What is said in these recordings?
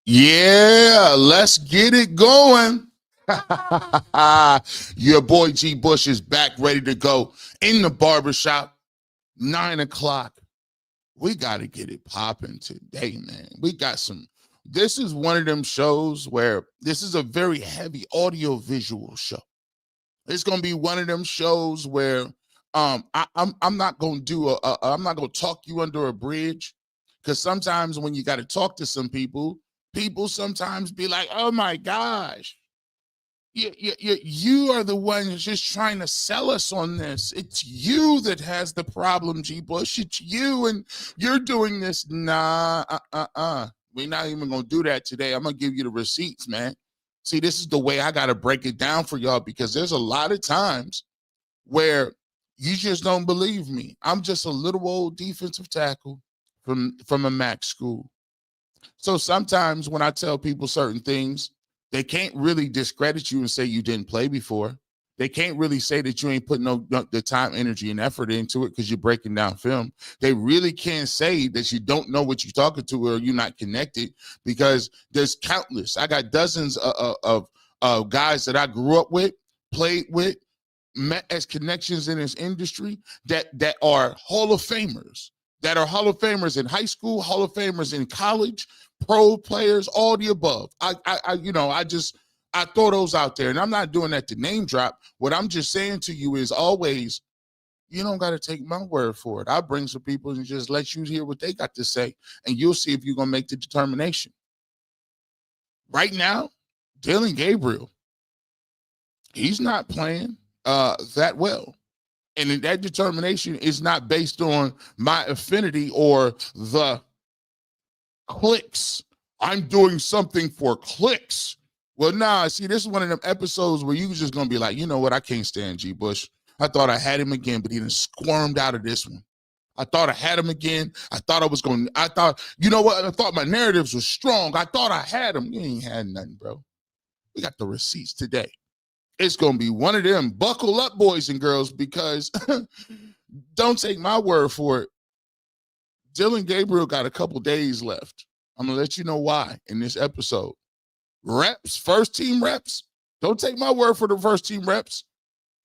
Yeah, let's get it going. Your boy G Bush is back ready to go in the barbershop, 9 o'clock. We got to get it popping today, man. We got some. This is one of them shows where this is a very heavy audio visual show. It's gonna be one of them shows where I'm not gonna do I'm not gonna talk you under a bridge, because sometimes when you got to talk to some people, people sometimes be like, "Oh my gosh, you are the one who's just trying to sell us on this. It's you that has the problem, G. Bush. It's you, and you're doing this." Nah, we're not even gonna do that today. I'm gonna give you the receipts, man. See, this is the way I gotta break it down for y'all, because there's a lot of times where you just don't believe me. I'm just a little old defensive tackle from a MAC school. So sometimes when I tell people certain things, they can't really discredit you and say you didn't play before. They can't really say that you ain't putting no the time, energy, and effort into it because you're breaking down film. They really can't say that you don't know what you're talking to or you're not connected, because there's countless. I got dozens of guys that I grew up with, played with, met as connections in this industry that are Hall of Famers, that are Hall of Famers in high school, Hall of Famers in college, pro players, all the above. I throw those out there, and I'm not doing that to name drop. What I'm just saying to you is always, you don't got to take my word for it. I'll bring some people and just let you hear what they got to say, and you'll see if you're going to make the determination. Right now, Dillon Gabriel, he's not playing that well. And that determination is not based on my affinity or the clicks. I'm doing something for clicks. Well, nah, see, this is one of them episodes where you was just going to be like, you know what? I can't stand G. Bush. I thought I had him again, but he done squirmed out of this one. I thought I had him again. I thought, you know what? I thought my narratives were strong. I thought I had him. You ain't had nothing, bro. We got the receipts today. It's going to be one of them. Buckle up, boys and girls, because don't take my word for it. Dillon Gabriel got a couple days left. I'm going to let you know why in this episode. Reps, first team reps. Don't take my word for the first team reps.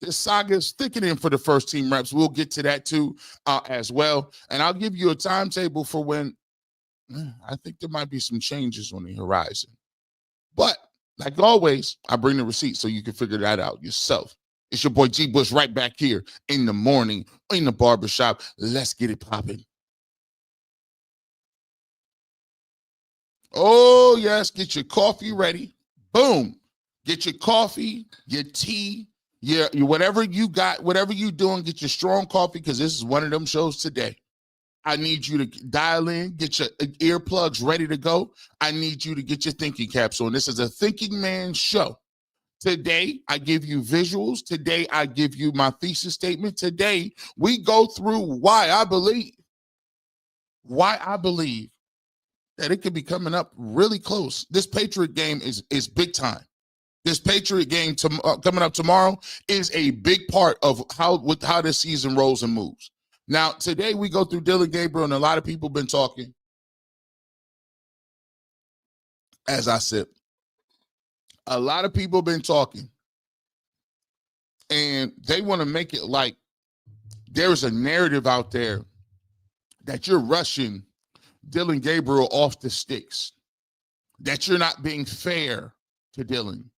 This saga is thickening for the first team reps. We'll get to that too as well. And I'll give you a timetable for when I think there might be some changes on the horizon. But like always, I bring the receipts so you can figure that out yourself. It's your boy G. Bush right back here in the morning in the barbershop. Let's get it popping. Oh, yes. Get your coffee ready. Boom. Get your coffee, your tea, your whatever you got, whatever you doing, get your strong coffee, because this is one of them shows today. I need you to dial in, get your earplugs ready to go. I need you to get your thinking caps on. This is a thinking man show. Today, I give you visuals. Today, I give you my thesis statement. Today, we go through why I believe that it could be coming up really close. This Patriot game is big time. This Patriot game coming up tomorrow is a big part of how this season rolls and moves. Now, today we go through Dillon Gabriel, and a lot of people been talking. As I said, a lot of people been talking, and they want to make it like there's a narrative out there that you're rushing Dillon Gabriel off the sticks, that you're not being fair to Dillon.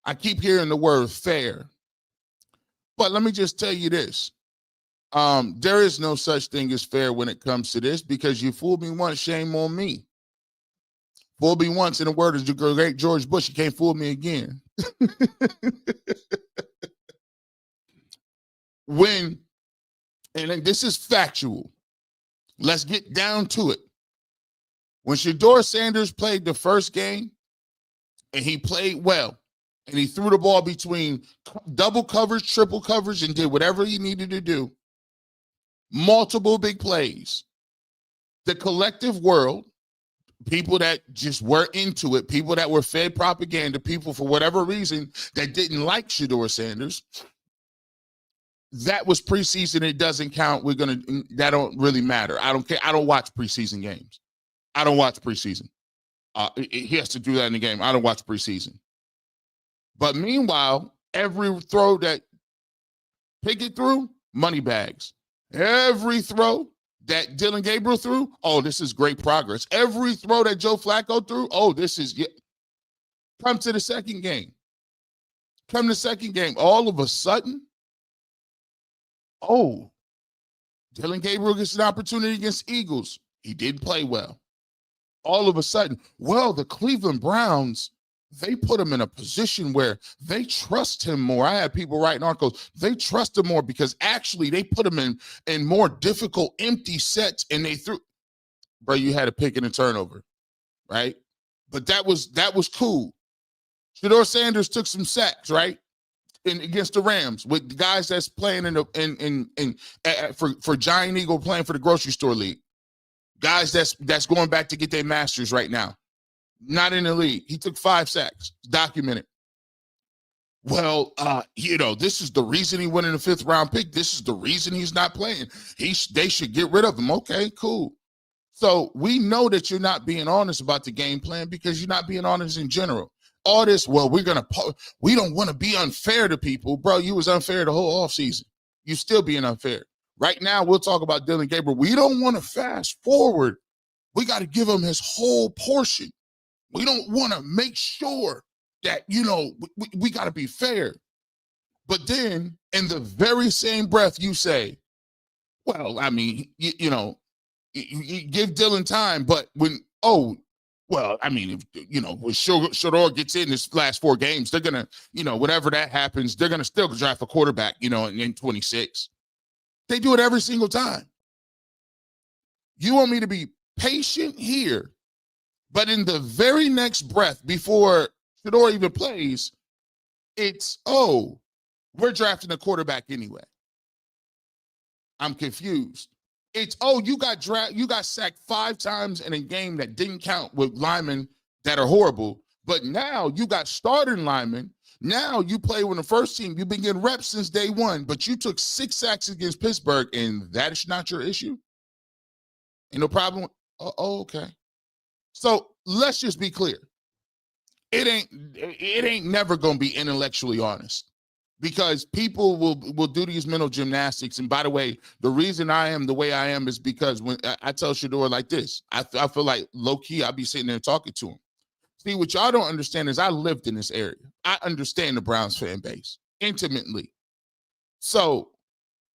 I keep hearing the word fair, but let me just tell you this. There is no such thing as fair when it comes to this, because you fooled me once, shame on me. Fool me once, in the word of the great George Bush, you can't fool me again. And this is factual. Let's get down to it. When Shedeur Sanders played the first game, and he played well, and he threw the ball between double coverage, triple coverage, and did whatever he needed to do, multiple big plays, the collective world, people that just were into it, people that were fed propaganda, people for whatever reason that didn't like Shedeur Sanders, that was preseason. It doesn't count. That don't really matter. I don't care. I don't watch preseason games. I don't watch preseason. He has to do that in the game. I don't watch preseason. But meanwhile, every throw that Pickett threw, money bags. Every throw that Dillon Gabriel threw, oh, this is great progress. Every throw that Joe Flacco threw, oh, this is come to the second game. Come to the second game. All of a sudden, oh, Dillon Gabriel gets an opportunity against Eagles. He didn't play well. All of a sudden, well, the Cleveland Browns, they put him in a position where they trust him more. I had people writing articles. They trust him more because actually they put him in more difficult, empty sets, and they threw. Bro, you had a pick and a turnover, right? But that was cool. Shedeur Sanders took some sacks, right? Against the Rams with the guys that's playing for Giant Eagle playing for the grocery store league. Guys that's going back to get their masters right now. Not in the league. He took 5 sacks. Documented. Well, this is the reason he went in the 5th round pick. This is the reason he's not playing. They should get rid of him. Okay, cool. So we know that you're not being honest about the game plan because you're not being honest in general. All this, well, we don't want to be unfair to people. Bro, you was unfair the whole offseason. You still being unfair. Right now, we'll talk about Dillon Gabriel. We don't want to fast forward. We got to give him his whole portion. We don't want to make sure that, we got to be fair. But then in the very same breath, you say, well, I mean, you give Dillon time, but when Shedeur gets in this last 4 games, they're going to, whatever that happens, they're going to still draft a quarterback, in 26. They do it every single time. You want me to be patient here, but in the very next breath, before Shedeur even plays, it's, we're drafting a quarterback anyway. I'm confused. It's, you got sacked 5 times in a game that didn't count with linemen that are horrible, but now you got starting linemen. Now you play with the first team. You've been getting reps since day 1, but you took 6 sacks against Pittsburgh, and that is not your issue? Ain't no problem? Okay. So let's just be clear. It ain't never going to be intellectually honest because people will do these mental gymnastics. And by the way, the reason I am the way I am is because when I tell Shedeur like this, I feel like low-key I'll be sitting there talking to him. See, what y'all don't understand is I lived in this area. I understand the Browns fan base intimately. So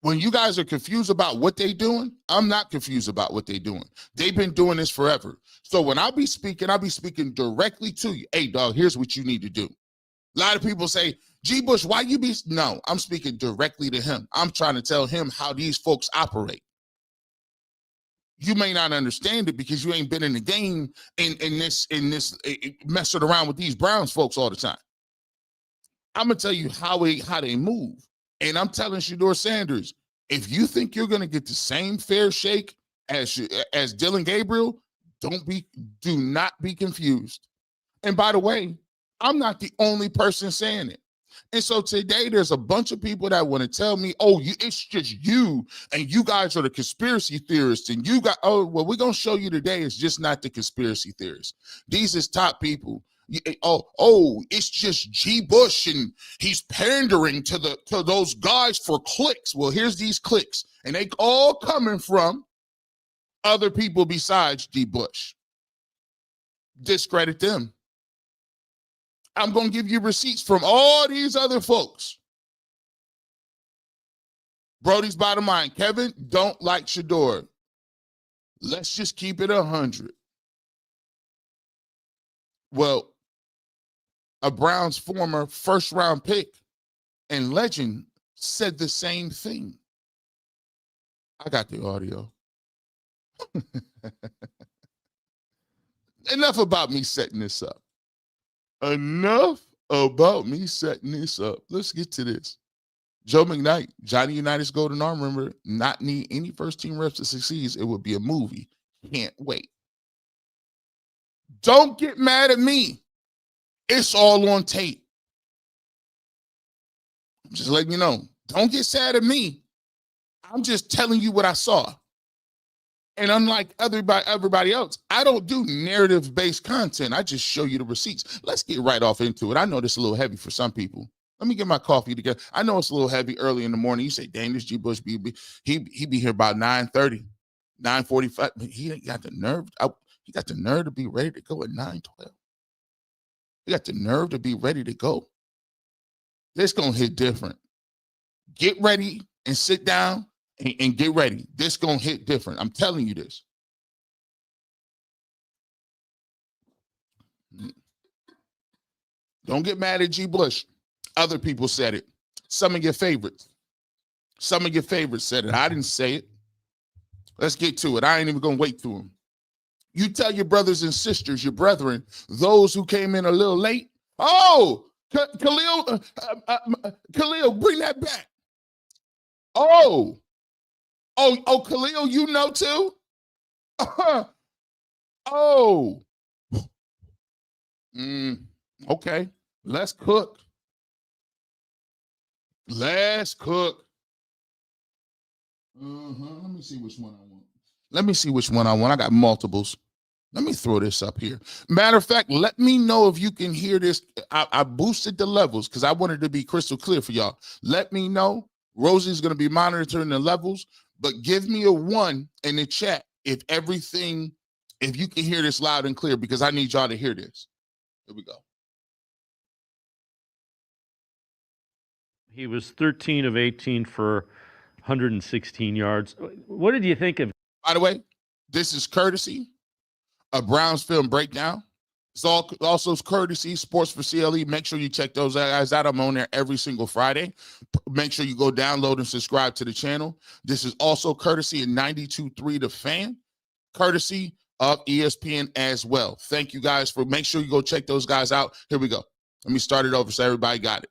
when you guys are confused about what they're doing, I'm not confused about what they're doing. They've been doing this forever. So when I'll be speaking directly to you. Hey, dog, here's what you need to do. A lot of people say, G. Bush, why you be? No, I'm speaking directly to him. I'm trying to tell him how these folks operate. You may not understand it because you ain't been in the game in this messing around with these Browns folks all the time. I'm gonna tell you how they move, and I'm telling Shedeur Sanders, if you think you're gonna get the same fair shake as Dillon Gabriel, do not be confused. And by the way, I'm not the only person saying it. And so today there's a bunch of people that want to tell me, it's just you and you guys are the conspiracy theorists and you got, we're going to show you today it's just not the conspiracy theorists. These is top people. It's just G. Bush and he's pandering to those guys for clicks. Well, here's these clicks and they all coming from other people besides G. Bush. Discredit them. I'm going to give you receipts from all these other folks. Brody's bottom line. Kevin, don't like Shedeur. Let's just keep it 100. Well, a Browns former first-round pick and legend said the same thing. I got the audio. Enough about me setting this up. Enough about me setting this up. Let's get to this. Joe McKnight, Johnny Unitas Golden Arm, remember, not need any first-team reps to succeed. It would be a movie. Can't wait. Don't get mad at me. It's all on tape. I'm just letting you know. Don't get sad at me. I'm just telling you what I saw. And unlike everybody else, I don't do narrative-based content. I just show you the receipts. Let's get right off into it. I know this is a little heavy for some people. Let me get my coffee together. I know it's a little heavy early in the morning. You say, dang, this G. Bush, he be here about 9:30, 9:45. He ain't got the nerve. He got the nerve to be ready to go at 9:12. He got the nerve to be ready to go. This going to hit different. Get ready and sit down and get ready. This going to hit different. I'm telling you this. Don't get mad at G. Bush. Other people said it. Some of your favorites said it. I didn't say it. Let's get to it. I ain't even going to wait through them. You tell your brothers and sisters, your brethren, those who came in a little late. Oh, Khalil, bring that back. Oh, Khalil, you know too? Oh. Okay, let's cook. Let's cook. Let me see which one I want. I got multiples. Let me throw this up here. Matter of fact, let me know if you can hear this. I boosted the levels because I wanted to be crystal clear for y'all. Let me know. Rosie's going to be monitoring the levels, but give me a 1 in the chat if you can hear this loud and clear, because I need y'all to hear this. Here we go. He was 13 of 18 for 116 yards. What did you think of? By the way, this is courtesy of Brown's Film Breakdown. It's also courtesy Sports for CLE. Make sure you check those guys out. I'm on there every single Friday. Make sure you go download and subscribe to the channel. This is also courtesy of 92.3 The Fan, courtesy of ESPN as well. Thank you guys for. Make sure you go check those guys out. Here we go. Let me start it over so everybody got it.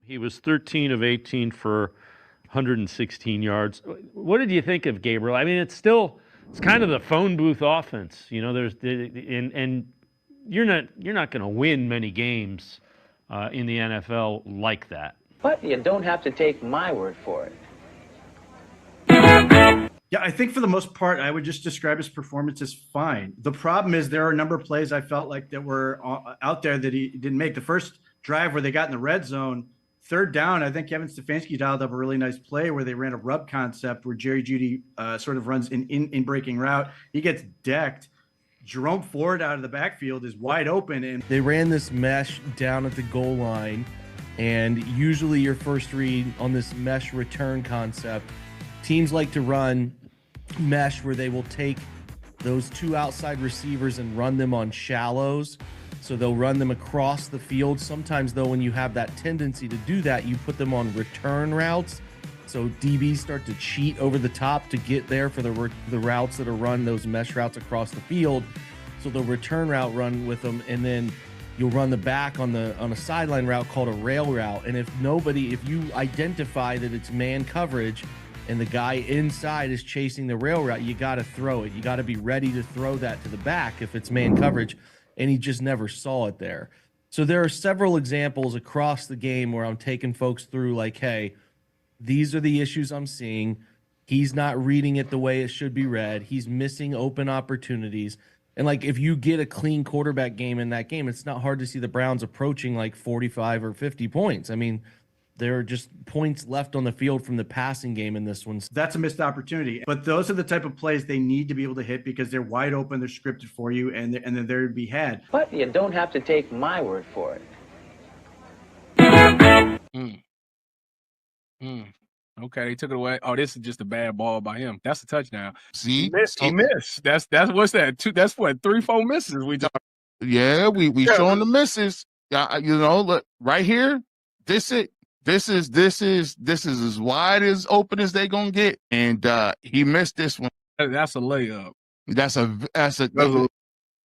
He was 13 of 18 for 116 yards. What did you think of Gabriel? I mean, it's kind of the phone booth offense. You know, and you're not going to win many games in the NFL like that. But you don't have to take my word for it. Yeah, I think for the most part, I would just describe his performance as fine. The problem is there are a number of plays I felt like that were out there that he didn't make. The first drive where they got in the red zone, 3rd down, I think Kevin Stefanski dialed up a really nice play where they ran a rub concept where Jerry Jeudy sort of runs in breaking route. He gets decked. Jerome Ford out of the backfield is wide open. And they ran this mesh down at the goal line, and usually your first read on this mesh return concept, teams like to run mesh where they will take those 2 outside receivers and run them on shallows. So they'll run them across the field. Sometimes, though, when you have that tendency to do that, you put them on return routes. So DBs start to cheat over the top to get there for the routes that are run, those mesh routes across the field. So they'll return route run with them, and then you'll run the back on a sideline route called a rail route. And if you identify that it's man coverage and the guy inside is chasing the rail route, you got to throw it. You got to be ready to throw that to the back if it's man coverage. And he just never saw it there. So there are several examples across the game where I'm taking folks through like, hey, these are the issues I'm seeing. He's not reading it the way it should be read. He's missing open opportunities. And like, if you get a clean quarterback game in that game, it's not hard to see the Browns approaching like 45 or 50 points. I mean, there are just points left on the field from the passing game in this one. That's a missed opportunity. But those are the type of plays they need to be able to hit because they're wide open, they're scripted for you, and they're there to be had. But you don't have to take my word for it. Okay, they took it away. Oh, this is just a bad ball by him. That's a touchdown. See? He missed. That's what's that? That's what 3-4 misses we talk. Yeah, we showing the misses. You know, look right here. This is as wide as open as they gonna get, and he missed this one. That's a layup. That's a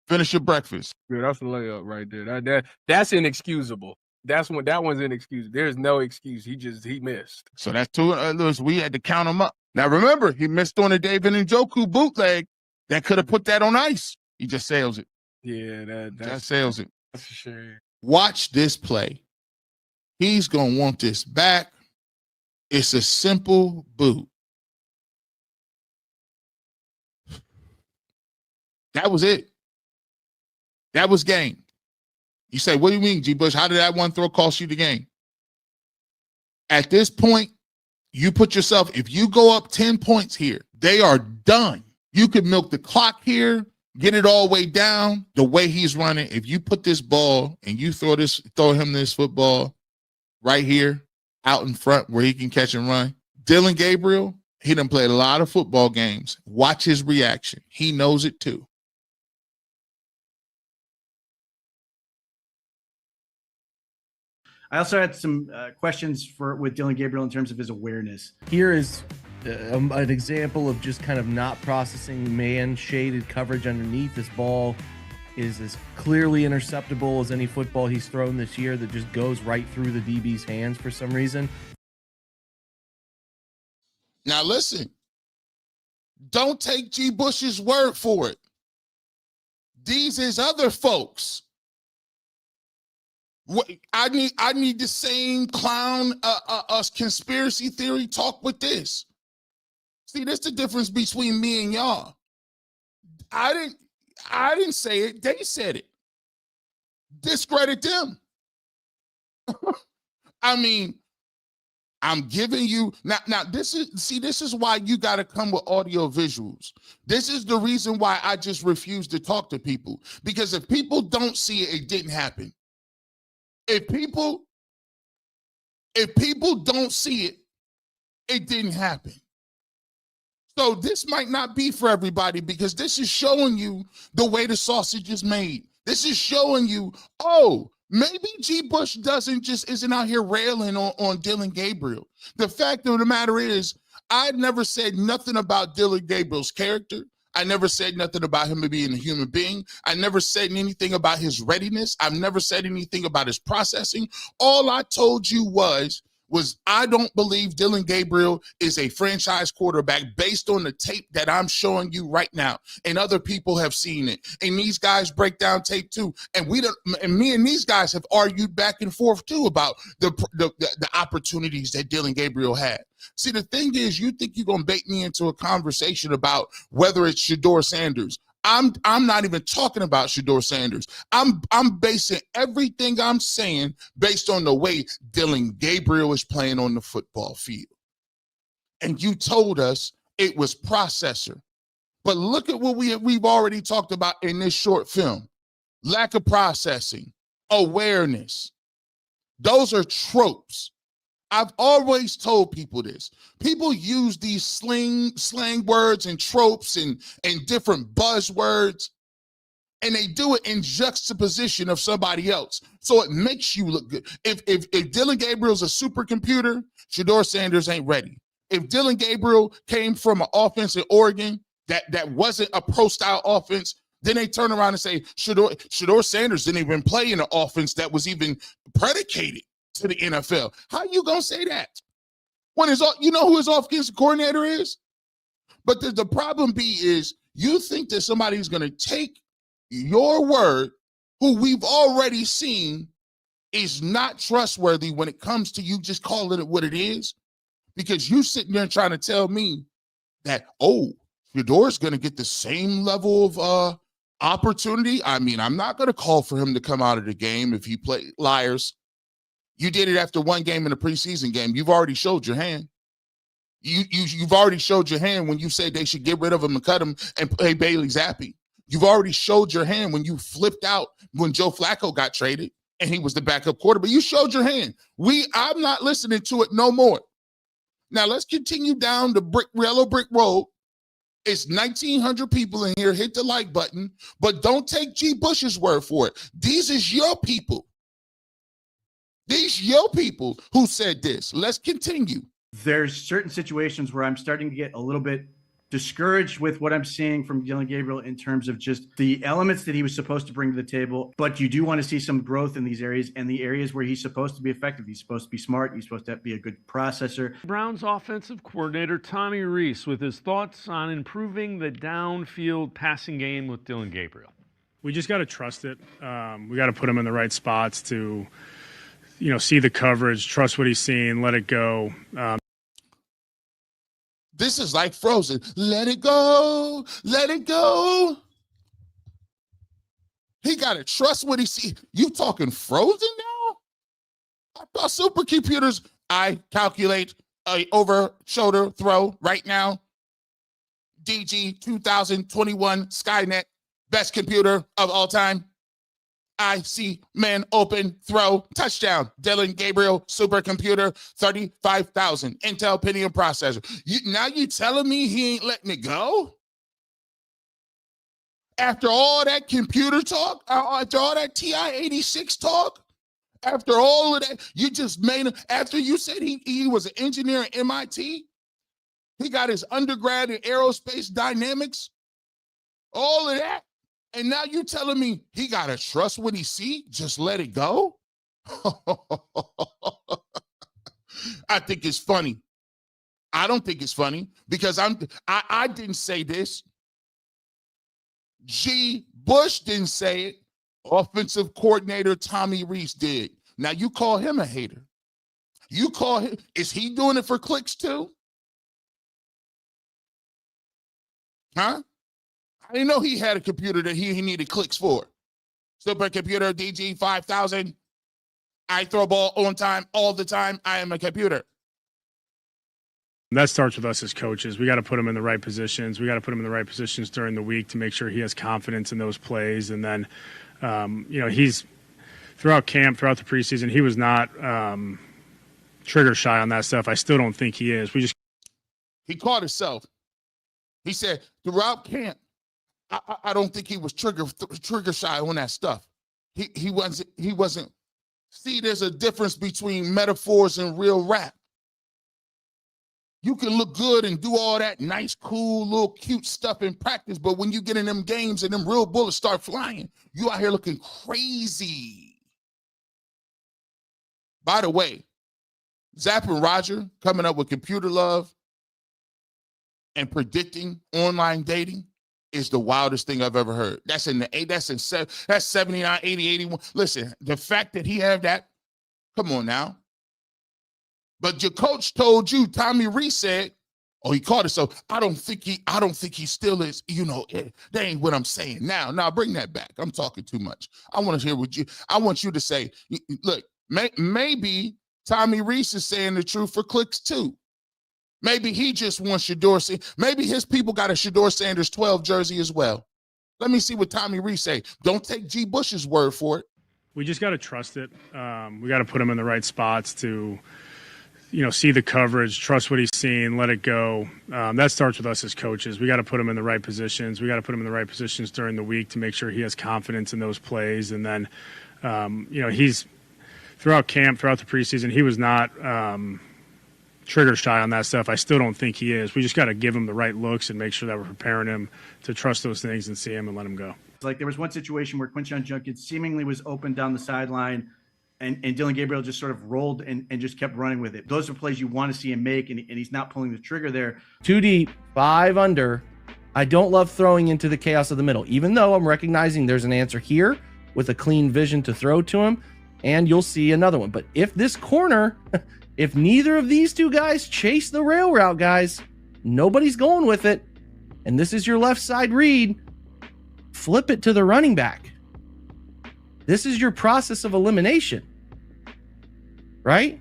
finish your breakfast. Yeah, that's a layup right there. That's inexcusable. That one's inexcusable. There's no excuse. He missed. So that's 2. We had to count him up. Now remember, he missed on a David Njoku bootleg that could have put that on ice. He just sails it. Yeah, that sails it. That's for sure. Watch this play. He's going to want this back. It's a simple boot. That was it. That was game. You say, what do you mean, G. Bush? How did that one throw cost you the game? At this point, you put yourself, if you go up 10 points here, they are done. You could milk the clock here, get it all the way down the way he's running. If you put this ball and you throw him this football right here out in front where he can catch and run, Dillon Gabriel, he done played a lot of football games. Watch his reaction. He knows it too. I also had some questions with Dillon Gabriel in terms of his awareness. Here is an example of just kind of not processing man-shaded coverage underneath. This ball is as clearly interceptable as any football he's thrown this year that just goes right through the DB's hands for some reason. Now listen, don't take G. Bush's word for it. These is other folks. I need the same clown conspiracy theory talk with this. See, that's the difference between me and y'all. I didn't say it. They said it. Discredit them. I mean, I'm giving you now. This is why you got to come with audio visuals. This is the reason why I just refuse to talk to people, because if people don't see it, it didn't happen. If people don't see it, it didn't happen. So this might not be for everybody, because this is showing you the way the sausage is made. This is showing you, oh, maybe G. Bush isn't out here railing on Dillon Gabriel. The fact of the matter is, I never said nothing about Dillon Gabriel's character. I never said nothing about him being a human being. I never said anything about his readiness. I've never said anything about his processing. All I told you was I don't believe Dillon Gabriel is a franchise quarterback based on the tape that I'm showing you right now. And other people have seen it. And these guys break down tape too. And me and these guys have argued back and forth too about the opportunities that Dillon Gabriel had. See, the thing is, you think you're going to bait me into a conversation about whether it's Shedeur Sanders. I'm not even talking about Shedeur Sanders. I'm basing everything I'm saying based on the way Dillon Gabriel is playing on the football field. And you told us it was processor. But look at what we've already talked about in this short film. Lack of processing, awareness. Those are tropes. I've always told people this. People use these slang words and tropes and different buzzwords, and they do it in juxtaposition of somebody else. So it makes you look good. If Dillon Gabriel's a supercomputer, Shedeur Sanders ain't ready. If Dillon Gabriel came from an offense in Oregon that wasn't a pro-style offense, then they turn around and say Shedeur Sanders didn't even play in an offense that was even predicated to the NFL. How you gonna say that? You know who his offensive coordinator is? But the problem is you think that somebody's gonna take your word, who we've already seen is not trustworthy when it comes to you just calling it what it is, because you sitting there trying to tell me that, oh, Shedeur's gonna get the same level of opportunity. I mean, I'm not gonna call for him to come out of the game if he play liars. You did it after one game in a preseason game. You've already showed your hand. You've already showed your hand when you said they should get rid of him and cut him and play Bailey Zappi. You've already showed your hand when you flipped out when Joe Flacco got traded and he was the backup quarterback. You showed your hand. I'm not listening to it no more. Now let's continue down the yellow brick road. It's 1,900 people in here. Hit the like button, but don't take G. Bush's word for it. These is your people. These your people who said this. Let's continue. There's certain situations where I'm starting to get a little bit discouraged with what I'm seeing from Dillon Gabriel in terms of just the elements that he was supposed to bring to the table. But you do want to see some growth in these areas, and the areas where he's supposed to be effective. He's supposed to be smart. He's supposed to be a good processor. Browns offensive coordinator Tommy Rees with his thoughts on improving the downfield passing game with Dillon Gabriel. We just got to trust it. We got to put him in the right spots to, see the coverage, trust what he's seeing, let it go. This is like Frozen. Let it go. Let it go. He got to trust what he see. You talking frozen now? I thought supercomputers, I calculate a over shoulder throw right now. DG 2021 Skynet, best computer of all time. I see man open throw touchdown. Dillon Gabriel supercomputer 35,000 Intel Pentium processor. Now you telling me he ain't letting it go? After all that computer talk, after all that TI-86 talk, after all of that, you just made him, after you said he was an engineer at MIT, he got his undergrad in aerospace dynamics, all of that, and now you telling me he got to trust what he see, just let it go? I think it's funny. I don't think it's funny because I didn't say this. G. Bush didn't say it. Offensive coordinator Tommy Rees did. Now you call him a hater. You call him, is he doing it for clicks too? Huh? I didn't know he had a computer that he needed clicks for. Supercomputer DG 5000. I throw ball on time all the time. I am a computer. That starts with us as coaches. We got to put him in the right positions. We got to put him in the right positions during the week to make sure he has confidence in those plays. And then, he's throughout camp, throughout the preseason, he was not trigger shy on that stuff. I still don't think he is. He caught himself. He said throughout camp, I don't think he was trigger shy on that stuff. He wasn't. See, there's a difference between metaphors and real rap. You can look good and do all that nice, cool, little cute stuff in practice, but when you get in them games and them real bullets start flying, you out here looking crazy. By the way, Zapp and Roger coming up with computer love and predicting online dating is the wildest thing I've ever heard. That's 79, 80, 81. Listen, the fact that he had that, come on now. But your coach told you, Tommy Rees said, oh, he caught it. So I don't think he still is, that ain't what I'm saying. Now bring that back. I'm talking too much. I want to hear what I want you to say. Look, maybe Tommy Rees is saying the truth for clicks too. Maybe he just wants Shedeur. Maybe his people got a Shedeur Sanders 12 jersey as well. Let me see what Tommy Rees say. Don't take G. Bush's word for it. We just got to trust it. We got to put him in the right spots to see the coverage, trust what he's seeing, let it go. That starts with us as coaches. We got to put him in the right positions. We got to put him in the right positions during the week to make sure he has confidence in those plays. And then, he's throughout camp, throughout the preseason, he was not trigger shy on that stuff. I still don't think he is. We just got to give him the right looks and make sure that we're preparing him to trust those things and see him and let him go. Like there was one situation where Quinshon Judkins seemingly was open down the sideline, and Dillon Gabriel just sort of rolled and just kept running with it. Those are plays you want to see him make, and he's not pulling the trigger there. 2 deep, 5 under. I don't love throwing into the chaos of the middle, even though I'm recognizing there's an answer here with a clean vision to throw to him, and you'll see another one. But if this corner, if neither of these two guys chase the rail route, guys, nobody's going with it, and this is your left side read, flip it to the running back. This is your process of elimination, right?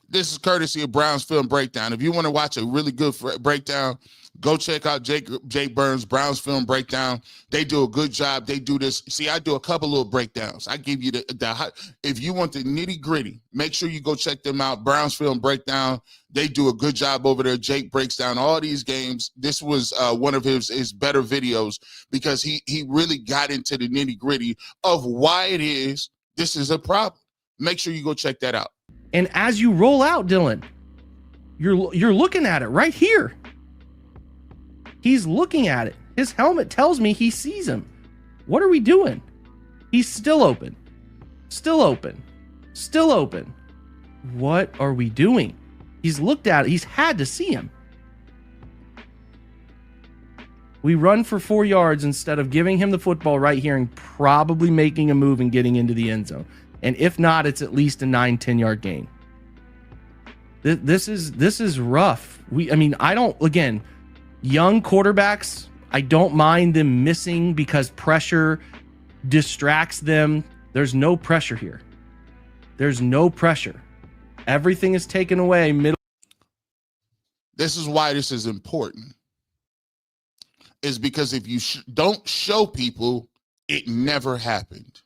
This is courtesy of Brown's Film Breakdown. If you want to watch a really good breakdown, go check out Jake Burns, Brown's Film Breakdown. They do a good job. They do this. See, I do a couple little breakdowns. I give you the if you want the nitty gritty, make sure you go check them out. Brown's Film Breakdown. They do a good job over there. Jake breaks down all these games. This was one of his better videos because he really got into the nitty gritty of why it is this is a problem. Make sure you go check that out. And as you roll out, Dillon, you're looking at it right here. He's looking at it. His helmet tells me he sees him. What are we doing? He's still open. Still open. Still open. What are we doing? He's looked at it. He's had to see him. We run for 4 yards instead of giving him the football right here and probably making a move and getting into the end zone. And if not, it's at least a 9-10 yard gain. This is rough. Young quarterbacks I don't mind them missing because pressure distracts them. There's no pressure here. There's no pressure. Everything is taken away. This is why this is important. Is because if you don't show people, it never happened.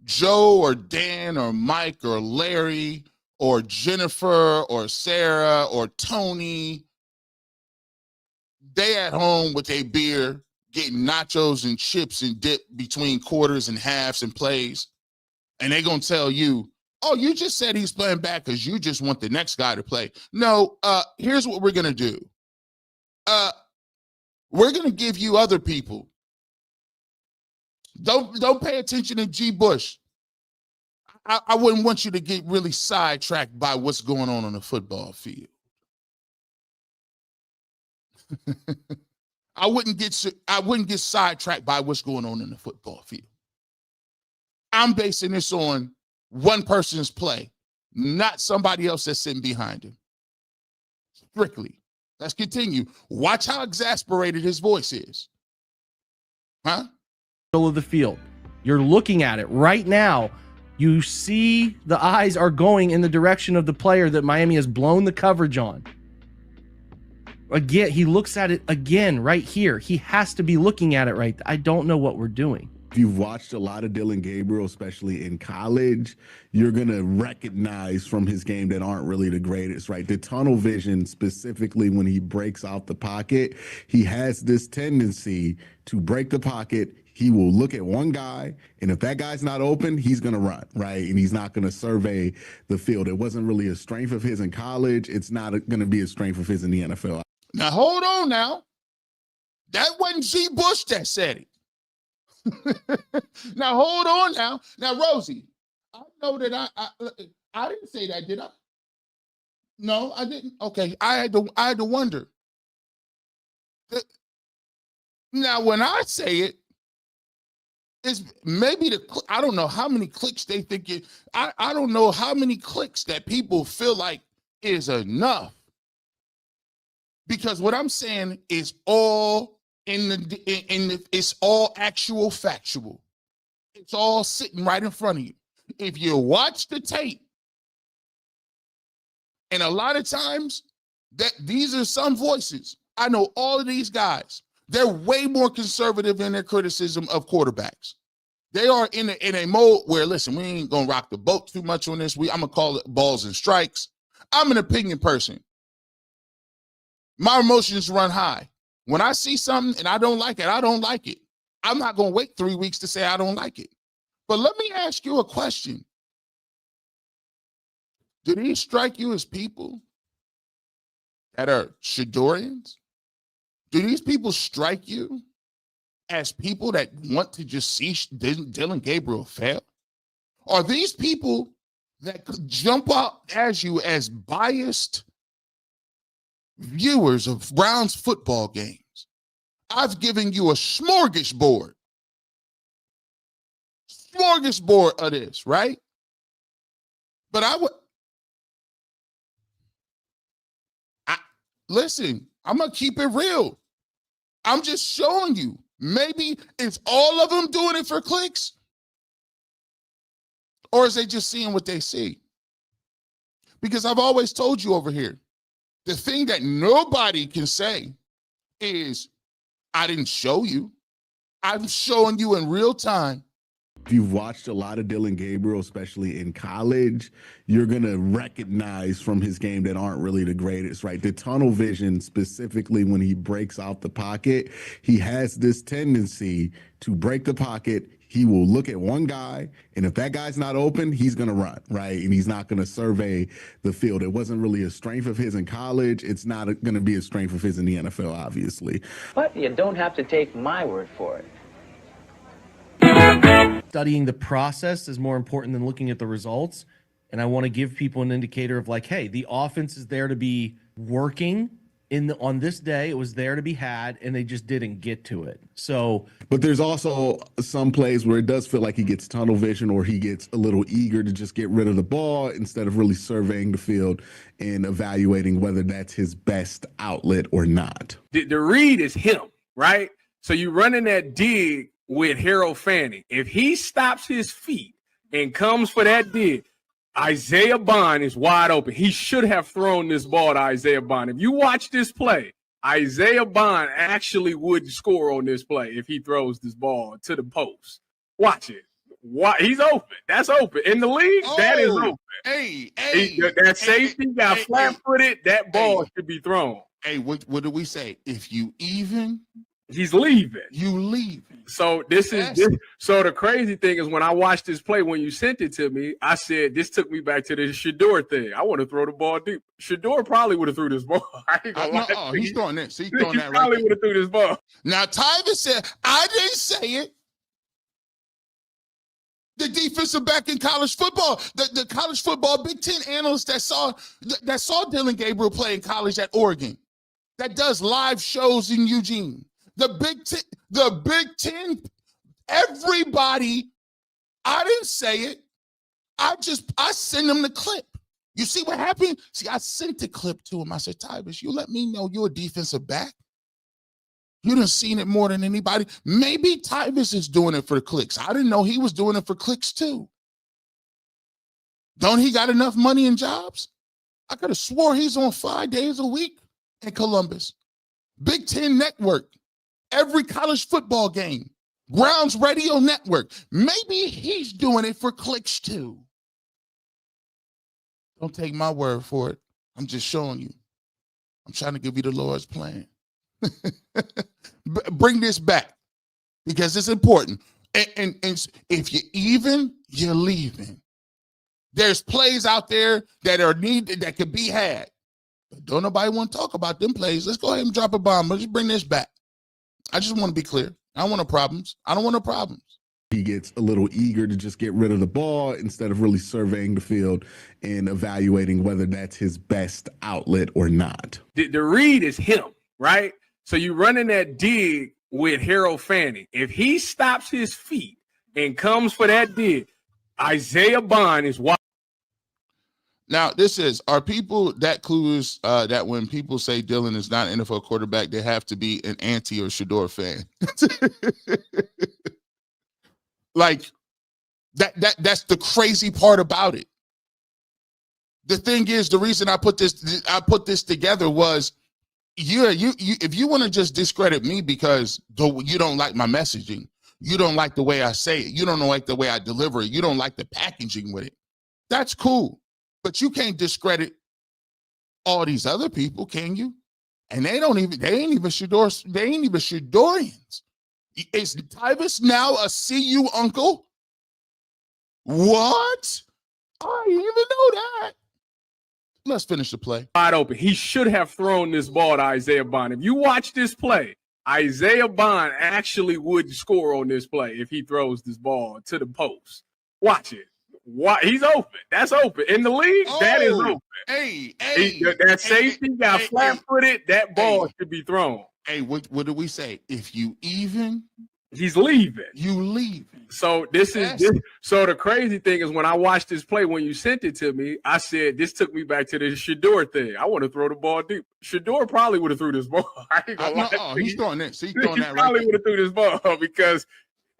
Joe or Dan or Mike or Larry or Jennifer or Sarah or Tony, they at home with a beer, getting nachos and chips and dip between quarters and halves and plays. And they're going to tell you, oh, you just said he's playing back because you just want the next guy to play. No, here's what we're going to do. We're going to give you other people. Don't pay attention to G. Bush. I wouldn't want you to get really sidetracked by what's going on the football field. I wouldn't get sidetracked by what's going on in the football field. I'm basing this on one person's play, not somebody else that's sitting behind him. Strictly. Let's continue. Watch how exasperated his voice is. Huh? Middle of the field. You're looking at it right now. You see the eyes are going in the direction of the player that Miami has blown the coverage on. Again, he looks at it again right here. He has to be looking at it right. I don't know what we're doing. If you've watched a lot of Dillon Gabriel, especially in college, you're going to recognize from his game that aren't really the greatest, right? The tunnel vision, specifically when he breaks out the pocket, he has this tendency to break the pocket. He will look at one guy, and if that guy's not open, he's going to run, right? And he's not going to survey the field. It wasn't really a strength of his in college. It's not going to be a strength of his in the NFL. Now, hold on now. That wasn't G. Bush that said it. Now, hold on now. Now, Rosie, I know that I didn't say that, did I? No, I didn't. Okay, I had to wonder. Now, when I say it, it's maybe I don't know how many clicks they think it. I don't know how many clicks that people feel like is enough. Because what I'm saying is all it's all actual factual. It's all sitting right in front of you. If you watch the tape, and a lot of times that these are some voices. I know all of these guys. They're way more conservative in their criticism of quarterbacks. They are in a mode where, listen, we ain't gonna rock the boat too much on this. I'm gonna call it balls and strikes. I'm an opinion person. My emotions run high. When I see something and I don't like it, I don't like it. I'm not going to wait 3 weeks to say I don't like it. But let me ask you a question. Do these strike you as people that are Shedeurians? Do these people strike you as people that want to just see Dillon Gabriel fail? Are these people that could jump out as you as biased viewers of Browns football games? I've given you a smorgasbord of this, right? But listen, I'm going to keep it real. I'm just showing you. Maybe it's all of them doing it for clicks, or is they just seeing what they see? Because I've always told you over here, the thing that nobody can say is, I didn't show you. I'm showing you in real time. If you've watched a lot of Dillon Gabriel, especially in college, you're going to recognize from his game that aren't really the greatest, right? The tunnel vision, specifically when he breaks out the pocket, he has this tendency to break the pocket. He will look at one guy, and if that guy's not open, he's going to run, right? And he's not going to survey the field. It wasn't really a strength of his in college. It's not going to be a strength of his in the NFL, obviously. But you don't have to take my word for it. Studying the process is more important than looking at the results. And I want to give people an indicator of like, hey, the offense is there to be working on this day. It was there to be had, and they just didn't get to it. So, but there's also some plays where it does feel like he gets tunnel vision, or he gets a little eager to just get rid of the ball instead of really surveying the field and evaluating whether that's his best outlet or not. The read is him. right? So you running that dig with Harold Fanning. If he stops his feet and comes for that dig, Isaiah Bond is wide open. He should have thrown this ball to Isaiah Bond. If you watch this play, Isaiah Bond actually would score on this play if he throws this ball to the post. Watch it. He's open. That's open. In the league, that is open. That safety got flat-footed. That ball should be thrown. Hey, what do we say? If you even, he's leaving. You leaving. So So the crazy thing is when I watched this play, when you sent it to me, I said, this took me back to the Shedeur thing. I want to throw the ball deep. Shedeur probably would have threw this ball. I ain't gonna lie. He's throwing this. He's throwing that right. Probably would have threw this ball. Now, Tyvis said, I didn't say it. The defensive back in college football, the college football Big Ten analyst that saw Dillon Gabriel play in college at Oregon, that does live shows in Eugene. The Big Ten, everybody, I didn't say it. I sent him the clip. You see what happened? See, I sent the clip to him. I said, Tyvis, you let me know you're a defensive back. You done seen it more than anybody. Maybe Tyvis is doing it for the clicks. I didn't know he was doing it for clicks too. Don't he got enough money and jobs? I could have swore he's on 5 days a week in Columbus. Big Ten Network, every college football game, Browns Radio Network. Maybe he's doing it for clicks too. Don't take my word for it. I'm just showing you. I'm trying to give you the Lord's plan. Bring this back because it's important. And if you're leaving. There's plays out there that are needed that could be had. But don't nobody want to talk about them plays. Let's go ahead and drop a bomb. Let's bring this back. I just want to be clear. I don't want no problems. I don't want no problems. He gets a little eager to just get rid of the ball instead of really surveying the field and evaluating whether that's his best outlet or not. The read is him, right? So you running that dig with Harold Fanning. If he stops his feet and comes for that dig, Isaiah Bond is wide. Now, are people that clueless that when people say Dillon is not an NFL quarterback, they have to be an anti or Shedeur fan? Like that's the crazy part about it. The thing is, the reason I put this together was, you if you want to just discredit me because you don't like my messaging, you don't like the way I say it, you don't like the way I deliver it, you don't like the packaging with it, that's cool. But you can't discredit all these other people, can you? And they ain't even Shedurians. Is Tyvis now a CU uncle? What? I didn't even know that. Let's finish the play. Wide open. He should have thrown this ball to Isaiah Bond. If you watch this play, Isaiah Bond actually would score on this play if he throws this ball to the post. Watch it. He's open. That's open. In the league, that is open. That safety got flat-footed. That ball should be thrown. Hey, what do we say? If you even, he's leaving. You leaving. So So the crazy thing is when I watched this play, when you sent it to me, I said, this took me back to the Shedeur thing. I want to throw the ball deep. Shedeur probably would have threw this ball. I ain't gonna lie. He's throwing this. He's throwing that right. Probably would have threw this ball because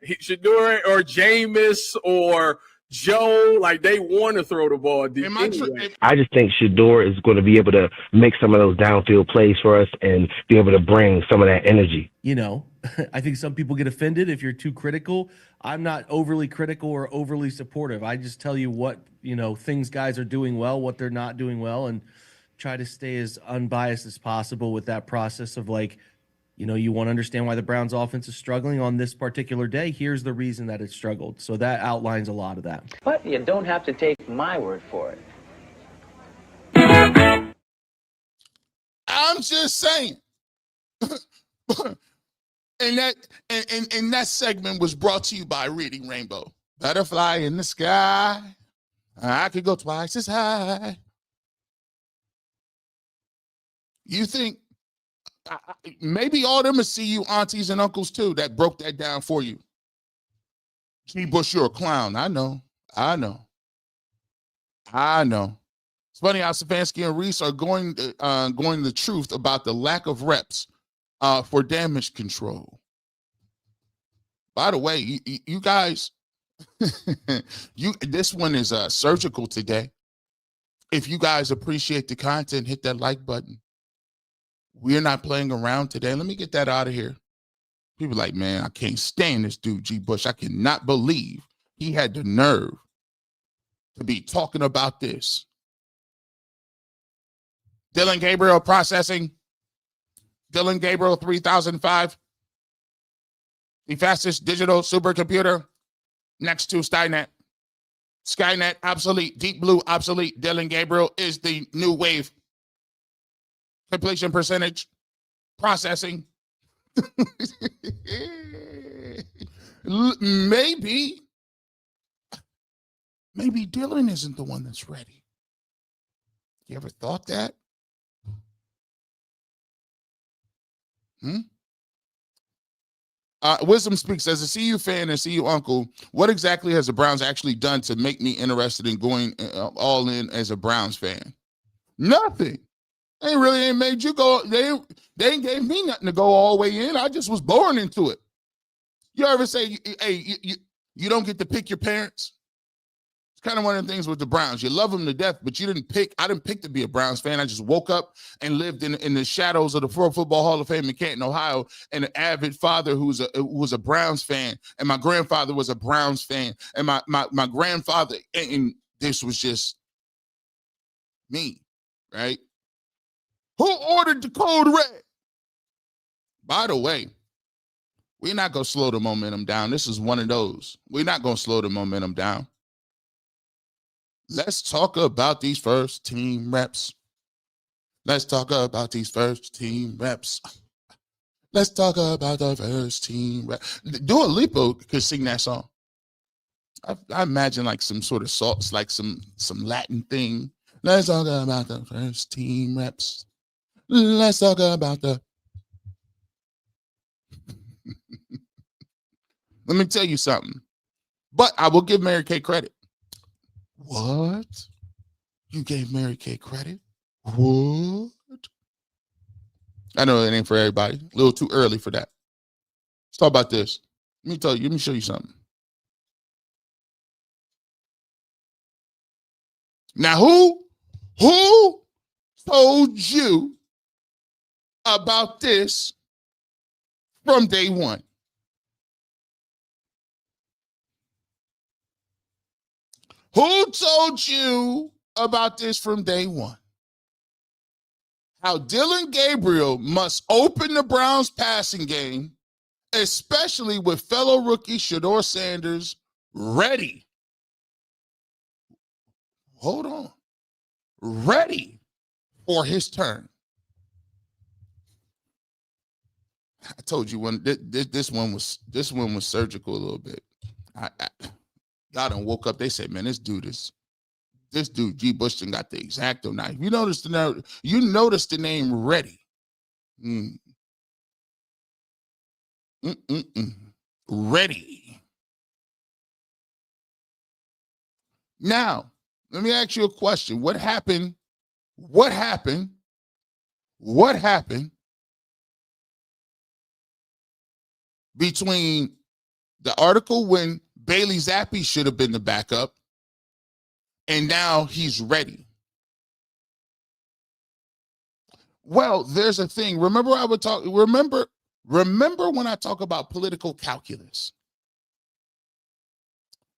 Shedeur or Jameis or Joe, like they want to throw the ball deep. Anyway. I just think Shedeur is going to be able to make some of those downfield plays for us and be able to bring some of that energy. You know, I think some people get offended if you're too critical. I'm not overly critical or overly supportive. I just tell you what, things guys are doing well, what they're not doing well, and try to stay as unbiased as possible with that process of you want to understand why the Browns offense is struggling on this particular day. Here's the reason that it struggled. So that outlines a lot of that. But you don't have to take my word for it. I'm just saying. And that segment was brought to you by Reading Rainbow. Butterfly in the sky. I could go twice as high. You think maybe all them will see you aunties and uncles too that broke that down for you. G. Bush, you're a clown. I know. It's funny how Stefanski and Reese are going the truth about the lack of reps for damage control. By the way, you guys, this one is surgical today. If you guys appreciate the content, hit that like button. We're not playing around today. Let me get that out of here. People like, man, I can't stand this dude, G. Bush. I cannot believe he had the nerve to be talking about this. Dillon Gabriel processing. Dillon Gabriel 3005. The fastest digital supercomputer next to Skynet. Skynet, obsolete. Deep Blue, obsolete. Dillon Gabriel is the new wave. Completion percentage. Processing. Maybe Dillon isn't the one that's ready. You ever thought that? Wisdom Speaks, as a CU fan and CU uncle, what exactly has the Browns actually done to make me interested in going all in as a Browns fan? Nothing. They really ain't made you go. They ain't gave me nothing to go all the way in. I just was born into it. You ever say, hey, you don't get to pick your parents? It's kind of one of the things with the Browns. You love them to death, but you didn't pick. I didn't pick to be a Browns fan. I just woke up and lived in the shadows of the Pro Football Hall of Fame in Canton, Ohio, and an avid father who was a Browns fan, and my grandfather was a Browns fan, and my grandfather, and this was just me, right? Who ordered the code red? By the way, we're not going to slow the momentum down. This is one of those. We're not going to slow the momentum down. Let's talk about these first team reps. Let's talk about these first team reps. Let's talk about the first team reps. Dua Lipa could sing that song. I imagine like some sort of salts, like some Latin thing. Let's talk about the first team reps. Let's talk about the. Let me tell you something. But I will give Mary Kay credit. What? You gave Mary Kay credit? What? I know it ain't for everybody. A little too early for that. Let's talk about this. Let me show you something. Now, who told you about this from day one? Who told you about this from day one? How Dillon Gabriel must open the Browns passing game, especially with fellow rookie Shedeur Sanders ready. Hold on. Ready for his turn. I told you when this one was surgical a little bit. Y'all done woke up. They said, man, this dude, G. Bush done got the X-Acto knife. You notice the name Ready. Ready. Now, let me ask you a question. What happened between the article when Bailey Zappi should have been the backup and now he's ready? Well, there's a thing. Remember when I talk about political calculus?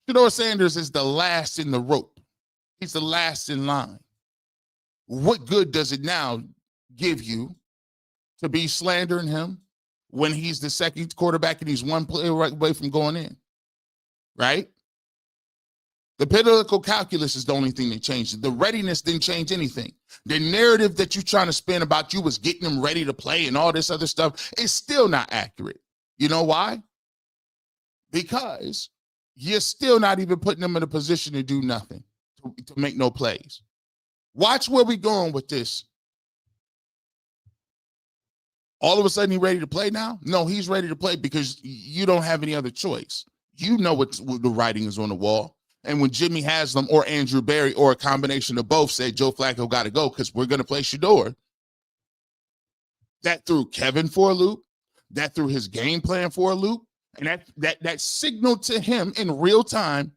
Shedeur Sanders is the last in the rope. He's the last in line. What good does it now give you to be slandering him when he's the second quarterback and he's one play right away from going in? Right? The political calculus is the only thing that changed. The readiness didn't change anything. The narrative that you're trying to spin about you was getting them ready to play and all this other stuff is still not accurate. You know why? Because you're still not even putting them in a position to do nothing, to make no plays. Watch where we're going with this. All of a sudden, he's ready to play now? No, he's ready to play because you don't have any other choice. You know what the writing is on the wall. And when Jimmy Haslam or Andrew Berry or a combination of both say Joe Flacco got to go because we're going to play Shedeur, that threw Kevin for a loop, that threw his game plan for a loop, and that signaled to him in real time,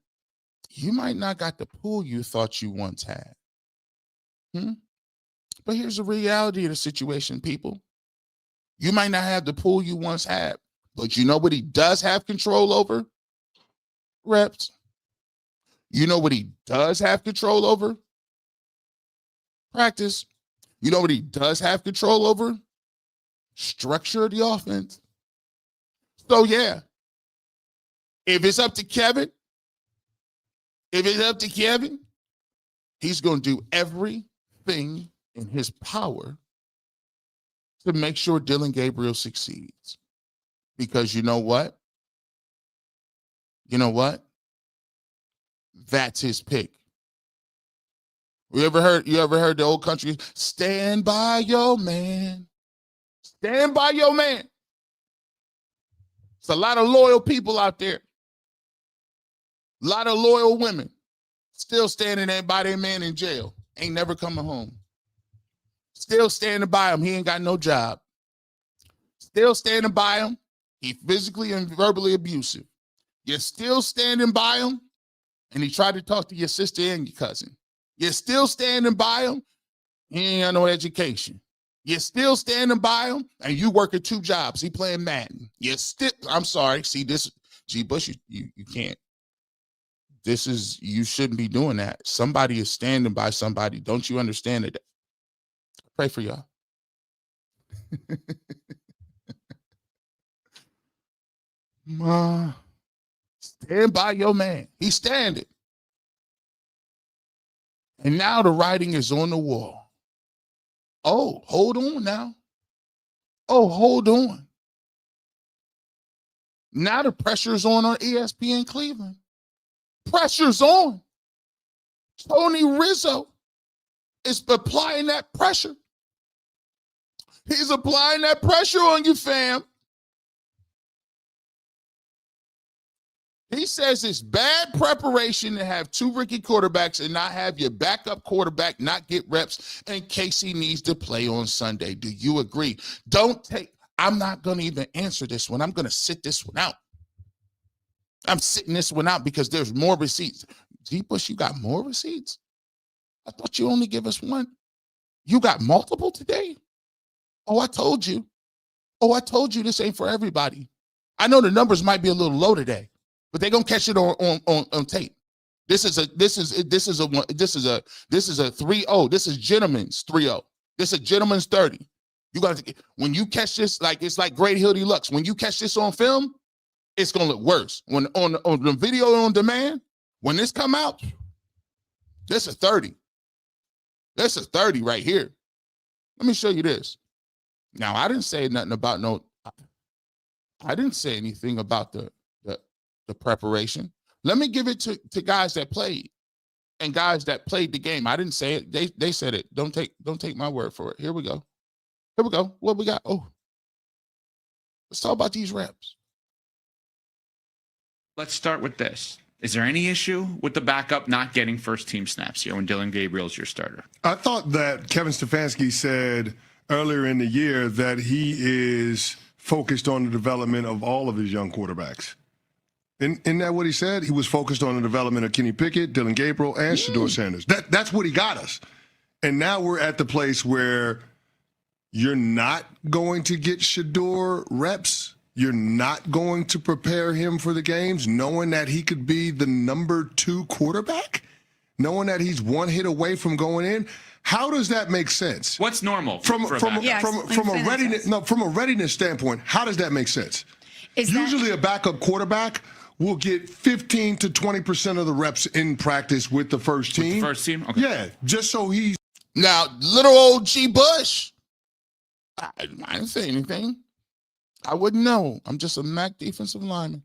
you might not got the pool you thought you once had. But here's the reality of the situation, people. You might not have the pool you once had, but you know what he does have control over? Reps. You know what he does have control over? Practice. You know what he does have control over? Structure of the offense. So yeah, if it's up to Kevin, he's going to do everything in his power to make sure Dillon Gabriel succeeds. Because you know what? That's his pick. You ever heard the old country, stand by your man. Stand by your man. It's a lot of loyal people out there. A lot of loyal women still standing there by their man in jail. Ain't never coming home. Still standing by him. He ain't got no job. Still standing by him. He physically and verbally abusive. You're still standing by him, and he tried to talk to your sister and your cousin. You're still standing by him. He ain't got no education. You're still standing by him, and you working 2 jobs. He playing Madden. I'm sorry. See this, G. Bush, you can't. You shouldn't be doing that. Somebody is standing by somebody. Don't you understand it? Pray for y'all. Stand by your man. He's standing. And now the writing is on the wall. Oh, hold on now. Oh, hold on. Now the pressure's on ESPN Cleveland. Pressure's on. Tony Rizzo is applying that pressure. He's applying that pressure on you, fam. He says it's bad preparation to have 2 rookie quarterbacks and not have your backup quarterback not get reps in case he needs to play on Sunday. Do you agree? I'm not going to even answer this one. I'm going to sit this one out. I'm sitting this one out because there's more receipts. G-Bush, you got more receipts? I thought you only give us 1. You got multiple today? Oh, I told you this ain't for everybody. I know the numbers might be a little low today, but they're gonna catch it on tape. This is a 3-0. This is gentleman's 3-0. This is gentleman's 30. You gotta, when you catch this, it's like Great Hill Deluxe. When you catch this on film, it's gonna look worse. When on the video on demand, when this come out, this is 30. This is 30 right here. Let me show you this. Now, I didn't say nothing about I didn't say anything about the preparation. Let me give it to guys that played and guys that played the game. I didn't say it. They said it. Don't take my word for it. Here we go. What we got? Oh, let's talk about these reps. Let's start with this. Is there any issue with the backup not getting first team snaps here when Dillon Gabriel is your starter? I thought that Kevin Stefanski said earlier in the year that he is focused on the development of all of his young quarterbacks. Isn't that what he said? He was focused on the development of Kenny Pickett, Dillon Gabriel, and Shedeur Sanders. That's what he got us. And now we're at the place where you're not going to get Shedeur reps. You're not going to prepare him for the games, knowing that he could be the number 2 quarterback, knowing that he's 1 hit away from going in. How does that make sense? What's normal from a readiness standpoint? How does that make sense? Usually a backup quarterback will get 15 to 20% of the reps in practice with the first team. With the first team? Okay. Yeah, just so he's. Now, little old G. Bush, I didn't say anything. I wouldn't know. I'm just a MAC defensive lineman.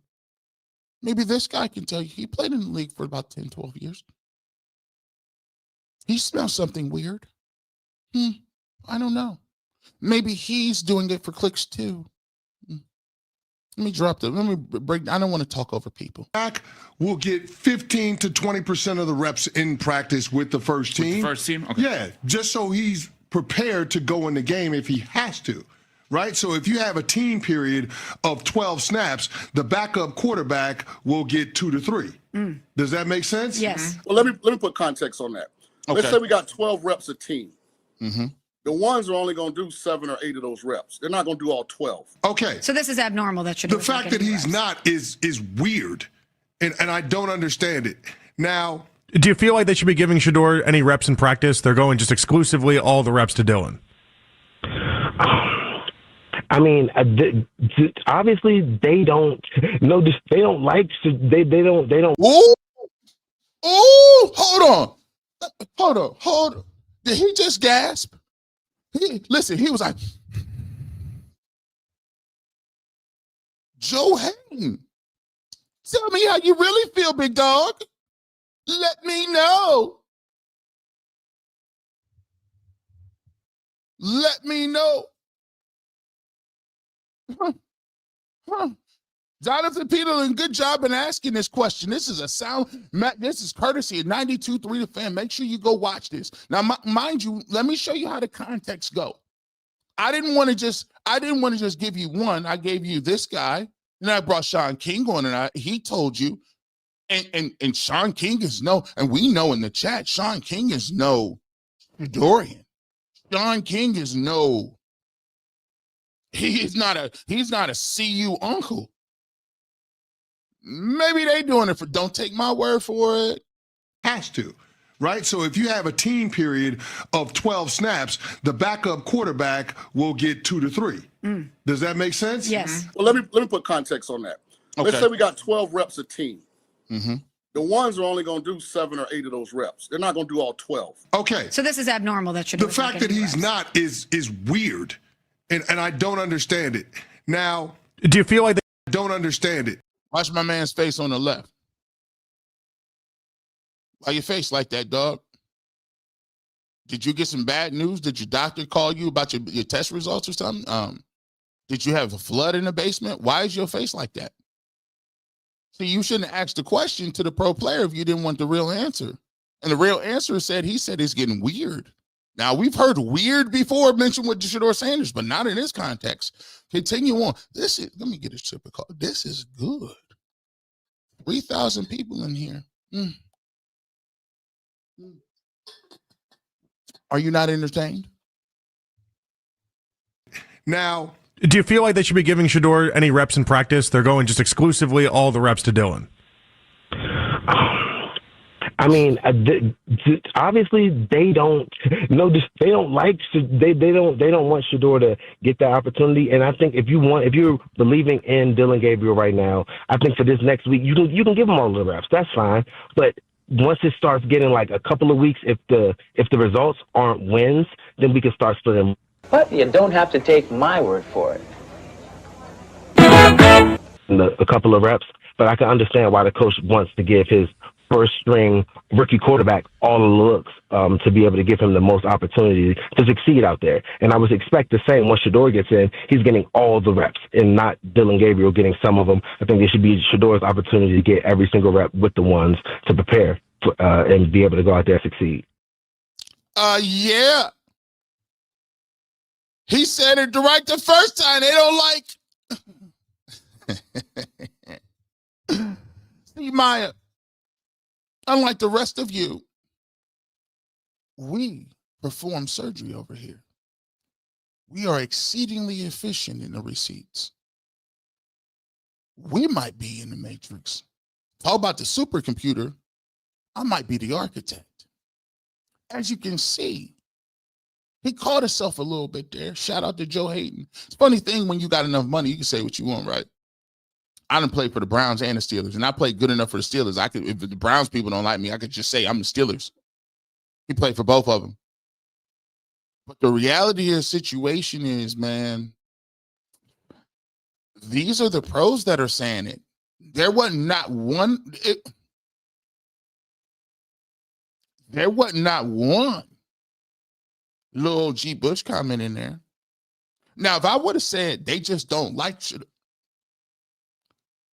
Maybe this guy can tell you. He played in the league for about 10, 12 years. He smells something weird. I don't know. Maybe he's doing it for clicks too. Let me break. I don't want to talk over people. We'll get 15 to 20% of the reps in practice with the first team. With the first team? Okay. Yeah, just so he's prepared to go in the game if he has to. right? So if you have a team period of 12 snaps, the backup quarterback will get 2 to 3. Does that make sense? Yes. Well, let me put context on that. Let's Okay. say we got 12 reps a team. Mm-hmm. The ones are only going to do 7 or 8 of those reps. They're not going to do all 12. Okay. So this is abnormal. That should The fact that he's not is weird, and I don't understand it. Now, do you feel like they should be giving Shedeur any reps in practice? They're going just exclusively all the reps to Dillon. I mean, obviously they don't. No, they don't like. They don't. Ooh, ooh, hold on. Did he just gasp? Listen, he was like, Joe Hayden, tell me how you really feel, big dog. Let me know. Let me know. Jonathan Peterlin, good job in asking this question. This is this is courtesy of 92.3 The Fan. Make sure you go watch this. Now, mind you, let me show you how the context go. I didn't want to just give you one. I gave you this guy, and I brought Sean King on, and he told you, and Sean King is and we know in the chat, Sean King is no Dorian. Sean King is he's not a CU uncle. Maybe they doing it don't take my word for it. Has to, right? So if you have a team period of 12 snaps, the backup quarterback will get 2 to 3. Does that make sense? Yes. Well, let me put context on that. Okay. Let's say we got 12 reps a team. Mm-hmm. The ones are only going to do 7 or 8 of those reps. They're not going to do all 12. Okay. So this is abnormal. That should The fact that he's not is weird, and I don't understand it. Now, do you feel like they don't understand it? Watch my man's face on the left. Why your face like that, dog? Did you get some bad news? Did your doctor call you about your test results or something? Did you have a flood in the basement? Why is your face like that? See, you shouldn't ask the question to the pro player if you didn't want the real answer. And the real answer he said it's getting weird. Now, we've heard weird before mentioned with Shedeur Sanders, but not in this context. Continue on. Let me get a chip of call. This is good. 3,000 people in here. Are you not entertained? Now, do you feel like they should be giving Shedeur any reps in practice? They're going just exclusively all the reps to Dillon. I mean, obviously they don't. No, they don't like. They don't want Shedeur to get that opportunity. And I think if you're believing in Dillon Gabriel right now, I think for this next week you can give him all the reps. That's fine. But once it starts getting like a couple of weeks, if the results aren't wins, then we can start splitting. But you don't have to take my word for it. A couple of reps, but I can understand why the coach wants to give his first string rookie quarterback all the looks to be able to give him the most opportunity to succeed out there. And I would expect the same once Shedeur gets in, he's getting all the reps and not Dillon Gabriel getting some of them. I think it should be Shedeur's opportunity to get every single rep with the ones to prepare for, and be able to go out there and succeed. Yeah. He said it right the first time. They don't like. See, Maya, unlike the rest of you, we perform surgery over here. We are exceedingly efficient in the receipts. We might be in the matrix. How about the supercomputer? I might be the architect. As you can see, he caught himself a little bit there. Shout out to Joe Hayden. It's a funny thing when you got enough money, you can say what you want, right? I done played for the Browns and the Steelers, and I played good enough for the Steelers. I could, if the Browns people don't like me, I could just say I'm the Steelers. He played for both of them. But the reality of the situation is, man, these are the pros that are saying it. There wasn't not one little G. Bush comment in there. Now, if I would have said they just don't like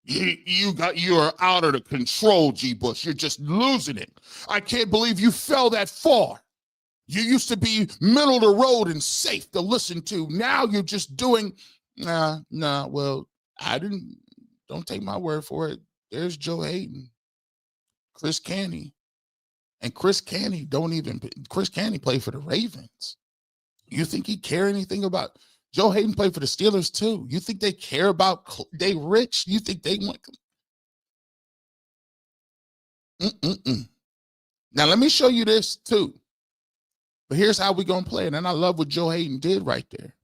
you're out of the control, G. Bush. You're just losing it. I can't believe you fell that far. You used to be middle of the road and safe to listen to. Now you're just doing, well, don't take my word for it. There's Joe Hayden, Chris Canty. And Chris Canty played for the Ravens. You think he care anything about, Joe Hayden played for the Steelers too. You think they care about, they rich? You think they want, Now let me show you this too. But here's how we're going to play it. And I love what Joe Hayden did right there.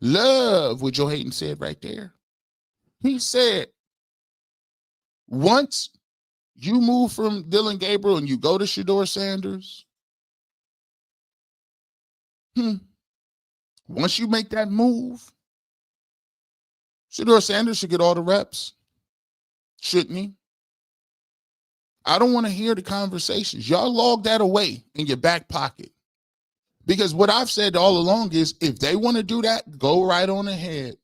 Love what Joe Hayden said right there. He said, once you move from Dillon Gabriel and you go to Shedeur Sanders, once you make that move, Shedeur Sanders should get all the reps, shouldn't he? I don't want to hear the conversations. Y'all log that away in your back pocket. Because what I've said all along is if they want to do that, go right on ahead.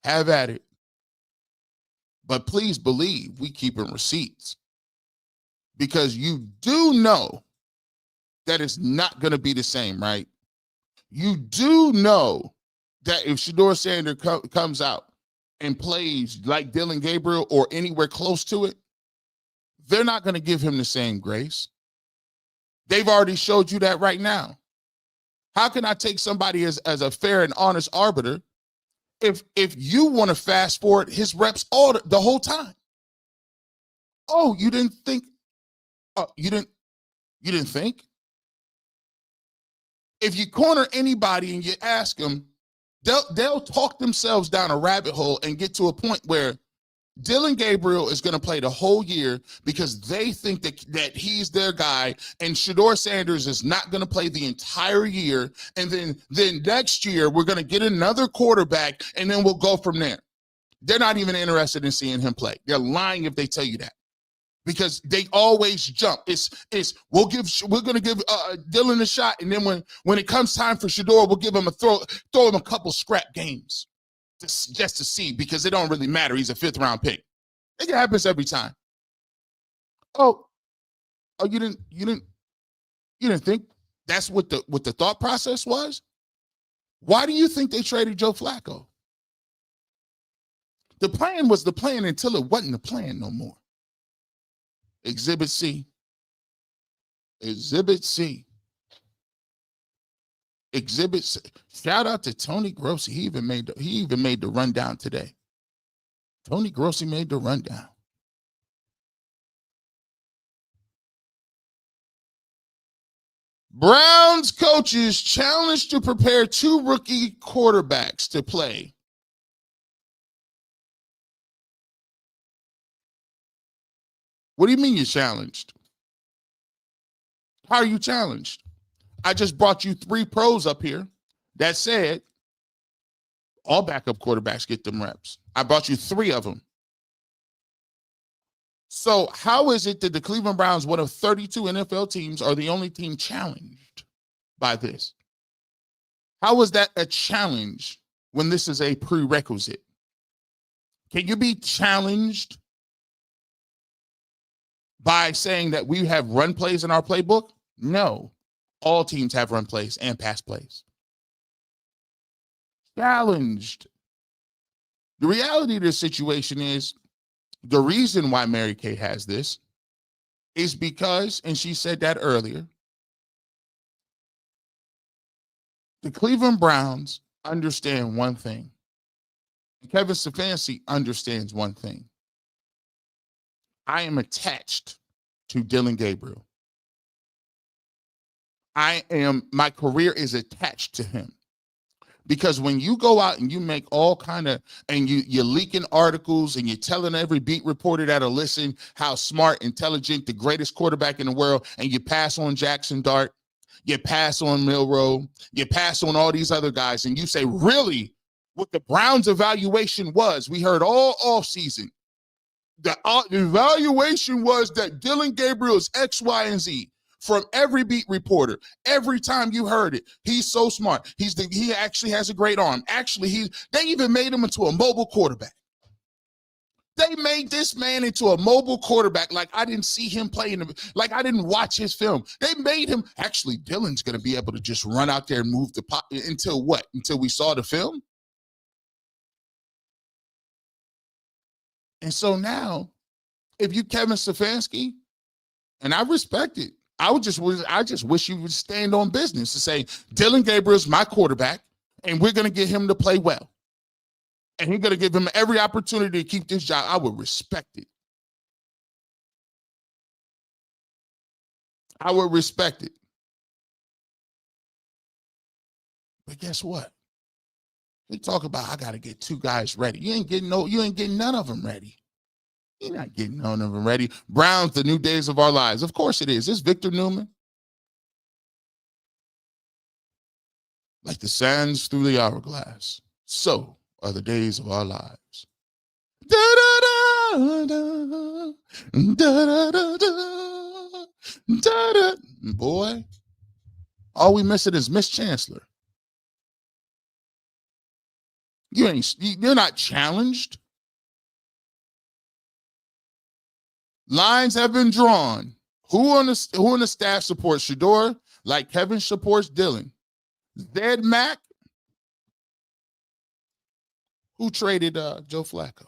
Have at it. But please believe we keeping receipts. Because you do know that it's not going to be the same, right? You do know that if Shedeur Sanders comes out and plays like Dillon Gabriel or anywhere close to it, they're not going to give him the same grace. They've already showed you that right now. How can I take somebody as a fair and honest arbiter if you want to fast forward his reps the whole time? Oh, you didn't think? You didn't think? If you corner anybody and you ask them, they'll talk themselves down a rabbit hole and get to a point where Dillon Gabriel is going to play the whole year because they think that he's their guy, and Shedeur Sanders is not going to play the entire year. And then next year we're going to get another quarterback, and then we'll go from there. They're not even interested in seeing him play. They're lying if they tell you that, because they always jump. We're going to give Dillon a shot, and then when it comes time for Shedeur, we'll give him throw him a couple scrap games. Just to see, because it don't really matter. He's a 5th-round pick. It happens every time. Oh, you didn't think that's what the thought process was? Why do you think they traded Joe Flacco? The plan was the plan until it wasn't the plan no more. Exhibit C. Exhibit C. Exhibit C. Shout out to Tony Grossi. He even made the rundown today. Tony Grossi made the rundown. Browns coaches challenged to prepare 2 rookie quarterbacks to play. What do you mean you're challenged? How are you challenged? I just brought you 3 pros up here that said all backup quarterbacks get them reps. I brought you 3 of them. So how is it that the Cleveland Browns, one of 32 NFL teams, are the only team challenged by this? How is that a challenge when this is a prerequisite? Can you be challenged by saying that we have run plays in our playbook? No. All teams have run plays and pass plays. Challenged. The reality of this situation is the reason why Mary Kay has this is because, and she said that earlier, the Cleveland Browns understand one thing. Kevin Stefanski understands one thing. I am attached to Dillon Gabriel. My career is attached to him. Because when you go out and you make all kind of, and you're leaking articles and you're telling every beat reporter that'll listen how smart, intelligent, the greatest quarterback in the world, and you pass on Jackson Dart, you pass on Milroe, you pass on all these other guys, and you say, really, what the Browns' evaluation was, we heard all offseason, the evaluation was that Dillon Gabriel is X, Y, and Z. From every beat reporter, every time you heard it, he's so smart. He actually has a great arm. Actually, they even made him into a mobile quarterback. They made this man into a mobile quarterback like I didn't see him playing, like I didn't watch his film. They made him, actually, Dillon's going to be able to just run out there and move the pot until what? Until we saw the film? And so now, if you Kevin Stefanski, and I respect it, I just wish you would stand on business to say, Dillon Gabriel is my quarterback, and we're going to get him to play well. And you're going to give him every opportunity to keep this job. I would respect it. I would respect it. But guess what? We talk about I got to get 2 guys ready. You ain't getting none of them ready. You're not getting none of them ready. Brown's the new days of our lives. Of course it is. It's Victor Newman. Like the sands through the hourglass, so are the days of our lives. Da, da, da, da, da, da, da, da, da. Boy, all we missing is Miss Chancellor. You're not challenged. Lines have been drawn. Who on the staff supports Shedeur like Kevin supports Dillon? Zed Mack, who traded Joe Flacco?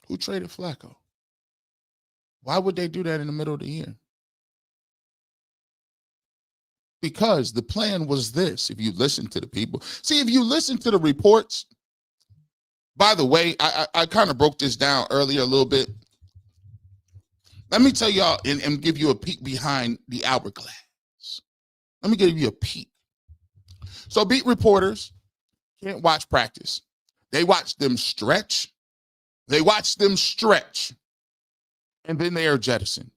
Who traded Flacco? Why would they do that in the middle of the year? Because the plan was this. If you listen to the people, if you listen to the reports, by the way, I kind of broke this down earlier a little bit. Let me tell y'all and give you a peek behind the hourglass. Let me give you a peek. So beat reporters can't watch practice. They watch them stretch. And then they are jettisoned.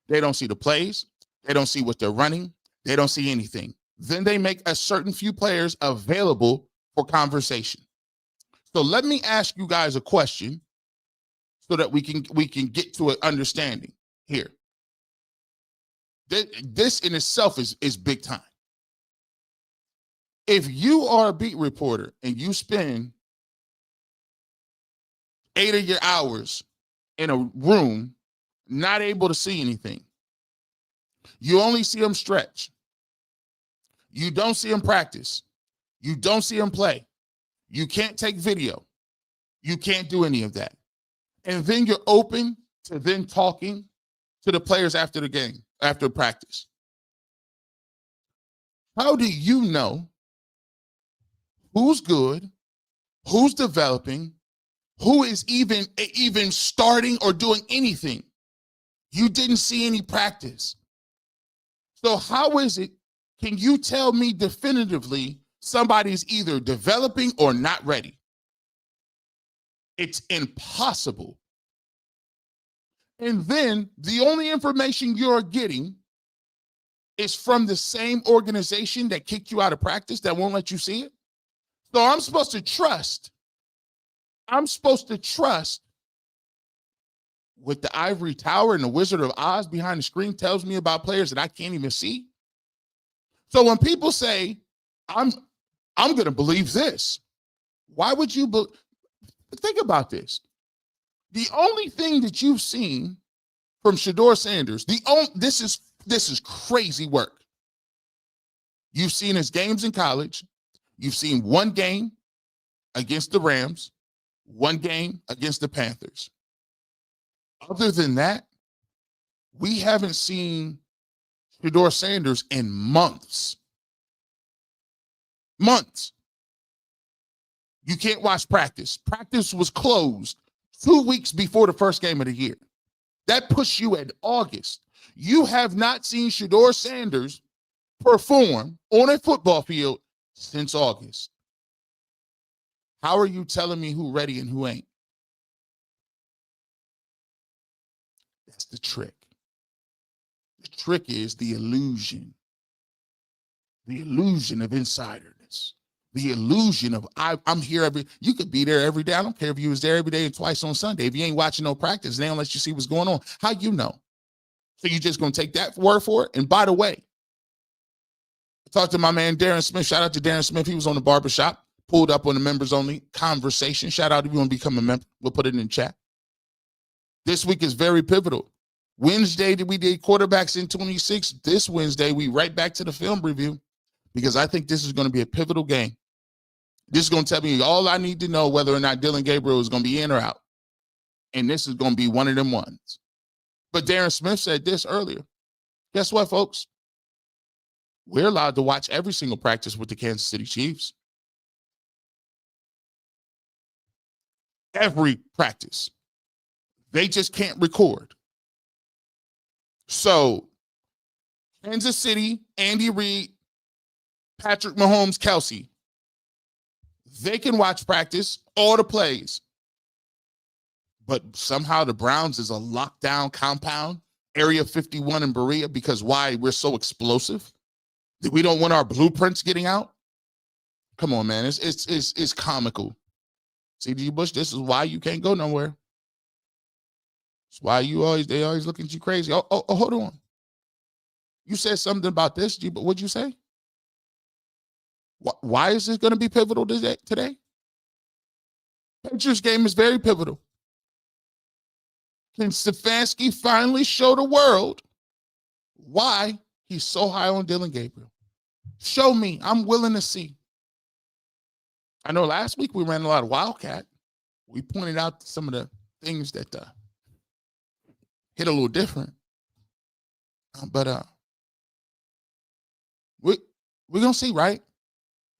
They don't see the plays. They don't see what they're running. They don't see anything. Then they make a certain few players available for conversation. So let me ask you guys a question so that we can get to an understanding here. This in itself is big time. If you are a beat reporter and you spend 8 of your hours in a room not able to see anything, you only see them stretch. You don't see them practice. You don't see them play. You can't take video. You can't do any of that. And then you're open to then talking to the players after the game, after practice. How do you know who's good, who's developing, who is even starting or doing anything? You didn't see any practice. So how is it, can you tell me definitively somebody's either developing or not ready? It's impossible. And then the only information you're getting is from the same organization that kicked you out of practice that won't let you see it. So I'm supposed to trust what the ivory tower and the Wizard of Oz behind the screen tells me about players that I can't even see. So when people say, I'm going to believe this, why would you think about this? The only thing that you've seen from Shedeur Sanders, this is crazy work. You've seen his games in college. You've seen one game against the Rams, one game against the Panthers. Other than that, we haven't seen Shedeur Sanders in months. Months. You can't watch practice. Practice was closed 2 weeks before the first game of the year. That puts you at August. You have not seen Shedeur Sanders perform on a football field since August. How are you telling me who's ready and who ain't? That's the trick. The trick is the illusion. The illusion of insiderness. The illusion of I'm here you could be there every day. I don't care if you was there every day and twice on Sunday. If you ain't watching no practice, they don't let you see what's going on. How you know? So you just gonna take that word for it? And by the way, I talked to my man Darren Smith. Shout out to Darren Smith. He was on the Barbershop. pulled up on the members only conversation. Shout out if you want to become a member. We'll put it in the chat. This week is very pivotal. Wednesday, we did quarterbacks in 26. This Wednesday, we right back to the film review because I think this is going to be a pivotal game. This is going to tell me all I need to know whether or not Dillon Gabriel is going to be in or out. And this is going to be one of them ones. But Darren Smith said this earlier. Guess what, folks? We're allowed to watch every single practice with the Kansas City Chiefs. Every practice. They just can't record. So, Kansas City, Andy Reid, Patrick Mahomes, Kelsey, they can watch practice, all the plays. But somehow the Browns is a lockdown compound, Area 51 in Berea, because why? We're so explosive that we don't want our blueprints getting out. Come on, man. It's comical. C.G. Bush, this is why you can't go nowhere. It's why they always looking at you crazy. Oh, hold on. You said something about this, G, but what'd you say? Why is this going to be pivotal today? Patriots game is very pivotal. Can Stefanski finally show the world why he's so high on Dillon Gabriel? Show me. I'm willing to see. I know last week we ran a lot of Wildcat. We pointed out some of the things that hit a little different. But we're going to see, right?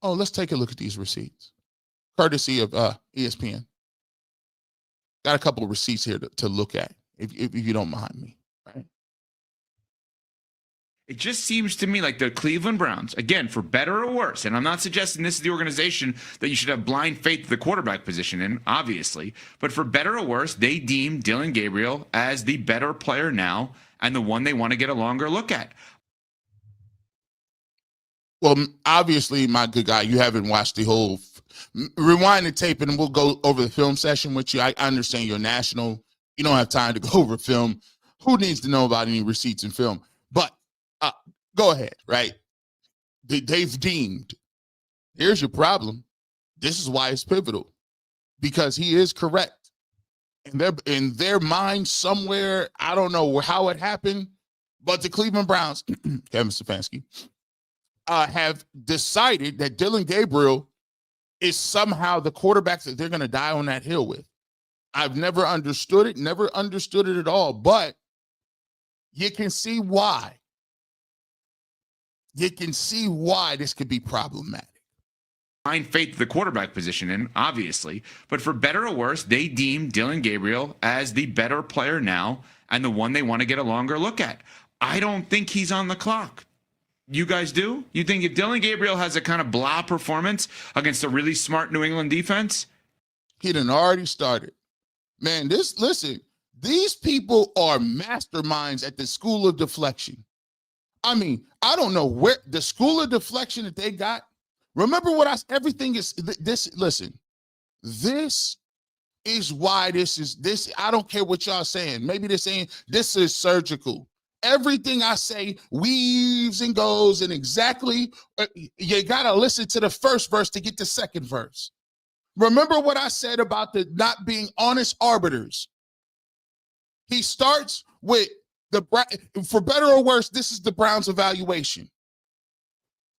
Oh, let's take a look at these receipts. Courtesy of ESPN. Got a couple of receipts here to look at, if you don't mind me, right? It just seems to me like the Cleveland Browns, again, for better or worse, and I'm not suggesting this is the organization that you should have blind faith to the quarterback position in, obviously, but for better or worse, they deem Dillon Gabriel as the better player now and the one they want to get a longer look at. Well, obviously, my good guy, you haven't watched the whole rewind the tape and we'll go over the film session with you. I understand you're national. You don't have time to go over film. Who needs to know about any receipts in film? But go ahead, right? They've deemed. Here's your problem. This is why it's pivotal. Because he is correct. And they're in their mind somewhere, I don't know how it happened, but the Cleveland Browns, Kevin Stefanski, have decided that Dillon Gabriel is somehow the quarterback that they're going to die on that hill with. I've never understood it at all, but you can see why. You can see why this could be problematic. Blind faith to the quarterback position in, obviously, but for better or worse, they deem Dillon Gabriel as the better player now and the one they want to get a longer look at. I don't think he's on the clock. You guys do? You think if Dillon Gabriel has a kind of blah performance against a really smart New England defense? He done already started. Man, listen, these people are masterminds at the school of deflection. I mean, I don't know where the school of deflection that they got. Remember everything is this. Listen, this is why this. I don't care what y'all saying. Maybe they're saying this is surgical. Everything I say weaves and goes, and exactly, you got to listen to the first verse to get the second verse. Remember what I said about the not being honest arbiters. He starts with for better or worse, this is the Browns' evaluation.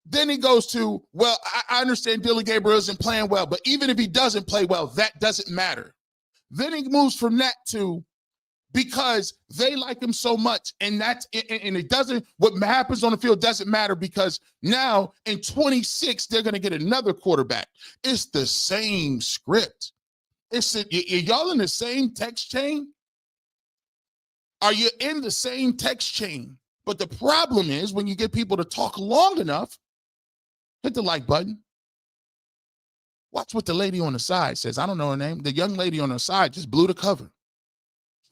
Then he goes to, well, I understand Dillon Gabriel isn't playing well, but even if he doesn't play well, that doesn't matter. Then he moves from that to, because they like him so much, and it doesn't, what happens on the field doesn't matter, because now in 26 they're going to get another quarterback. It's the same script. Y'all in the same text chain? Are you in the same text chain? But the problem is when you get people to talk long enough, hit the like button. Watch what the lady on the side says. I don't know her name. The young lady on the side just blew the cover.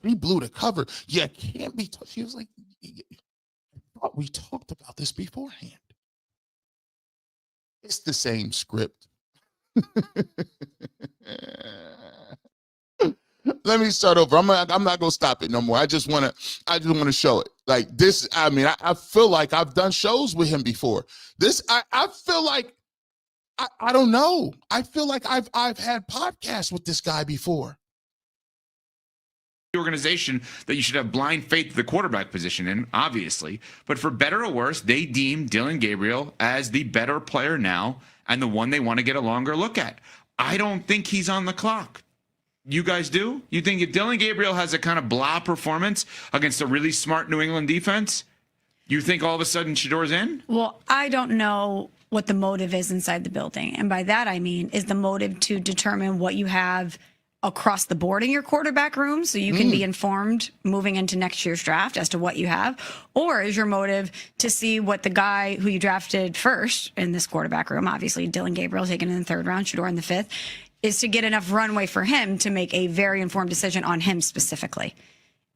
She blew the cover. You can't be. She was like, I thought we talked about this beforehand. It's the same script. Let me start over. I'm not gonna stop it no more. I just want to show it. Like this. I mean, I feel like I've done shows with him before. I feel like I don't know. I feel like I've had podcasts with this guy before. Organization that you should have blind faith to the quarterback position in, obviously. But for better or worse, they deem Dillon Gabriel as the better player now and the one they want to get a longer look at. I don't think he's on the clock. You guys do? You think if Dillon Gabriel has a kind of blah performance against a really smart New England defense, you think all of a sudden Shedeur's in? Well, I don't know what the motive is inside the building. And by that, I mean, is the motive to determine what you have across the board in your quarterback room so you can be informed moving into next year's draft as to what you have? Or is your motive to see what the guy who you drafted first in this quarterback room, obviously Dillon Gabriel taken in the 3rd round, Shedeur in the 5th, is to get enough runway for him to make a very informed decision on him specifically?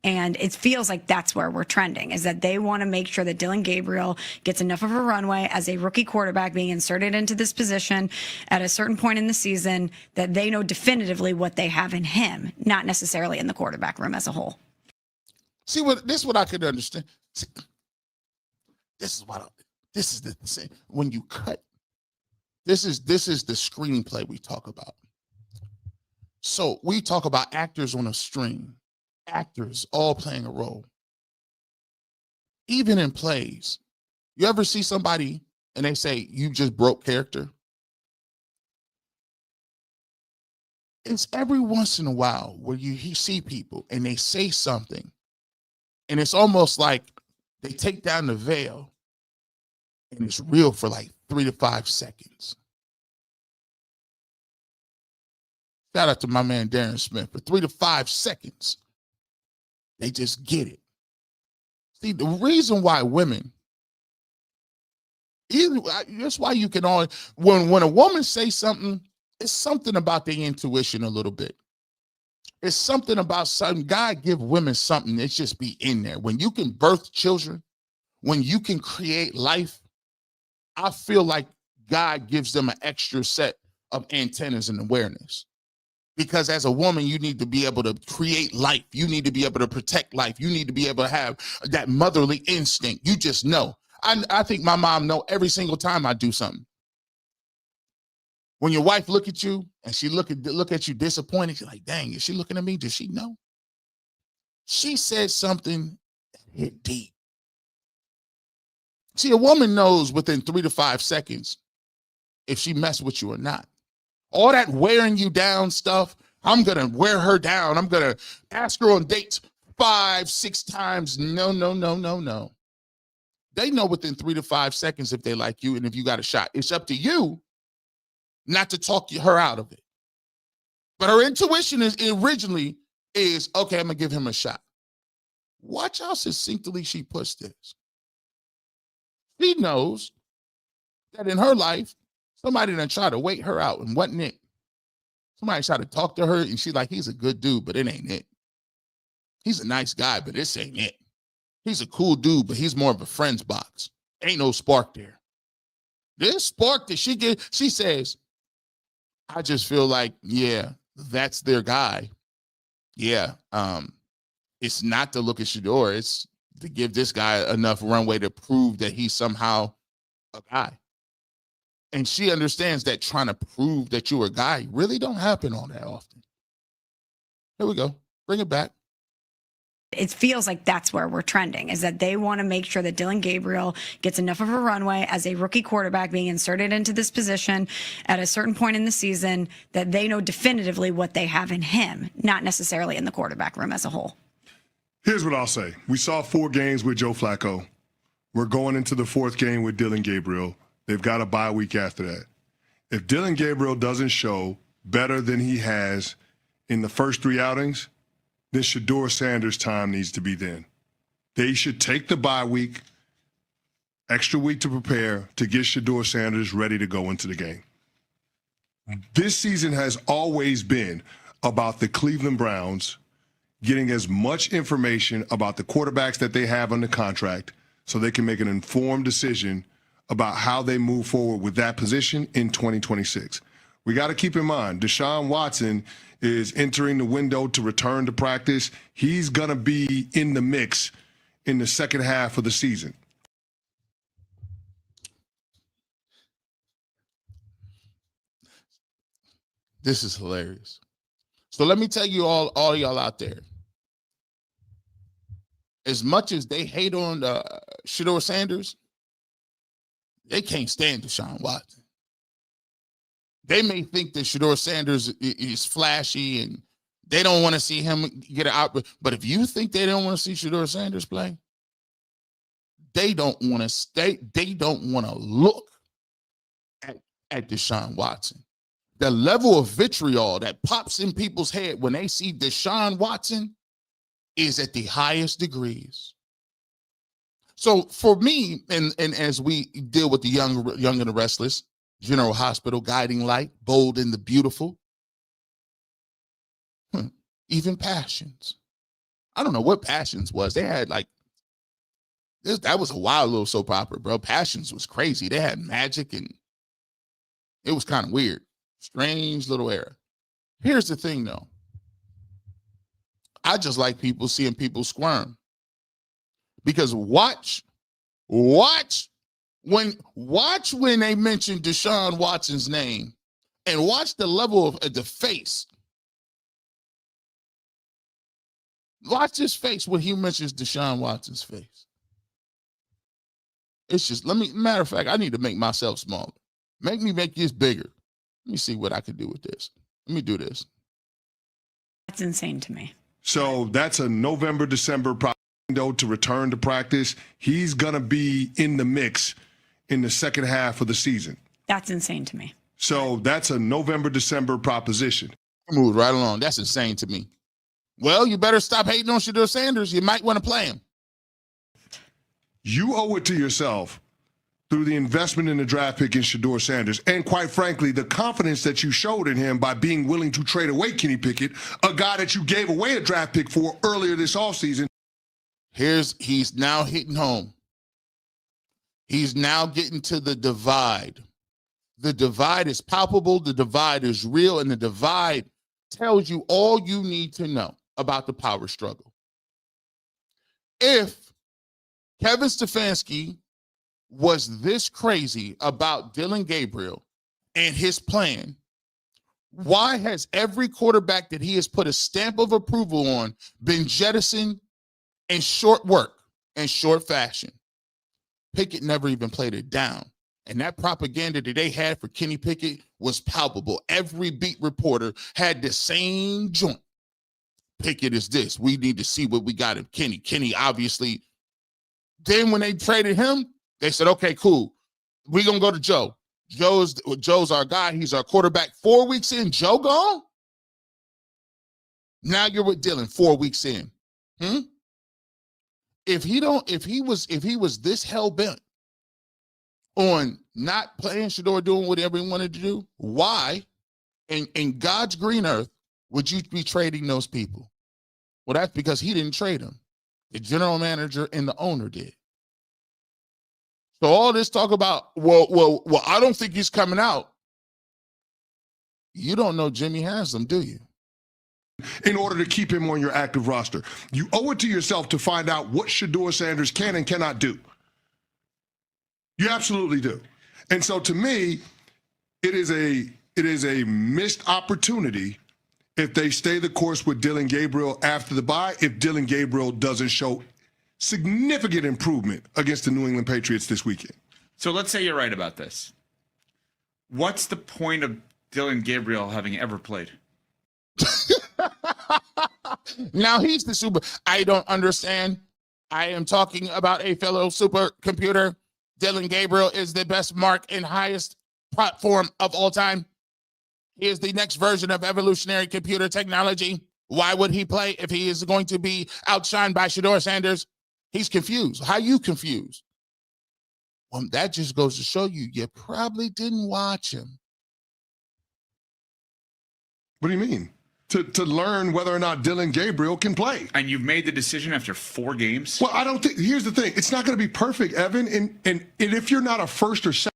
And it feels like that's where we're trending, is that they want to make sure that Dillon Gabriel gets enough of a runway as a rookie quarterback being inserted into this position at a certain point in the season that they know definitively what they have in him, not necessarily in the quarterback room as a whole. See, this is what I could understand. See, this is the thing. When you cut, this is the screenplay we talk about. So we talk about actors on a string. Actors all playing a role. Even in plays, you ever see somebody and they say, you just broke character? It's every once in a while where you see people and they say something and it's almost like they take down the veil and it's real for like 3 to 5 seconds. Shout out to my man Darren Smith. For 3 to 5 seconds, they just get it. See, the reason why women, that's why you can always, when a woman says something, it's something about their intuition a little bit. It's something about something. God give women something. It's just be in there. When you can birth children, when you can create life, I feel like God gives them an extra set of antennas and awareness. Because as a woman, you need to be able to create life. You need to be able to protect life. You need to be able to have that motherly instinct. You just know. I think my mom know every single time I do something. When your wife look at you and she look at you disappointed, you're like, dang, is she looking at me? Does she know? She said something that hit deep. See, a woman knows within 3 to 5 seconds if she messed with you or not. All that wearing you down stuff, I'm going to wear her down. I'm going to ask her on dates 5, 6 times. No. They know within 3 to 5 seconds if they like you and if you got a shot. It's up to you not to talk her out of it. But her intuition originally is, okay, I'm going to give him a shot. Watch how succinctly she puts this. She knows that in her life, somebody done tried to wait her out and wasn't it. Somebody tried to talk to her and she's like, he's a good dude, but it ain't it. He's a nice guy, but this ain't it. He's a cool dude, but he's more of a friend's box. Ain't no spark there. This spark that she gets, she says, I just feel like, yeah, that's their guy. Yeah. It's not to look at Shedeur. It's to give this guy enough runway to prove that he's somehow a guy. And she understands that trying to prove that you're a guy really don't happen all that often. Here we go. Bring it back. It feels like that's where we're trending, is that they want to make sure that Dillon Gabriel gets enough of a runway as a rookie quarterback being inserted into this position at a certain point in the season that they know definitively what they have in him, not necessarily in the quarterback room as a whole. Here's what I'll say. We saw 4 games with Joe Flacco. We're going into the 4th game with Dillon Gabriel. They've got a bye week after that. If Dillon Gabriel doesn't show better than he has in the first 3 outings, then Shedeur Sanders' time needs to be then. They should take the bye week, extra week to prepare to get Shedeur Sanders ready to go into the game. This season has always been about the Cleveland Browns getting as much information about the quarterbacks that they have under contract so they can make an informed decision about how they move forward with that position in 2026. We got to keep in mind, Deshaun Watson is entering the window to return to practice. He's going to be in the mix in the second half of the season. This is hilarious. So let me tell you all y'all out there. As much as they hate on Shedeur Sanders, they can't stand Deshaun Watson. They may think that Shedeur Sanders is flashy and they don't want to see him get out. But if you think they don't want to see Shedeur Sanders play, they don't want to stay. They don't want to look at Deshaun Watson. The level of vitriol that pops in people's head when they see Deshaun Watson is at the highest degrees. So for me, and as we deal with the young and the restless, General Hospital, guiding light, bold and the beautiful, even Passions. I don't know what Passions was. They had like this. That was a wild little soap opera, bro. Passions was crazy. They had magic and it was kind of weird. Strange little era. Here's the thing, though. I just like seeing people squirm. Because watch when they mention Deshaun Watson's name and watch the level of the face. Watch his face when he mentions Deshaun Watson's face. It's just, matter of fact, I need to make myself smaller. Make this bigger. Let me see what I can do with this. Let me do this. That's insane to me. So that's a November, December window to return to practice. He's going to be in the mix in the second half of the season. That's insane to me. So that's a November, December proposition. Move right along. That's insane to me. Well, you better stop hating on Shedeur Sanders. You might want to play him. You owe it to yourself through the investment in the draft pick in Shedeur Sanders, and quite frankly, the confidence that you showed in him by being willing to trade away Kenny Pickett, a guy that you gave away a draft pick for earlier this offseason. He's now hitting home. He's now getting to the divide. The divide is palpable, the divide is real, and the divide tells you all you need to know about the power struggle. If Kevin Stefanski was this crazy about Dillon Gabriel and his plan, why has every quarterback that he has put a stamp of approval on been jettisoned in short work and short fashion? Pickett never even played it down. And that propaganda that they had for Kenny Pickett was palpable. Every beat reporter had the same joint. Pickett is this. We need to see what we got in Kenny. Kenny, obviously. Then when they traded him, they said, okay, cool. We're going to go to Joe. Joe's our guy. He's our quarterback. 4 weeks in, Joe gone? Now you're with Dillon 4 weeks in. If he was this hell-bent on not playing Shedeur, doing whatever he wanted to do, why in God's green earth would you be trading those people? Well, that's because he didn't trade them. The general manager and the owner did. So all this talk about, well, I don't think he's coming out. You don't know Jimmy Haslam, do you? In order to keep him on your active roster, you owe it to yourself to find out what Shedeur Sanders can and cannot do. You absolutely do. And so to me, it is a missed opportunity if they stay the course with Dillon Gabriel after the bye, if Dillon Gabriel doesn't show significant improvement against the New England Patriots this weekend. So let's say you're right about this. What's the point of Dillon Gabriel having ever played? Now he's the super. I don't understand. I am talking about a fellow supercomputer. Dillon Gabriel is the best mark and highest platform of all time. He is the next version of evolutionary computer technology. Why would he play if he is going to be outshined by Shedeur Sanders? He's confused. How you confused? Well, that just goes to show you probably didn't watch him. What do you mean? To learn whether or not Dillon Gabriel can play. And you've made the decision after 4 games? Well, I don't think, here's the thing. It's not going to be perfect, Evan. And if you're not a first or second.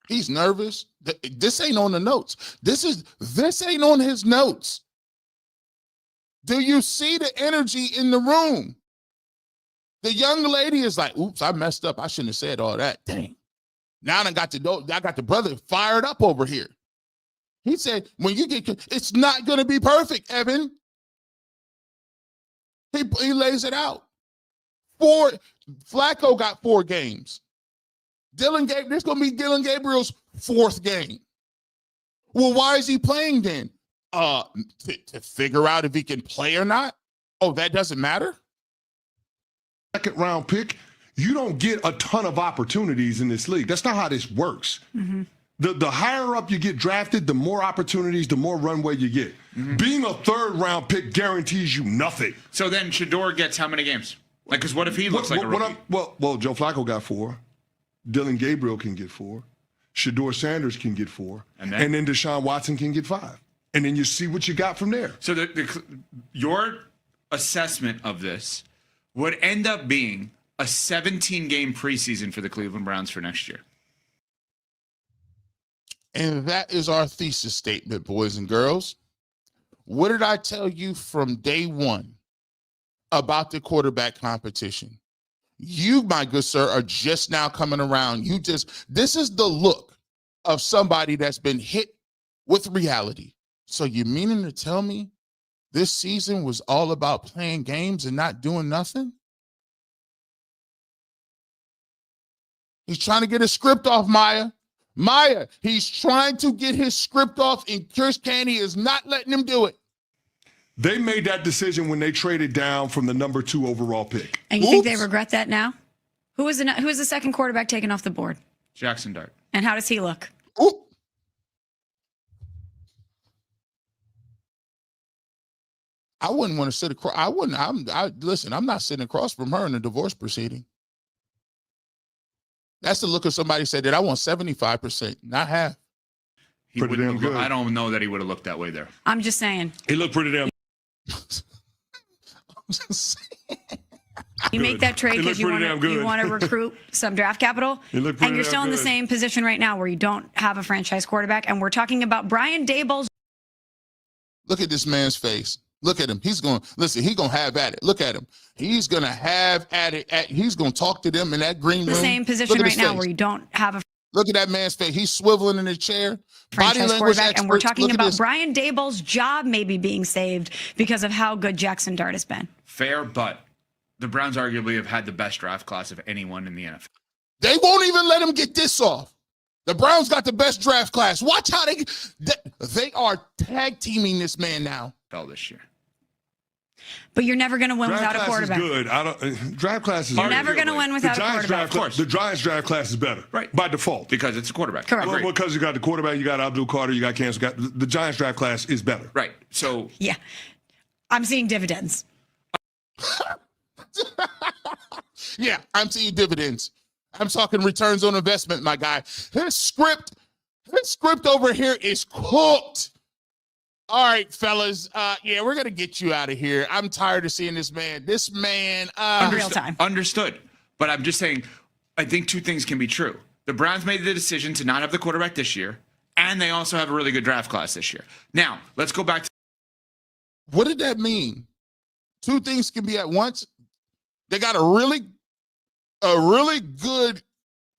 He's nervous. This ain't on the notes. This ain't on his notes. Do you see the energy in the room? The young lady is like, oops, I messed up. I shouldn't have said all that. Dang. Now I got the brother fired up over here. He said, when you get, it's not going to be perfect, Evan. He lays it out. Flacco got 4 games. This is going to be Dillon Gabriel's 4th game. Well, why is he playing then? To figure out if he can play or not? Oh, that doesn't matter? Second round pick, you don't get a ton of opportunities in this league. That's not how this works. Mm-hmm. The higher up you get drafted, the more opportunities, the more runway you get. Mm-hmm. Being a 3rd round pick guarantees you nothing. So then Shedeur gets how many games? Like, because what if he looks like a rookie? Well, Joe Flacco got 4. Dillon Gabriel can get 4. Shedeur Sanders can get 4. And then Deshaun Watson can get 5. And then you see what you got from there. So your assessment of this would end up being a 17-game preseason for the Cleveland Browns for next year. And that is our thesis statement, boys and girls. What did I tell you from day one about the quarterback competition? You, my good sir, are just now coming around. This is the look of somebody that's been hit with reality. So you meaning to tell me this season was all about playing games and not doing nothing? He's trying to get his script off, Maya. He's trying to get his script off, and Chris Canty is not letting him do it. They made that decision when they traded down from the number 2 overall pick. And you think they regret that now? Who was the second quarterback taken off the board? Jackson Dart. And how does he look? Ooh. I wouldn't want to sit across. Listen, I'm not sitting across from her in a divorce proceeding. That's the look of somebody said that I want 75%, not half. Pretty damn good. I don't know that he would have looked that way there. I'm just saying. He looked pretty damn You make that trade because you want to recruit some draft capital, and you're still in the same position right now where you don't have a franchise quarterback, and we're talking about Brian Daboll's. Look at this man's face. Look at him. He's going to have at it. Look at him. He's going to have at it. He's going to talk to them in that green room. The same position right now where you don't have a. Look at that man's face. He's swiveling in his chair. Franchise quarterback, and we're talking about Brian Daboll's job maybe being saved because of how good Jackson Dart has been. Fair, but the Browns arguably have had the best draft class of anyone in the NFL. They won't even let him get this off. The Browns got the best draft class. Watch how they are tag teaming this man now. This year. But you're never going to win without a quarterback. Good. Draft class is You're never going to win without a quarterback. Of course. The Giants draft class is better. Right. By default. Because it's a quarterback. Correct. Well, because you got the quarterback, you got Abdul Carter, you got Kansas. The Giants draft class is better. Right. So. Yeah. I'm seeing dividends. Yeah, I'm seeing dividends. I'm talking returns on investment, my guy. His script over here is cooked. All right, fellas. Yeah, we're gonna get you out of here. I'm tired of seeing this man. Real time. Understood. But I'm just saying, I think 2 things can be true. The Browns made the decision to not have the quarterback this year, and they also have a really good draft class this year. Now, let's go back to. What did that mean? 2 things can be at once. They got a really good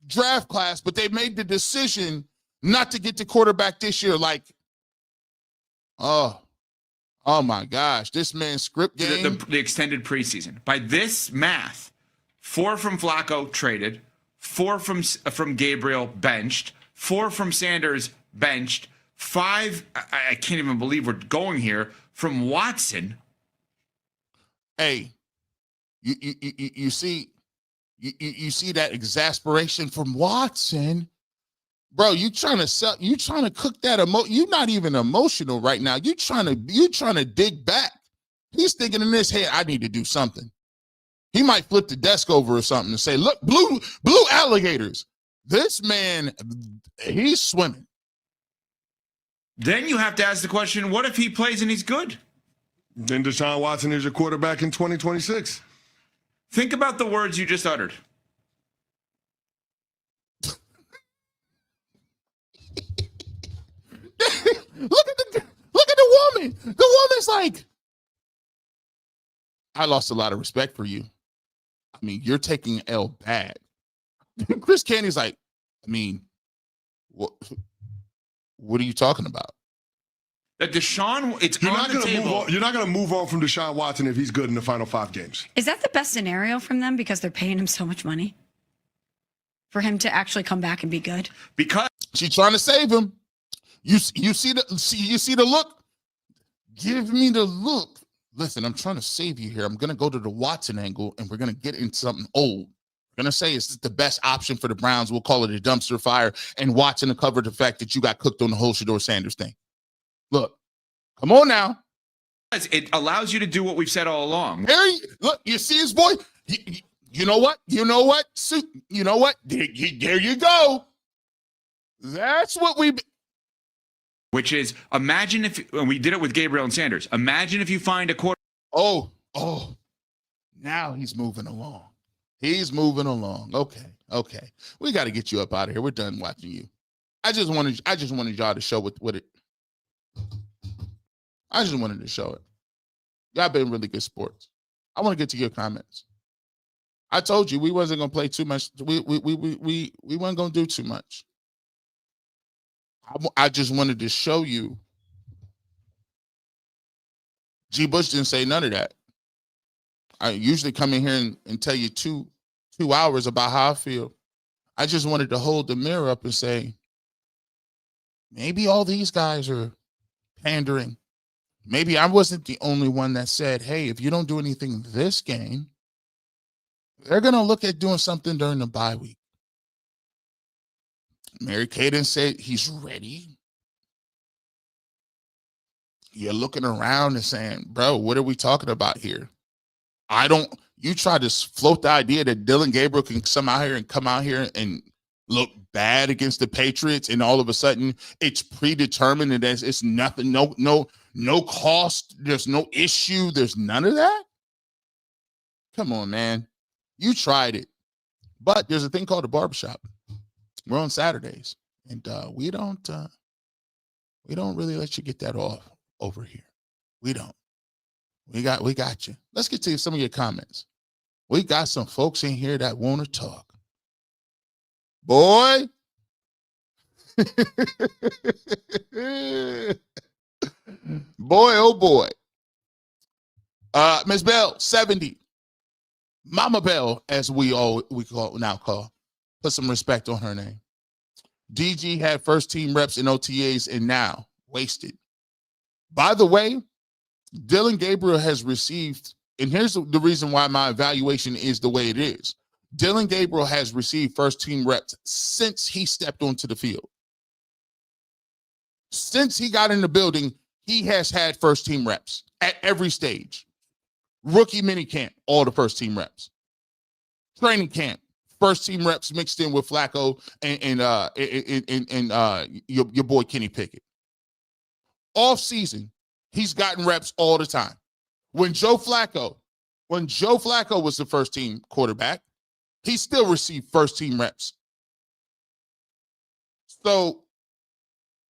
draft class, but they made the decision not to get the quarterback this year. Like, oh my gosh, this man's script game. The extended preseason. By this math, 4 from Flacco traded, 4 from Gabriel benched, 4 from Sanders benched, 5, I can't even believe we're going here, from Watson. Hey, you see that exasperation from Watson. Bro, you trying to cook that you're not even emotional right now. You trying to dig back. He's thinking in his head, I need to do something. He might flip the desk over or something and say, look, blue alligators. This man, he's swimming. Then you have to ask the question, what if he plays and he's good? Then Deshaun Watson is your quarterback in 2026. Think about the words you just uttered. Look at the woman. The woman's like, I lost a lot of respect for you. I mean, you're taking L bad. Chris Canty's like, I mean, what are you talking about? That Deshaun, it's You're on not the going to table. move on. You're not going to move on from Deshaun Watson if he's good in the final 5 games. Is that the best scenario from them because they're paying him so much money for him to actually come back and be good? Because she's trying to save him. You see the look? Give me the look. Listen, I'm trying to save you here. I'm going to go to the Watson angle, and we're going to get into something old. We're going to say it's the best option for the Browns. We'll call it a dumpster fire, and Watson to cover the fact that you got cooked on the whole Shedeur Sanders thing. Look, come on now. it allows you to do what we've said all along. Harry, look, you see his boy? You know what? You know what? You know what? There you go. That's what we... Which is, imagine if, and we did it with Gabriel and Sanders, imagine if you find a quarter. Oh, now he's moving along. He's moving along. Okay. We got to get you up out of here. We're done watching you. I just wanted y'all to show what it. I just wanted to show it. Y'all been really good sports. I want to get to your comments. I told you we wasn't gonna play too much. We weren't gonna do too much. I just wanted to show you. G. Bush didn't say none of that. I usually come in here and tell you two hours about how I feel. I just wanted to hold the mirror up and say, maybe all these guys are pandering. Maybe I wasn't the only one that said, hey, if you don't do anything this game, they're going to look at doing something during the bye week. Mary Caden said he's ready. You're looking around and saying, bro, what are we talking about here? You try to float the idea that Dillon Gabriel can come out here and look bad against the Patriots, and all of a sudden it's predetermined and it's nothing, no cost, there's no issue, there's none of that. Come on, man. You tried it. But there's a thing called a barbershop. We're on Saturdays, and we don't really let you get that off over here. We don't. We got you. Let's get to some of your comments. We got some folks in here that want to talk. Boy. Boy, oh boy. Ms. Bell, 70. Mama Bell, as we call. Put some respect on her name. DG had first team reps in OTAs and now wasted. By the way, Dillon Gabriel has received, and here's the reason why my evaluation is the way it is. Dillon Gabriel has received first team reps since he stepped onto the field. Since he got in the building, he has had first team reps at every stage. Rookie minicamp, all the first team reps. Training camp, first team reps mixed in with Flacco and your boy Kenny Pickett. Off season, he's gotten reps all the time. When Joe Flacco was the first team quarterback, he still received first team reps. So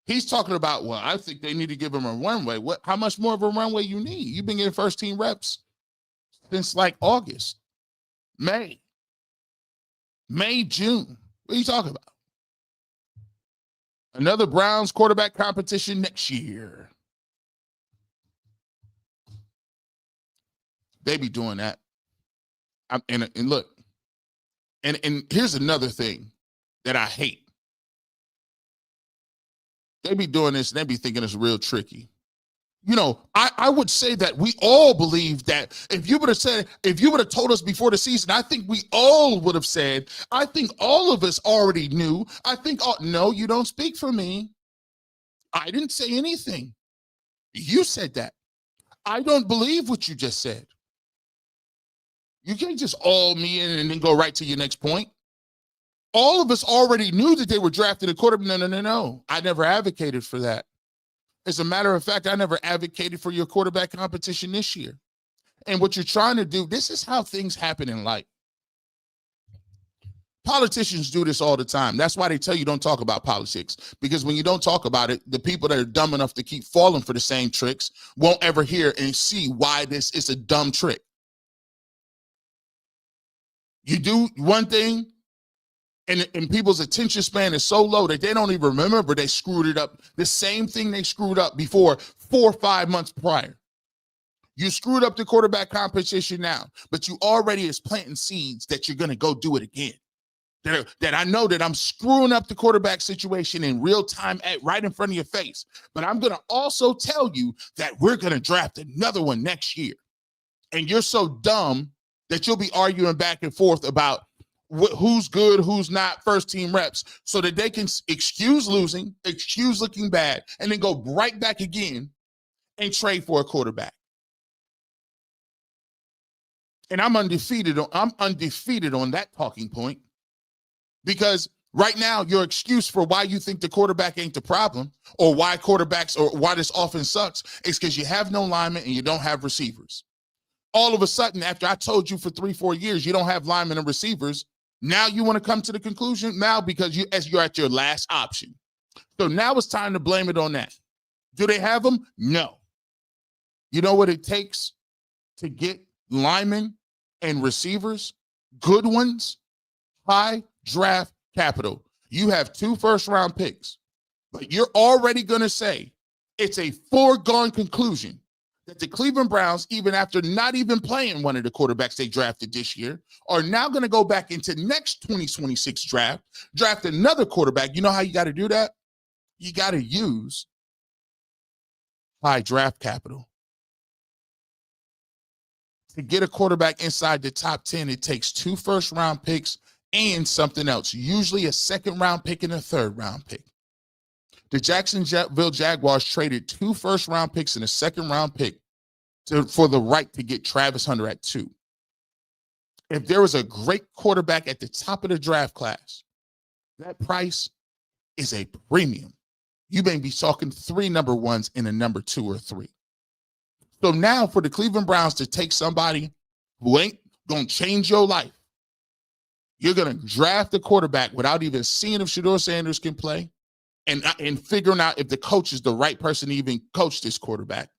he's talking about, well, I think they need to give him a runway. How much more of a runway you need? You've been getting first team reps since like August, May, June. What are you talking about? Another Browns quarterback competition next year. They be doing that. And look, and here's another thing that I hate. They be doing this and they be thinking it's real tricky. You know, I would say that we all believe that if you would have told us before the season, I think we all would have said, I think all of us already knew. No, you don't speak for me. I didn't say anything. You said that. I don't believe what you just said. You can't just all me in and then go right to your next point. All of us already knew that they were drafting a quarterback. No. I never advocated for that. As a matter of fact, I never advocated for your quarterback competition this year. And what you're trying to do, this is how things happen in life. Politicians do this all the time. That's why they tell you don't talk about politics. Because when you don't talk about it, the people that are dumb enough to keep falling for the same tricks won't ever hear and see why this is a dumb trick. You do one thing, And people's attention span is so low that they don't even remember they screwed it up. The same thing they screwed up before 4 or 5 months prior. You screwed up the quarterback competition now, but you already is planting seeds that you're going to go do it again. That I know that I'm screwing up the quarterback situation in real time right in front of your face. But I'm going to also tell you that we're going to draft another one next year. And you're so dumb that you'll be arguing back and forth about who's good, who's not first team reps, so that they can excuse losing, excuse looking bad, and then go right back again and trade for a quarterback. And I'm undefeated on that talking point, because right now your excuse for why you think the quarterback ain't the problem, or why quarterbacks, or why this offense sucks, is because you have no linemen and you don't have receivers. All of a sudden, after I told you for 3-4 years you don't have linemen and receivers, now you want to come to the conclusion now because you're at your last option. So now it's time to blame it on that. Do they have them? No. You know what it takes to get linemen and receivers, good ones? High draft capital. You have 2 first-round picks, but you're already going to say it's a foregone conclusion that the Cleveland Browns, even after not even playing one of the quarterbacks they drafted this year, are now going to go back into next 2026 draft another quarterback. You know how you got to do that? You got to use high draft capital. To get a quarterback inside the top 10, it takes 2 first-round picks and something else, usually a second-round pick and a third-round pick. The Jacksonville Jaguars traded 2 first-round picks and a second-round pick for the right to get Travis Hunter at 2. If there was a great quarterback at the top of the draft class, that price is a premium. You may be talking 3 number 1s and a number 2 or 3. So now for the Cleveland Browns to take somebody who ain't going to change your life, you're going to draft a quarterback without even seeing if Shedeur Sanders can play and figuring out if the coach is the right person to even coach this quarterback.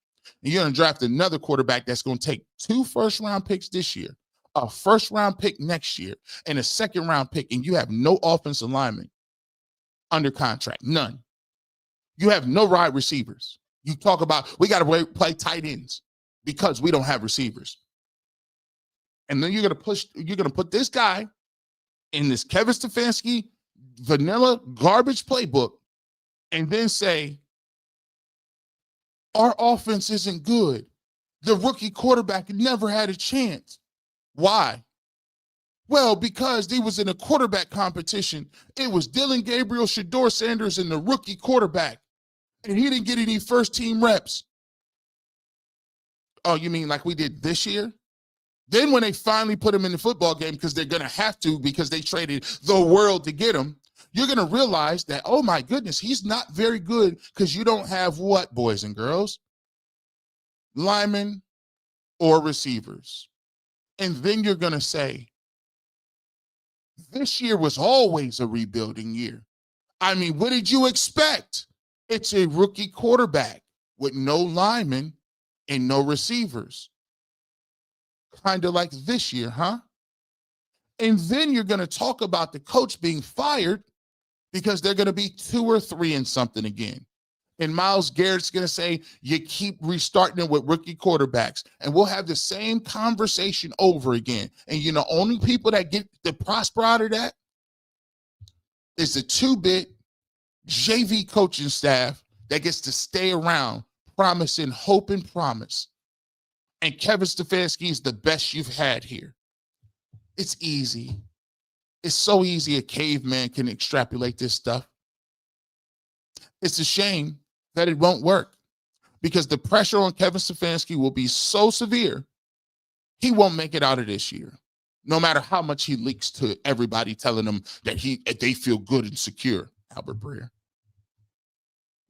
And you're going to draft another quarterback that's going to take 2 first-round picks this year, a first-round pick next year, and a second-round pick, and you have no offensive lineman under contract, none. You have no wide receivers. You talk about we got to play tight ends because we don't have receivers. And then you're going to put this guy in this Kevin Stefanski vanilla garbage playbook and then say, our offense isn't good. The rookie quarterback never had a chance. Why? Well, because they was in a quarterback competition. It was Dillon Gabriel, Shedeur Sanders, and the rookie quarterback. And he didn't get any first-team reps. Oh, you mean like we did this year? Then when they finally put him in the football game, because they're going to have to because they traded the world to get him, you're going to realize that, oh, my goodness, he's not very good because you don't have what, boys and girls? Linemen or receivers. And then you're going to say, this year was always a rebuilding year. I mean, what did you expect? It's a rookie quarterback with no linemen and no receivers. Kind of like this year, huh? And then you're going to talk about the coach being fired because they're going to be 2 or 3 in something again. And Myles Garrett's going to say, you keep restarting it with rookie quarterbacks. And we'll have the same conversation over again. And you know, only people that get to prosper out of that is the 2-bit JV coaching staff that gets to stay around promising hope and promise. And Kevin Stefanski is the best you've had here. It's easy. It's so easy a caveman can extrapolate this stuff. It's a shame that it won't work because the pressure on Kevin Stefanski will be so severe, he won't make it out of this year, no matter how much he leaks to everybody telling them that they feel good and secure. Albert Breer.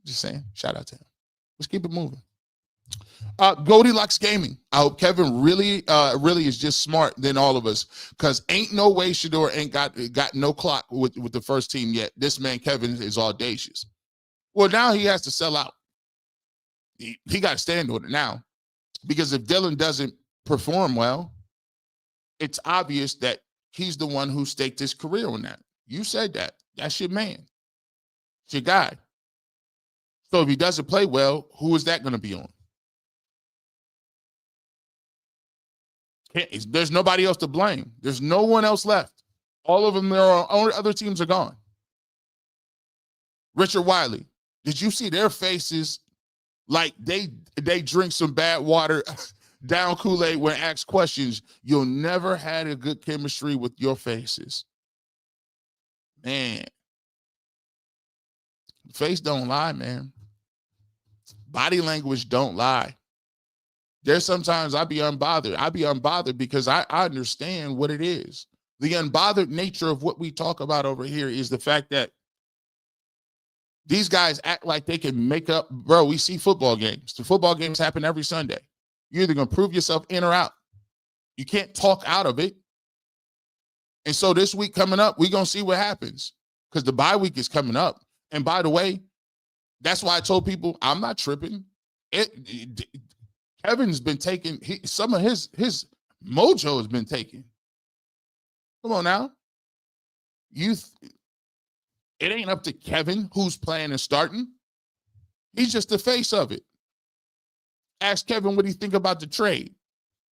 Just saying, shout out to him. Let's keep it moving. Goldilocks Gaming. I hope Kevin really is just smart than all of us, because ain't no way Shedeur ain't got no clock with the first team yet. This man Kevin is audacious. Well, now he has to sell out. He got to stand on it now, because if Dillon doesn't perform well, it's obvious that he's the one who staked his career on that. You said that. That's your man. It's your guy. So if he doesn't play well, who is that going to be on? There's nobody else to blame. There's no one else left. All of them, their other teams are gone. Richard Wiley, did you see their faces like they drink some bad water down Kool-Aid when asked questions? You'll never had a good chemistry with your faces. Man. Face don't lie, man. Body language don't lie. There's sometimes I be unbothered. I be unbothered because I understand what it is. The unbothered nature of what we talk about over here is the fact that these guys act like they can make up. Bro, we see football games. The football games happen every Sunday. You're either going to prove yourself in or out. You can't talk out of it. And so this week coming up, we're going to see what happens because the bye week is coming up. And by the way, that's why I told people I'm not tripping. Kevin's been taking some of his mojo has been taken. Come on now. It ain't up to Kevin who's playing and starting. He's just the face of it. Ask Kevin what he think about the trade.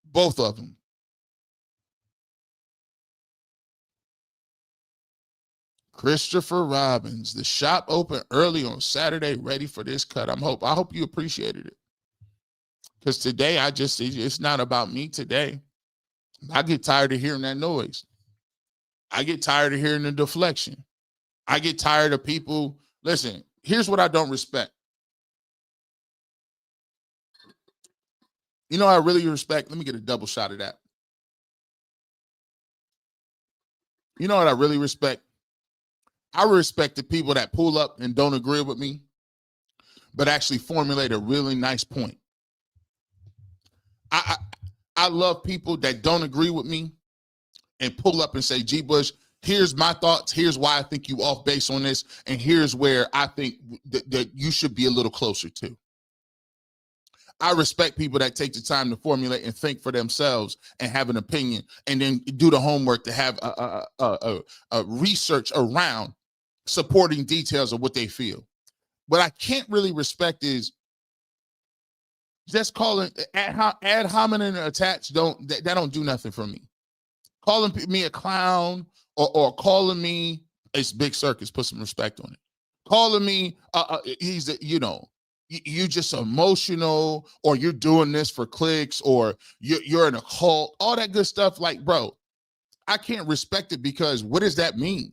Both of them. Christopher Robbins, the shop opened early on Saturday, ready for this cut. I hope you appreciated it. Because today it's not about me today. I get tired of hearing that noise. I get tired of hearing the deflection. I get tired of people. Listen, here's what I don't respect. You know, I really respect. Let me get a double shot of that. You know what I really respect? I respect the people that pull up and don't agree with me, but actually formulate a really nice point. I love people that don't agree with me and pull up and say, G. Bush, here's my thoughts. Here's why I think you off base on this. And here's where I think that you should be a little closer to. I respect people that take the time to formulate and think for themselves and have an opinion and then do the homework to have a research around supporting details of what they feel. What I can't really respect is just calling ad hominem attacks. That don't do nothing for me. Calling me a clown or calling me, it's Big Circus, put some respect on it. Calling me, you're just emotional, or you're doing this for clicks, or you're in a cult, all that good stuff. Like, bro, I can't respect it because what does that mean?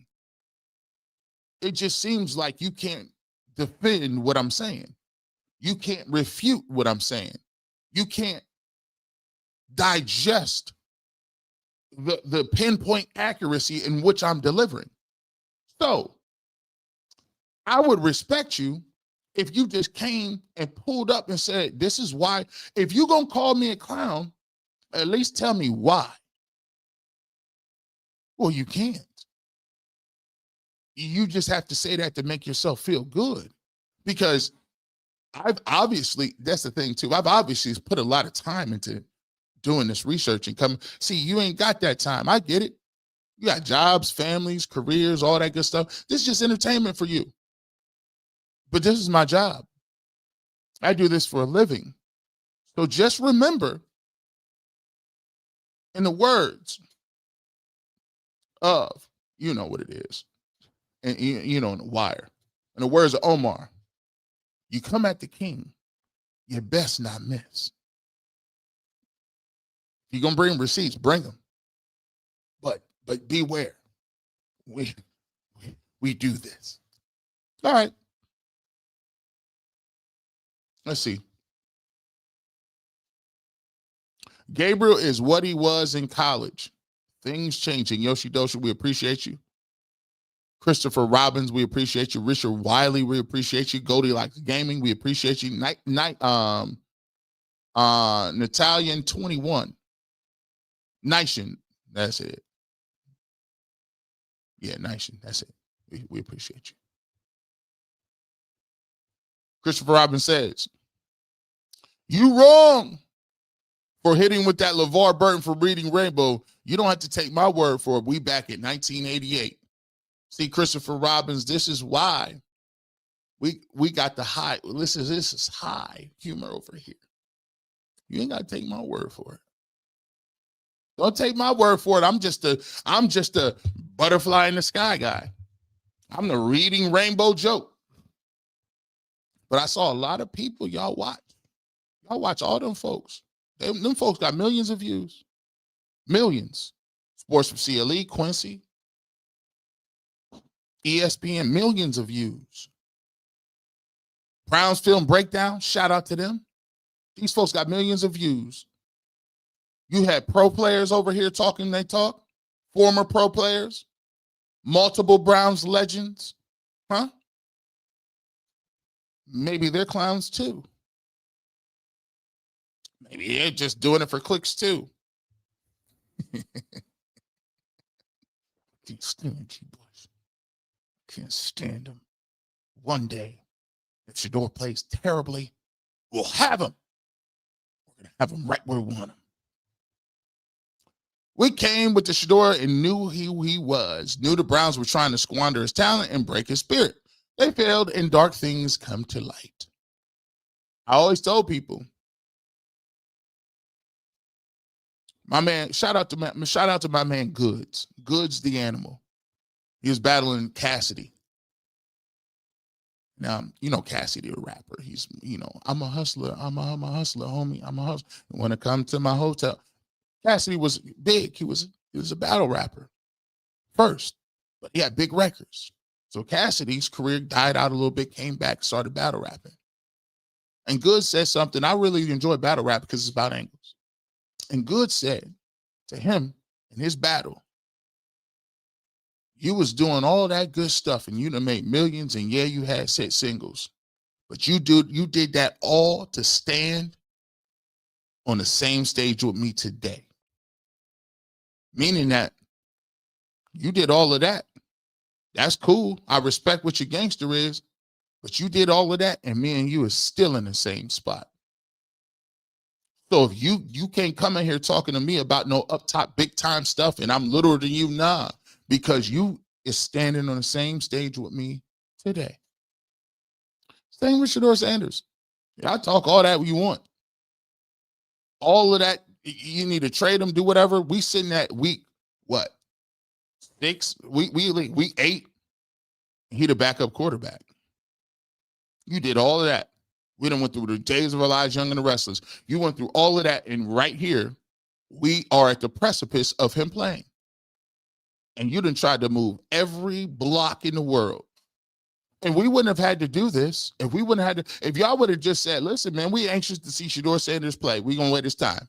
It just seems like you can't defend what I'm saying. You can't refute what I'm saying. You can't digest the pinpoint accuracy in which I'm delivering. So I would respect you if you just came and pulled up and said, this is why. If you're going to call me a clown, at least tell me why. Well, you can't. You just have to say that to make yourself feel good. Because I've obviously, that's the thing too, I've obviously put a lot of time into doing this research and come. See, you ain't got that time. I get it. You got jobs, families, careers, all that good stuff. This is just entertainment for you. But this is my job. I do this for a living. So just remember, in the words of, you know what it is, and you know, in The Wire, in the words of Omar, you come at the king, you best not miss. If you're going to bring receipts, bring them. But beware. We do this. All right. Let's see. Gabriel is what he was in college. Things changing. Yoshi Dosha, we appreciate you. Christopher Robbins, we appreciate you. Richard Wiley, we appreciate you. Goldilocks Gaming, we appreciate you. Natalian 21. Nation, that's it. Yeah, Nation, that's it. We appreciate you. Christopher Robbins says, you wrong for hitting with that LeVar Burton for reading Rainbow. You don't have to take my word for it. We back at 1988. See, Christopher Robbins, this is why we got the high. This is high humor over here. You ain't got to take my word for it. Don't take my word for it. I'm just a butterfly in the sky guy. I'm the reading rainbow joke. But I saw a lot of people, y'all watch. Y'all watch all them folks. Them folks got millions of views. Millions. Sports from CLE, Quincy, ESPN, millions of views. Browns Film Breakdown, shout out to them. These folks got millions of views. You had pro players over here talking, they talk. Former pro players. Multiple Browns legends. Huh? Maybe they're clowns too. Maybe they're just doing it for clicks too. Can't stand you boys. Can't stand them. One day, if Shedeur plays terribly, we'll have him. We're going to have him right where we want him. We came with the Shedeur and knew who he was, knew the Browns were trying to squander his talent and break his spirit. They failed and dark things come to light. I always told people, my man, shout out to my man Goods. Goods the animal. He was battling Cassidy. Now, you know Cassidy, the rapper. He's, I'm a hustler. I'm a hustler, homie. I'm a hustler. When it comes to my hotel, Cassidy was big. He was a battle rapper first, but he had big records. So Cassidy's career died out a little bit, came back, started battle rapping. And Goods said something. I really enjoy battle rap because it's about angles. And Goods said to him in his battle, you was doing all that good stuff and you done made millions, and yeah, you had set singles, but you did that all to stand on the same stage with me today. Meaning that you did all of that. That's cool. I respect what your gangster is, but you did all of that and me and you is still in the same spot. So if you can't come in here talking to me about no up top big time stuff and I'm littler than you, nah, because you is standing on the same stage with me today. Same with Shedeur Sanders. Y'all talk all that you want. All of that, you need to trade him, do whatever. We sitting at week, what? 6, week 8, he the backup quarterback. You did all of that. We done went through the days of Elijah Young and the Wrestlers. You went through all of that, and right here, we are at the precipice of him playing. And you done tried to move every block in the world. And we wouldn't have had to do this if we wouldn't have had to, if y'all would have just said, listen, man, we anxious to see Shedeur Sanders play. We're going to wait his time.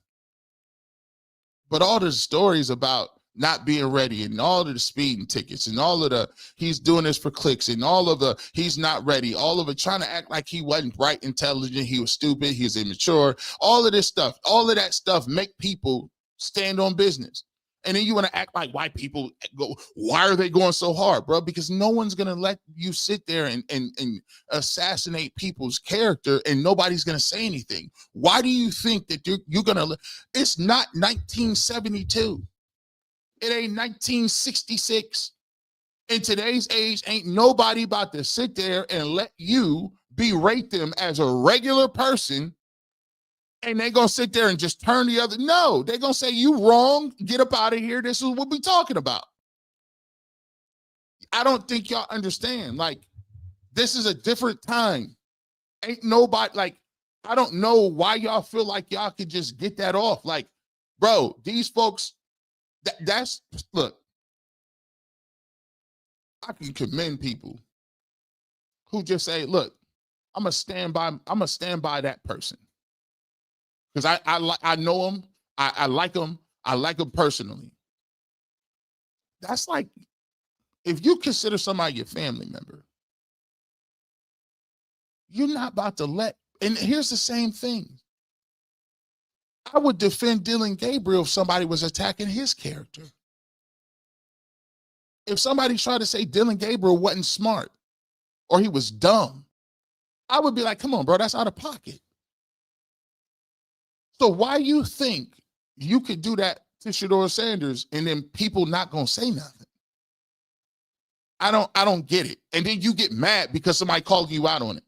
But all the stories about not being ready and all of the speeding tickets and all of the he's doing this for clicks and all of the he's not ready, all of it trying to act like he wasn't bright, intelligent, he was stupid, he was immature, all of this stuff, all of that stuff make people stand on business. And then you want to act like white people go, why are they going so hard, bro? Because no one's going to let you sit there and assassinate people's character and nobody's going to say anything. Why do you think that you're going to, it's not 1972. It ain't 1966. In today's age, ain't nobody about to sit there and let you berate them as a regular person. And they gonna sit there and just turn the other. No, they're gonna say, you wrong. Get up out of here. This is what we're talking about. I don't think y'all understand. Like, this is a different time. Ain't nobody, like, I don't know why y'all feel like y'all could just get that off. Like, bro, these folks, that's, look, I can commend people who just say, look, I'm gonna stand by that person. Because I know him, I like him personally. That's like, if you consider somebody your family member, you're not about to let, and here's the same thing. I would defend Dillon Gabriel if somebody was attacking his character. If somebody tried to say Dillon Gabriel wasn't smart or he was dumb, I would be like, come on, bro, that's out of pocket. So why you think you could do that to Shedeur Sanders and then people not going to say nothing? I don't get it. And then you get mad because somebody called you out on it.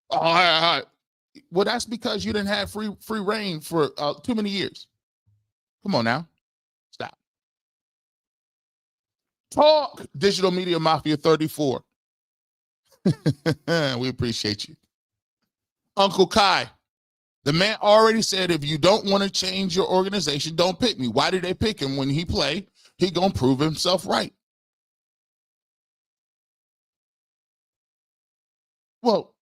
Oh, all right. Well, that's because you didn't have free reign for too many years. Come on now. Stop. Talk, Digital Media Mafia 34. We appreciate you. Uncle Kai, the man already said, if you don't want to change your organization, don't pick me. Why did they pick him? When he play, he gonna prove himself right. Well,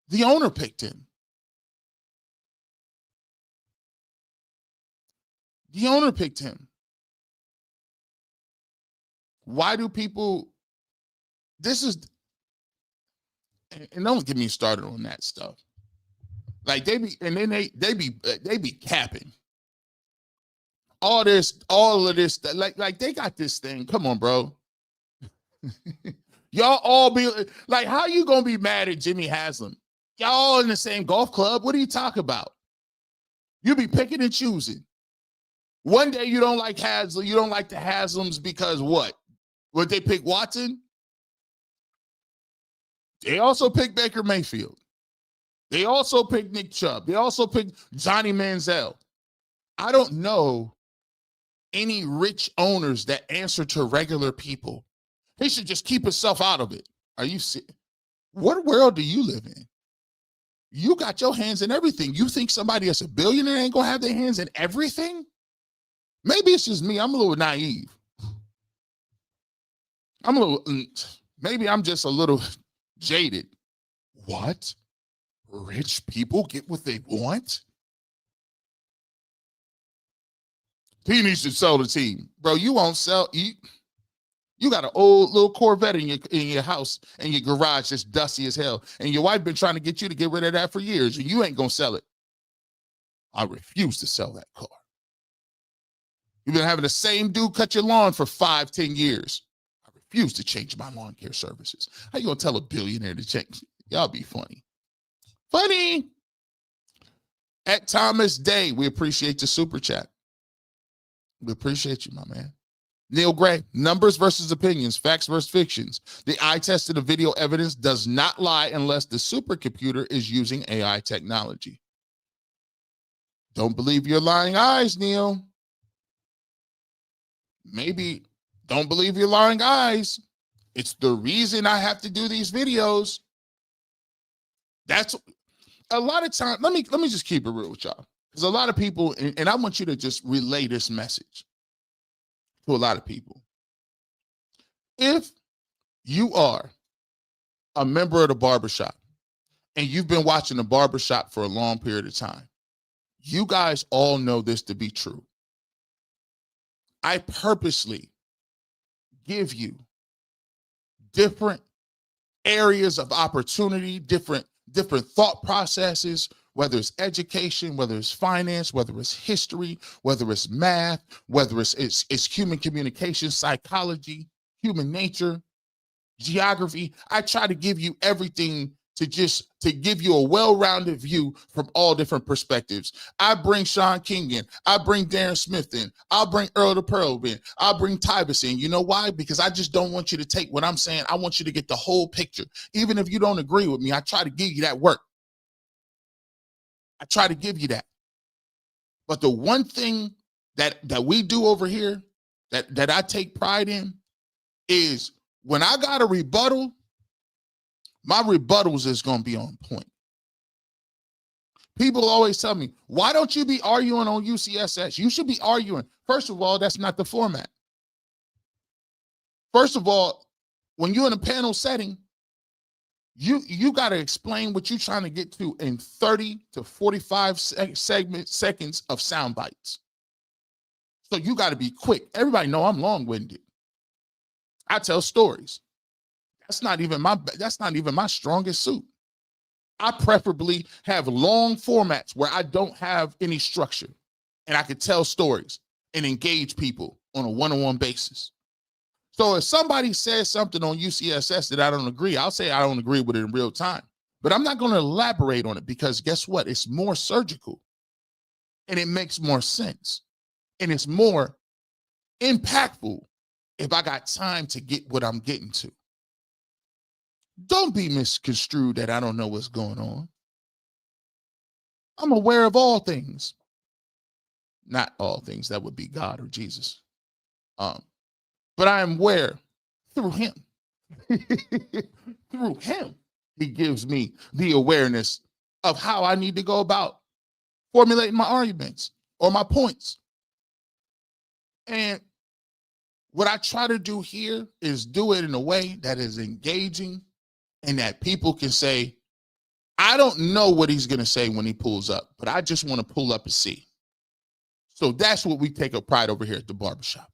the owner picked him. The owner picked him. Why do people, this is, and don't get me started on that stuff. Like they be, and then they be capping. All of this, like they got this thing. Come on, bro. Y'all all be like, how you gonna be mad at Jimmy Haslam? Y'all in the same golf club. What are you talking about? You be picking and choosing. One day you don't like Haslam, you don't like the Haslams because what? Would they pick Watson? They also picked Baker Mayfield. They also picked Nick Chubb. They also picked Johnny Manziel. I don't know any rich owners that answer to regular people. He should just keep himself out of it. Are you serious? What world do you live in? You got your hands in everything. You think somebody that's a billionaire ain't gonna have their hands in everything? Maybe it's just me. I'm a little naive. Maybe I'm just a little jaded. What? Rich people get what they want? He needs to sell the team. Bro, you won't sell. You got an old little Corvette in your house and your garage that's dusty as hell. And your wife been trying to get you to get rid of that for years. And you ain't going to sell it. I refuse to sell that car. You've been having the same dude cut your lawn for 5-10 years. I refuse to change my lawn care services. How you going to tell a billionaire to change? Y'all be funny. Funny. At Thomas Day, we appreciate the super chat. We appreciate you, my man. Neil Gray, numbers versus opinions, facts versus fictions. The eye test of the video evidence does not lie unless the supercomputer is using AI technology. Don't believe your lying eyes, Neil. Maybe don't believe your lying eyes. It's the reason I have to do these videos. That's a lot of time. Let me just keep it real with y'all. Because a lot of people, and I want you to just relay this message to a lot of people. If you are a member of the Barbershop and you've been watching the Barbershop for a long period of time, you guys all know this to be true. I purposely give you different areas of opportunity, different thought processes, whether it's education, whether it's finance, whether it's history, whether it's math, whether it's human communication, psychology, human nature, geography. I try to give you everything to give you a well-rounded view from all different perspectives. I bring Sean King in. I bring Darren Smith in. I'll bring Earl the Pearl in. I'll bring Tybus in. You know why? Because I just don't want you to take what I'm saying. I want you to get the whole picture. Even if you don't agree with me, I try to give you that work. I try to give you that. But the one thing that we do over here that I take pride in is when I got a rebuttal, my rebuttals is going to be on point. People always tell me, why don't you be arguing on UCSS? You should be arguing. First of all, that's not the format. First of all, when you're in a panel setting, you got to explain what you're trying to get to in 30 to 45 seconds of sound bites. So you got to be quick. Everybody know I'm long-winded. I tell stories. That's not even my strongest suit. I preferably have long formats where I don't have any structure and I can tell stories and engage people on a one-on-one basis. So if somebody says something on UCSS that I don't agree, I'll say I don't agree with it in real time. But I'm not going to elaborate on it because guess what? It's more surgical and it makes more sense and it's more impactful if I got time to get what I'm getting to. Don't be misconstrued that I don't know what's going on. I'm aware of all things. Not all things, that would be God or Jesus. But I am aware through him. Through him, he gives me the awareness of how I need to go about formulating my arguments or my points. And what I try to do here is do it in a way that is engaging and that people can say, I don't know what he's going to say when he pulls up, but I just want to pull up and see. So that's what we take a pride over here at the Barbershop.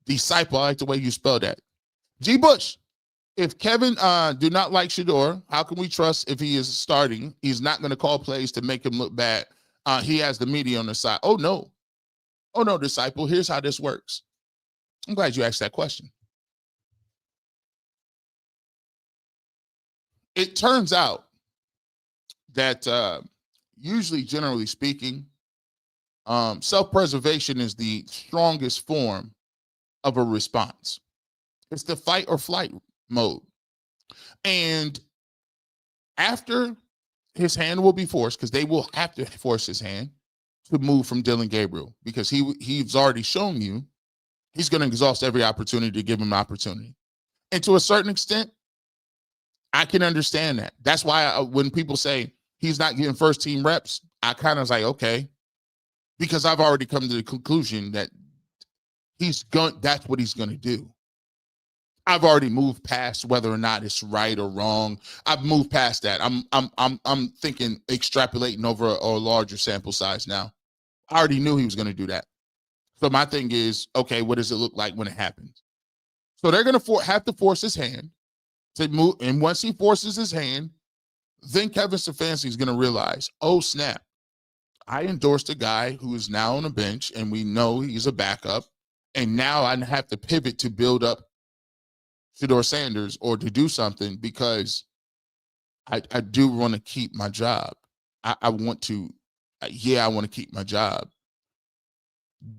Disciple, I like the way you spell that. G. Bush, if Kevin do not like Shedeur, how can we trust if he is starting? He's not going to call plays to make him look bad. He has the media on the side. Oh, no, Disciple, here's how this works. I'm glad you asked that question. It turns out that usually, generally speaking, self-preservation is the strongest form of a response. It's the fight or flight mode. And after his hand will be forced, because they will have to force his hand to move from Dillon Gabriel, because he's already shown you he's going to exhaust every opportunity to give him an opportunity. And to a certain extent, I can understand that. That's why when people say he's not getting first team reps, I kind of was like, okay, because I've already come to the conclusion that that's what he's going to do. I've already moved past whether or not it's right or wrong. I've moved past that. I'm thinking extrapolating over a larger sample size now. I already knew he was going to do that. So my thing is, okay, what does it look like when it happens? So they're going to have to force his hand to move. And once he forces his hand, then Kevin Stefanski is going to realize, oh, snap. I endorsed a guy who is now on the bench, and we know he's a backup. And now I have to pivot to build up Shedeur Sanders or to do something because I do want to keep my job. I want to keep my job.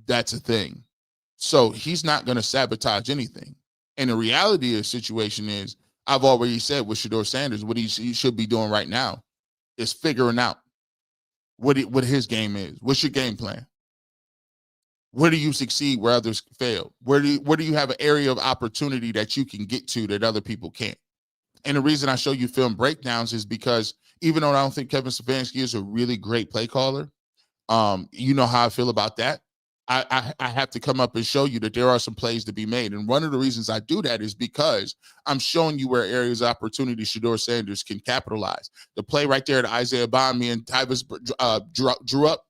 That's a thing. So he's not going to sabotage anything. And the reality of the situation is, I've already said with Shedeur Sanders, what he should be doing right now is figuring out what his game is. What's your game plan? Where do you succeed where others fail? Where do you have an area of opportunity that you can get to that other people can't? And the reason I show you film breakdowns is because even though I don't think Kevin Stefanski is a really great play caller, you know how I feel about that. I have to come up and show you that there are some plays to be made. And one of the reasons I do that is because I'm showing you where areas of opportunity Shedeur Sanders can capitalize. The play right there that Isaiah Bond, me and Tyvus drew up,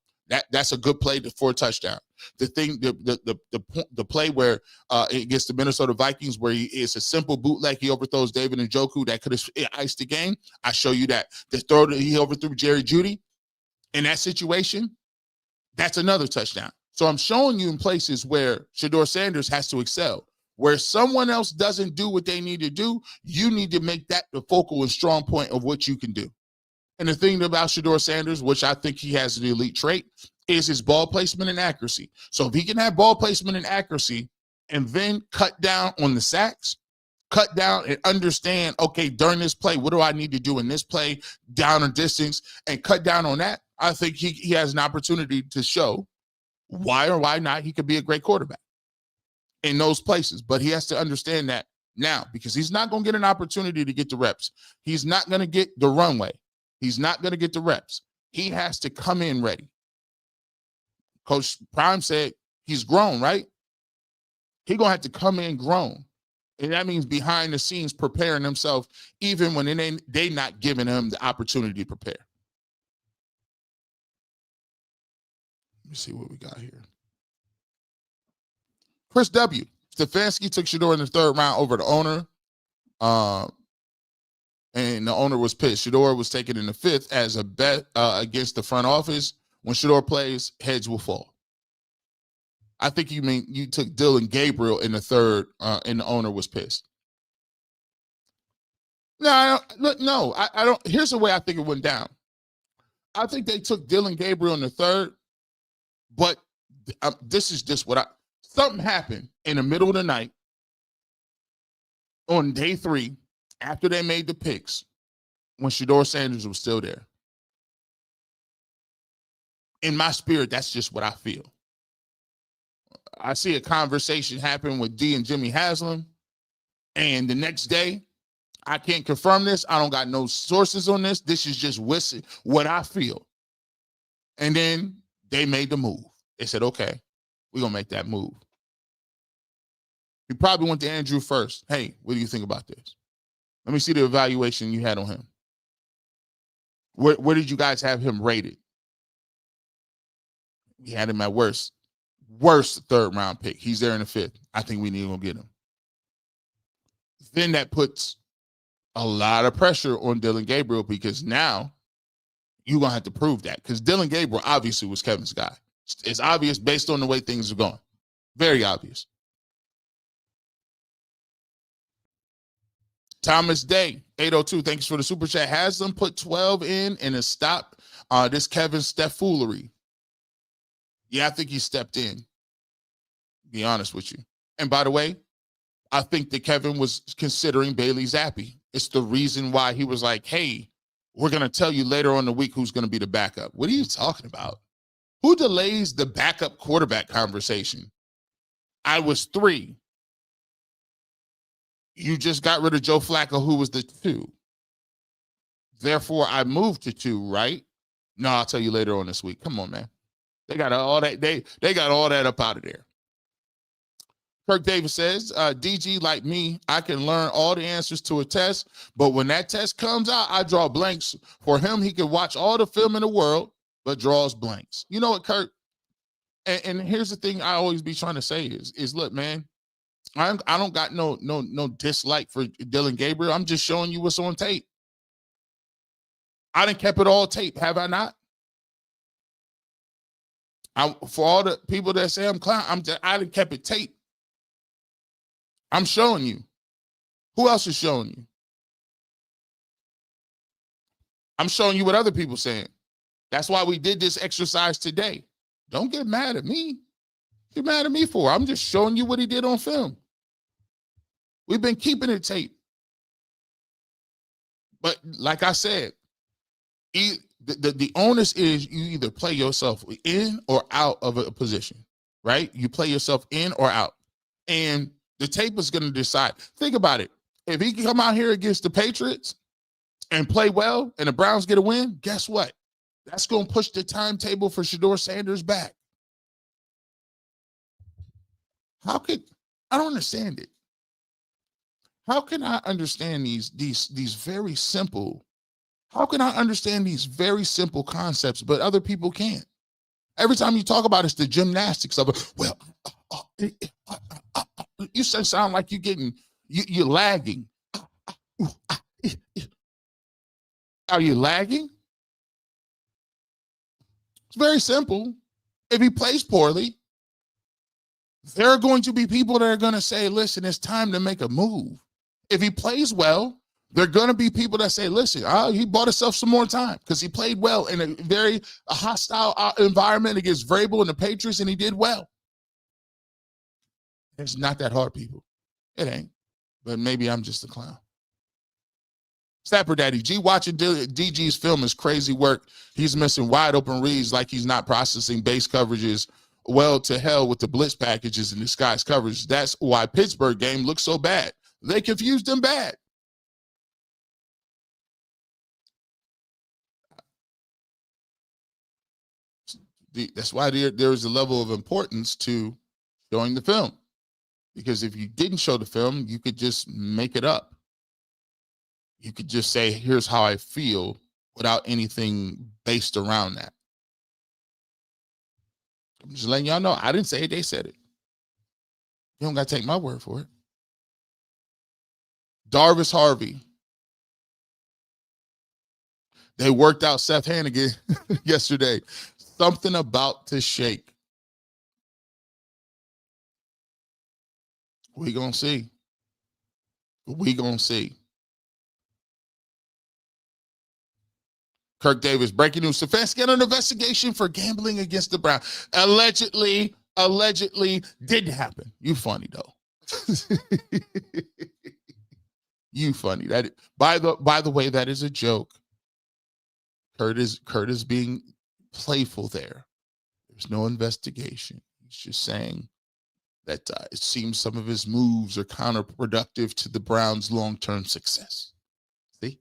that's a good play for a touchdown. The play where against the Minnesota Vikings, where it's a simple bootleg, he overthrows David Njoku that could have iced the game. I show you that. The throw that he overthrew Jerry Jeudy in that situation, that's another touchdown. So I'm showing you in places where Shedeur Sanders has to excel. Where someone else doesn't do what they need to do, you need to make that the focal and strong point of what you can do. And the thing about Shedeur Sanders, which I think he has the elite trait, is his ball placement and accuracy. So if he can have ball placement and accuracy and then cut down on the sacks, cut down and understand, okay, during this play, what do I need to do in this play, down and distance, and cut down on that, I think he has an opportunity to show why or why not he could be a great quarterback in those places. But he has to understand that now, because he's not going to get an opportunity to get the reps. He's not going to get the runway. He's not going to get the reps. He has to come in ready. Coach Prime said he's grown, right? He's going to have to come in grown. And that means behind the scenes preparing himself, even when they not giving him the opportunity to prepare. Let me see what we got here. Chris W. Stefanski took Shedeur in the third round over the owner. And the owner was pissed. Shedeur was taken in the fifth as a bet against the front office. When Shedeur plays, heads will fall. I think you mean you took Dillon Gabriel in the third, and the owner was pissed. No, I don't. Here's the way I think it went down. I think they took Dillon Gabriel in the third, but this is just what Something happened in the middle of the night on day 3 after they made the picks when Shedeur Sanders was still there. In my spirit, that's just what I feel. I see a conversation happen with D and Jimmy Haslam, and the next day, I can't confirm this. I don't got no sources on this. This is just what I feel. And then they made the move. They said, okay, we're going to make that move. You probably went to Andrew first. Hey, what do you think about this? Let me see the evaluation you had on him. Where did you guys have him rated? We had him at worst 3rd round pick. He's there in the 5th. I think we need to go get him. Then that puts a lot of pressure on Dillon Gabriel because now you're going to have to prove that because Dillon Gabriel obviously was Kevin's guy. It's obvious based on the way things are going. Very obvious. Thomas Day, 802, thanks for the super chat. Has them put 12 in and has stopped this Kevin Steph foolery. Yeah, I think he stepped in. Be honest with you. And by the way, I think that Kevin was considering Bailey Zappi. It's the reason why he was like, hey, we're going to tell you later on in the week who's going to be the backup. What are you talking about? Who delays the backup quarterback conversation? I was 3. You just got rid of Joe Flacco, who was the 2. Therefore, I moved to 2, right? No, I'll tell you later on this week. Come on, man. They got all that. They got all that up out of there. Kirk Davis says, DG, like me, I can learn all the answers to a test, but when that test comes out, I draw blanks. For him, he can watch all the film in the world, but draws blanks. You know what, Kirk? And here's the thing I always be trying to say is look, man, I don't got no dislike for Dillon Gabriel. I'm just showing you what's on tape. I done kept it all tape, have I not? For all the people that say I'm clown, I done kept it tape. I'm showing you. Who else is showing you? I'm showing you what other people saying. That's why we did this exercise today. Don't get mad at me. Get mad at me for? I'm just showing you what he did on film. We've been keeping it tape. But like I said, the onus is you either play yourself in or out of a position, right? You play yourself in or out. And the tape is going to decide. Think about it. If he can come out here against the Patriots and play well and the Browns get a win, guess what? That's going to push the timetable for Shedeur Sanders back. I don't understand it. How can I understand these very simple, how can I understand these very simple concepts, but other people can't? Every time you talk about it's the gymnastics of it. Well, you sound like you're lagging. Are you lagging? It's very simple. If he plays poorly, there are going to be people that are going to say, listen, it's time to make a move. If he plays well, there are going to be people that say, listen, he bought himself some more time because he played well in a very hostile environment against Vrabel and the Patriots, and he did well. It's not that hard, people. It ain't. But maybe I'm just a clown. Snapper Daddy G, watching DG's film is crazy work. He's missing wide open reads like he's not processing base coverages. Well, to hell with the blitz packages and disguise coverage. That's why Pittsburgh game looks so bad. They confused him bad. That's why there is a level of importance to showing the film. Because if you didn't show the film, you could just make it up. You could just say, here's how I feel without anything based around that. I'm just letting y'all know. I didn't say it. They said it. You don't got to take my word for it. Darvis Harvey. They worked out Seth Hannigan yesterday. Something about to shake. We gonna see. We gonna see. Kirk Davis, breaking news. Stefanski got an investigation for gambling against the Browns. Allegedly, allegedly didn't happen. You funny though. You funny. That by the way, that is a joke. Kurt is being playful there. There's no investigation. He's just saying that it seems some of his moves are counterproductive to the Browns' long-term success. See?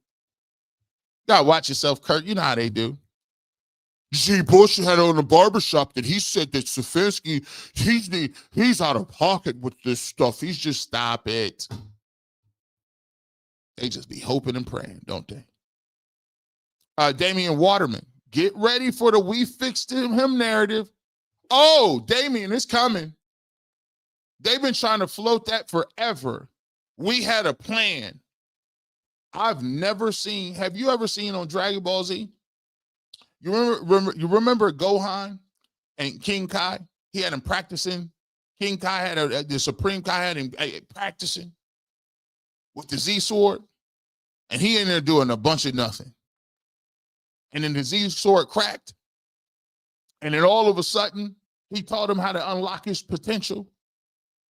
Gotta watch yourself, Kurt. You know how they do. See, Bush had on the barbershop that he said that Stefanski, he's out of pocket with this stuff. He's just stop it. They just be hoping and praying, don't they? Damian Waterman, get ready for the "we fixed him" narrative. Oh, Damian is coming. They've been trying to float that forever. We had a plan. I've never seen. Have you ever seen on Dragon Ball Z? You remember Gohan and King Kai? He had him practicing. King Kai had the Supreme Kai had him practicing with the Z sword, and he in there doing a bunch of nothing. And then the Z sword cracked, and then all of a sudden he taught him how to unlock his potential.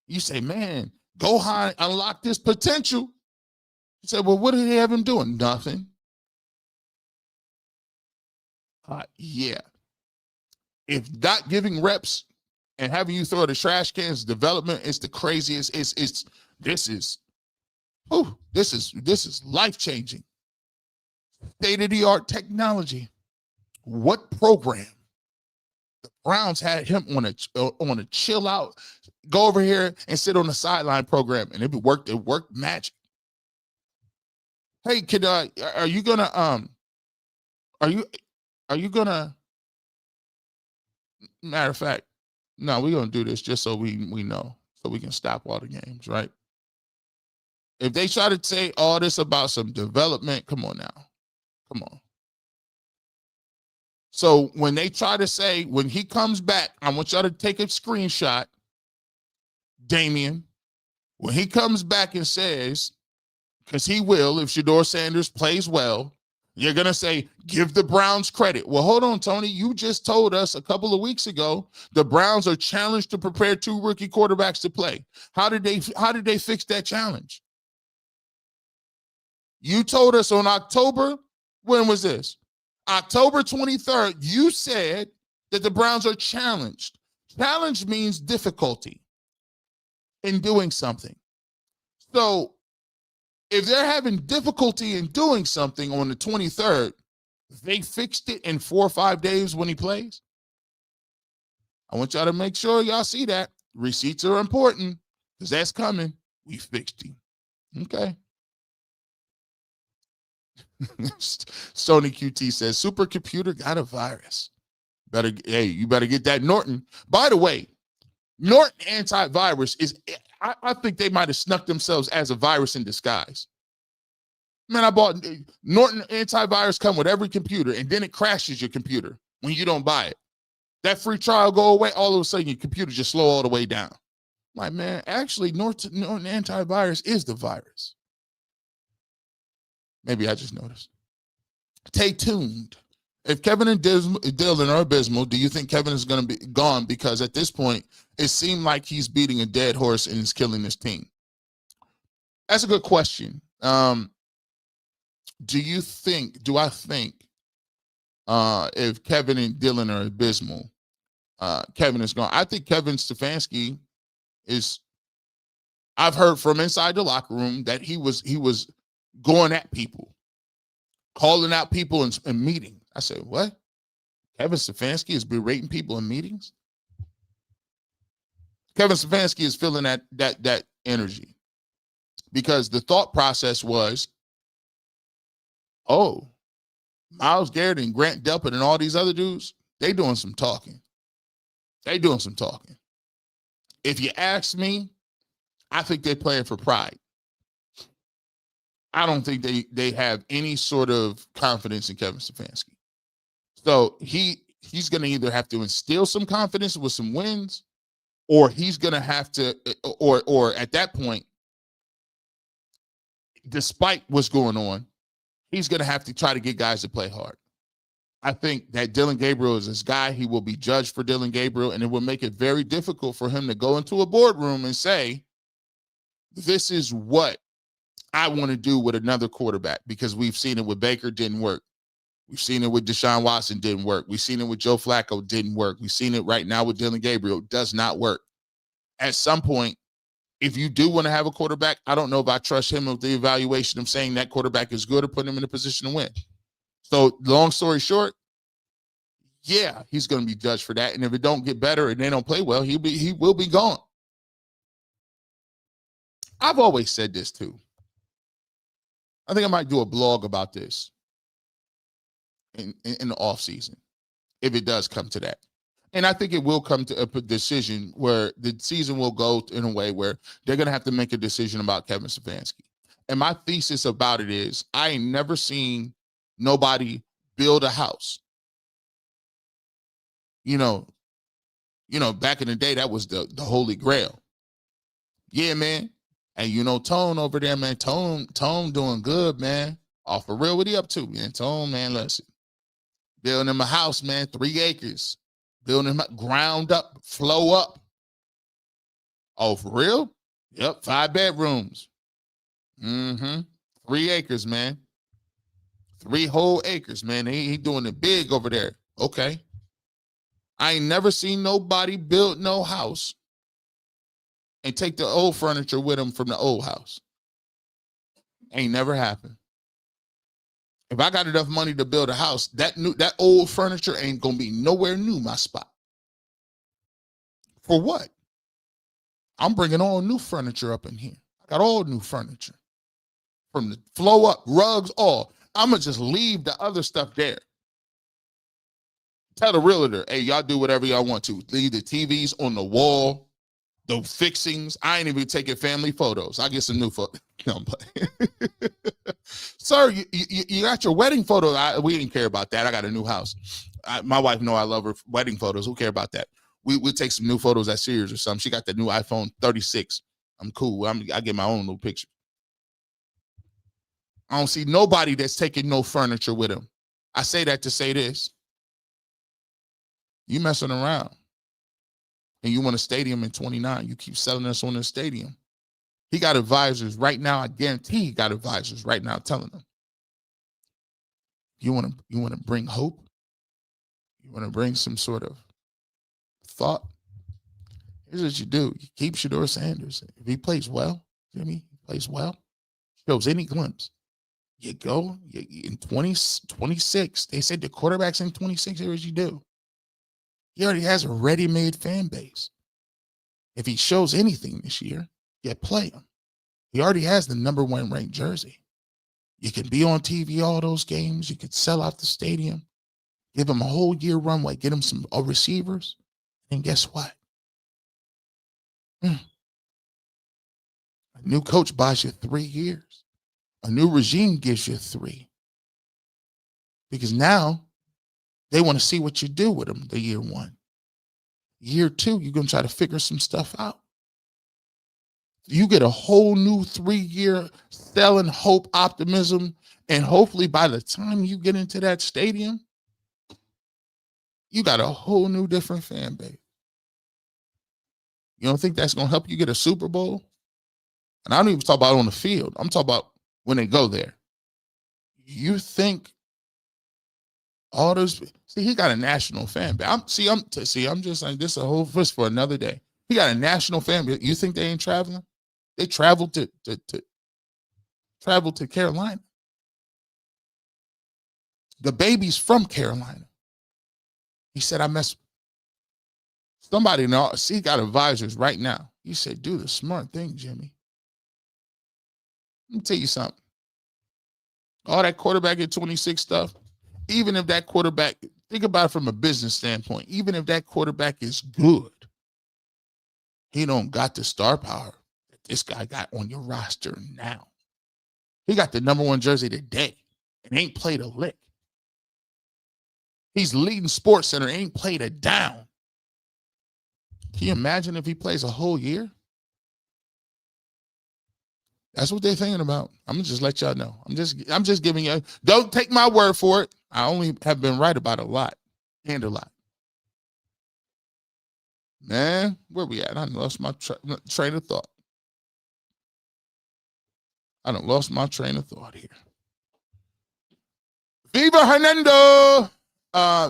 You say, man, Gohan unlocked his potential. You say, well, what did he have him doing? Nothing. Yeah. If not giving reps and having you throw the trash cans, development is the craziest. This is life-changing. State-of-the-art technology. What program? The Browns had him on a chill out, go over here and sit on the sideline program, and it worked magic. Hey, kid, are you gonna matter of fact, no, we're gonna do this just so we know, so we can stop all the games, right? If they try to say all this about some development, come on now. Come on. So when they try to say, when he comes back, I want y'all to take a screenshot, Damian, when he comes back and says, because he will, if Shedeur Sanders plays well, you're going to say, give the Browns credit. Well, hold on, Tony. You just told us a couple of weeks ago the Browns are challenged to prepare 2 rookie quarterbacks to play. How did they fix that challenge? You told us on October, when was this? October 23rd, you said that the Browns are challenged. Challenge means difficulty in doing something. So if they're having difficulty in doing something on the 23rd, they fixed it in 4 or 5 days when he plays. I want y'all to make sure y'all see that. Receipts are important because that's coming. We fixed him. Okay. Sony QT says, supercomputer got a virus. You better get that Norton. By the way, Norton antivirus is, I think they might have snuck themselves as a virus in disguise. Man, I bought Norton antivirus, come with every computer, and then it crashes your computer when you don't buy it. That free trial go away, all of a sudden your computer just slow all the way down. I'm like, man, actually Norton antivirus is the virus. Maybe I just noticed. Stay tuned. If Kevin and Dillon are abysmal, do you think Kevin is going to be gone? Because at this point, it seemed like he's beating a dead horse and is killing his team. That's a good question. Do I think if Kevin and Dillon are abysmal, Kevin is gone? I think Kevin Stefanski is, I've heard from inside the locker room that he was going at people, calling out people in meetings. I said, what? Kevin Stefanski is berating people in meetings? Kevin Stefanski is feeling that energy because the thought process was, oh, Myles Garrett and Grant Delpit and all these other dudes, they doing some talking. If you ask me, I think they're playing for pride. I don't think they have any sort of confidence in Kevin Stefanski. So he's going to either have to instill some confidence with some wins, or he's going to have to, or at that point, despite what's going on, he's going to have to try to get guys to play hard. I think that Dillon Gabriel is this guy. He will be judged for Dillon Gabriel, and it will make it very difficult for him to go into a boardroom and say, this is what I want to do with another quarterback, because we've seen it with Baker, didn't work. We've seen it with Deshaun Watson, didn't work. We've seen it with Joe Flacco, didn't work. We've seen it right now with Dillon Gabriel, does not work. At some point, if you do want to have a quarterback, I don't know if I trust him with the evaluation of saying that quarterback is good or putting him in a position to win. So long story short, yeah, he's going to be judged for that. And if it don't get better and they don't play well, he will be gone. I've always said this too. I think I might do a blog about this in the off season, if it does come to that. And I think it will come to a decision where the season will go in a way where they're going to have to make a decision about Kevin Stefanski. And my thesis about it is I ain't never seen nobody build a house. You know, back in the day, that was the holy grail. Yeah, man. And you know, Tone over there, man, Tone doing good, man. Oh, for real, what he up to, man? Tone, man, listen. Building him a house, man, 3 acres. Building him up, ground up, flow up. Oh, for real? Yep, 5 bedrooms. 3 acres, man. 3 whole acres, man. He doing it big over there. Okay. I ain't never seen nobody build no house and take the old furniture with them from the old house. Ain't never happened. If I got enough money to build a house, that old furniture ain't gonna be nowhere near my spot. For what? I'm bringing all new furniture up in here. I got all new furniture. From the flow up, rugs, all. I'm gonna just leave the other stuff there. Tell the realtor, hey, y'all do whatever y'all want to. Leave the TVs on the wall, the fixings. I ain't even taking family photos. I get some new photos. No, I'm playing. Sir, you got your wedding photo. We didn't care about that. I got a new house. My wife know I love her wedding photos. Who care about that? We'll take some new photos at Sears or something. She got the new iPhone 36. I'm cool. I get my own little picture. I don't see nobody that's taking no furniture with him. I say that to say this. You messing around and you want a stadium in 29. You keep selling us on the stadium. He got advisors right now. I guarantee he got advisors right now telling him. You want to bring hope? You want to bring some sort of thought? Here's what you do. You keep Shedeur Sanders. If he plays well, Jimmy, he plays well, shows any glimpse. You go in 26. They said the quarterback's in 26. Here's what you do. He already has a ready-made fan base. If he shows anything this year, you play him. He already has the number 1 ranked jersey. You can be on TV all those games. You could sell out the stadium. Give him a whole year runway. Get him some receivers. And guess what? A new coach buys you 3 years. A new regime gives you 3. Because now they want to see what you do with them the year 1. Year 2, you're going to try to figure some stuff out. You get a whole new 3-year selling hope, optimism, and hopefully by the time you get into that stadium, you got a whole new different fan base. You don't think that's going to help you get a Super Bowl? And I don't even talk about on the field. I'm talking about when they go there. You think all those, see, he got a national fan base. I'm just like, this is a whole first for another day. He got a national fan base. You think they ain't traveling? They traveled to Carolina. The baby's from Carolina. He said, I mess. Somebody now, see, he got advisors right now. He said, do the smart thing, Jimmy. Let me tell you something. All that quarterback at 26 stuff, even if that quarterback, think about it from a business standpoint, even if that quarterback is good, he don't got the star power that this guy got on your roster now. He got the number 1 jersey today and ain't played a lick. He's leading Sports Center, ain't played a down. Can you imagine if he plays a whole year? That's what they're thinking about. I'm gonna just let y'all know. I'm just giving you. Don't take my word for it. I only have been right about a lot and a lot. Man, where we at? I done lost my train of thought. Here. Viva Hernando!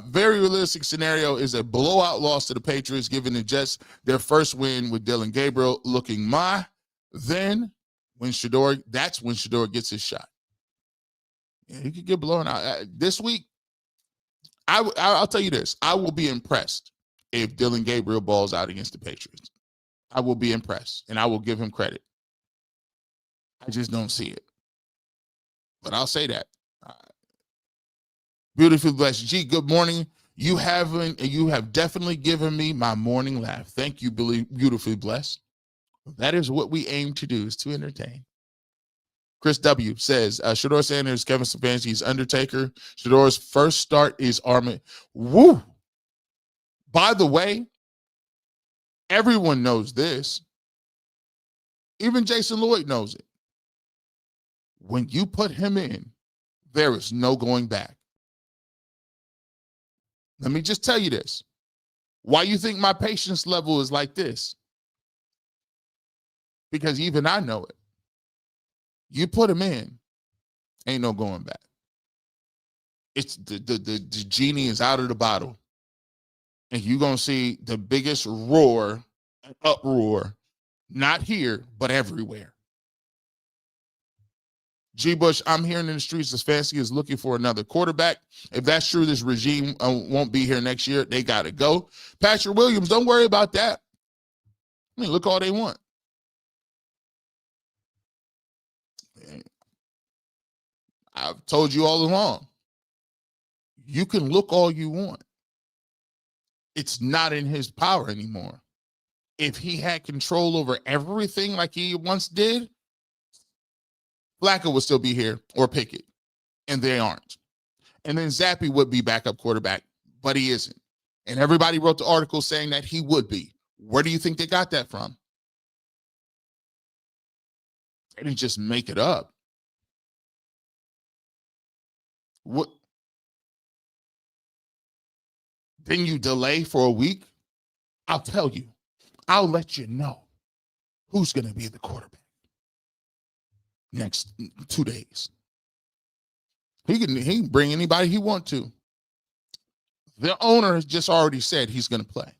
Very realistic scenario is a blowout loss to the Patriots, giving the Jets their first win with Dillon Gabriel looking Then that's when Shedeur gets his shot. Yeah, he could get blown out. This week, I'll tell you this. I will be impressed if Dillon Gabriel balls out against the Patriots. I will be impressed, and I will give him credit. I just don't see it. But I'll say that. Beautifully blessed. G, good morning. You have definitely given me my morning laugh. Thank you, beautifully blessed. That is what we aim to do, is to entertain. Chris W. says, Shedeur Sanders, Kevin Stefanski's Undertaker. Shedeur's first start is Armin. Woo! By the way, everyone knows this. Even Jason Lloyd knows it. When you put him in, there is no going back. Let me just tell you this. Why you think my patience level is like this? Because even I know it. You put him in, ain't no going back. It's the genie is out of the bottle. And you're going to see the biggest roar, uproar, not here, but everywhere. G. Bush, I'm hearing in the streets that Stefanski is looking for another quarterback. If that's true, this regime won't be here next year. They got to go. Patrick Williams, don't worry about that. I mean, look all they want. I've told you all along. You can look all you want. It's not in his power anymore. If he had control over everything like he once did, Flacco would still be here, or Pickett, and they aren't. And then Zappy would be backup quarterback, but he isn't. And everybody wrote the article saying that he would be. Where do you think they got that from? They didn't just make it up. What? Then you delay for a week? I'll tell you. I'll let you know who's going to be the quarterback next 2 days. He can bring anybody he wants to. The owner has just already said he's going to play.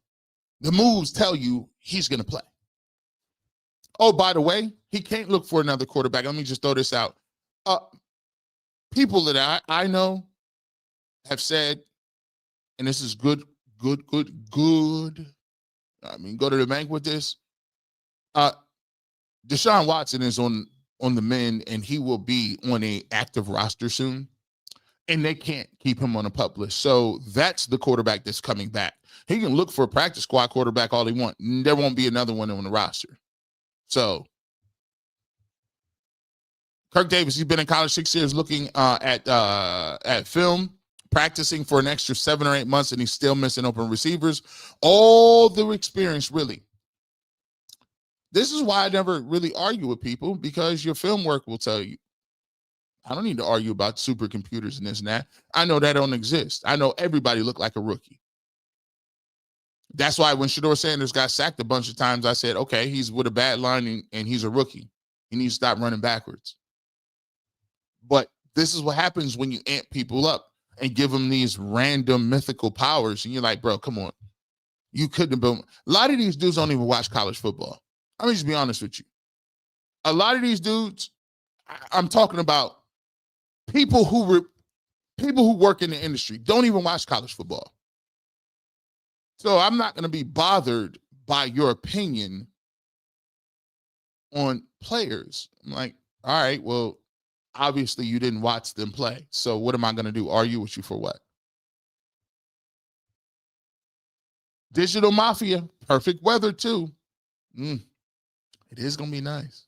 The moves tell you he's going to play. Oh, by the way, he can't look for another quarterback. Let me just throw this out. People that I know have said, and this is good. I mean, go to the bank with this. Deshaun Watson is on the mend, and he will be on a active roster soon. And they can't keep him on a pup list. So that's the quarterback that's coming back. He can look for a practice squad quarterback all he wants. There won't be another one on the roster. So Kirk Davis, he's been in college 6 years looking at film, practicing for an extra 7 or 8 months, and he's still missing open receivers. All the experience, really. This is why I never really argue with people, because your film work will tell you. I don't need to argue about supercomputers and this and that. I know that don't exist. I know everybody look like a rookie. That's why when Shedeur Sanders got sacked a bunch of times, I said, okay, he's with a bad line and he's a rookie. He needs to stop running backwards. But this is what happens when you amp people up and give them these random mythical powers. And you're like, bro, come on. You couldn't have been. A lot of these dudes don't even watch college football. I'm just be honest with you. A lot of these dudes, I'm talking about people who work in the industry, don't even watch college football. So I'm not going to be bothered by your opinion on players. I'm like, all right, well, obviously you didn't watch them play. So what am I going to do? Argue with you for what? Digital Mafia, perfect weather too. It is going to be nice.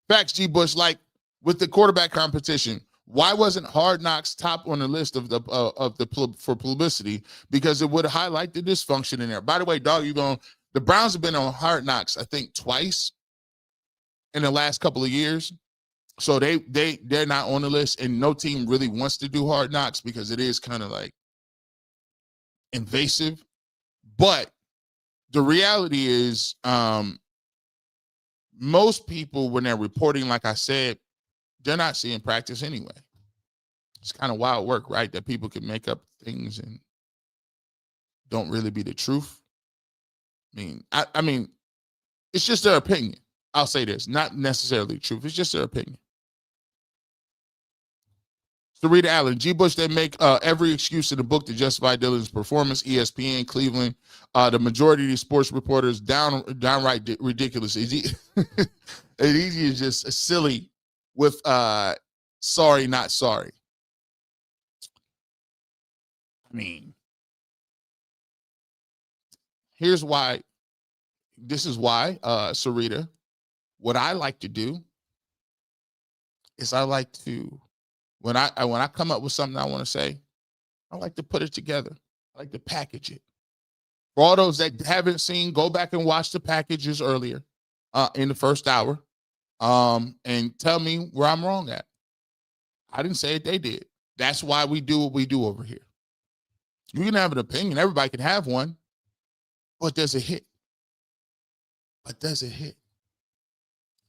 Facts, G. Bush, like with the quarterback competition, why wasn't Hard Knocks top on the list for publicity? Because it would highlight the dysfunction in there. By the way, dog, the Browns have been on Hard Knocks, I think, twice in the last couple of years. So they're not on the list, and no team really wants to do Hard Knocks because it is kind of like invasive. But the reality is, most people, when they're reporting, like I said, they're not seeing practice anyway. It's kind of wild work, right? That people can make up things and don't really be the truth. I mean, it's just their opinion. I'll say this, not necessarily the truth. It's just their opinion. Sarita Allen, G. Bush, they make every excuse in the book to justify Dillon's performance. ESPN, Cleveland, the majority of these sports reporters downright ridiculous. Easy is just silly with sorry, not sorry. I mean, here's why. This is why, Sarita, what I like to do is I like to, when I come up with something I want to say, I like to put it together. I like to package it. For all those that haven't seen, go back and watch the packages earlier in the first hour and tell me where I'm wrong at. I didn't say it, they did. That's why we do what we do over here. You can have an opinion. Everybody can have one. But does it hit?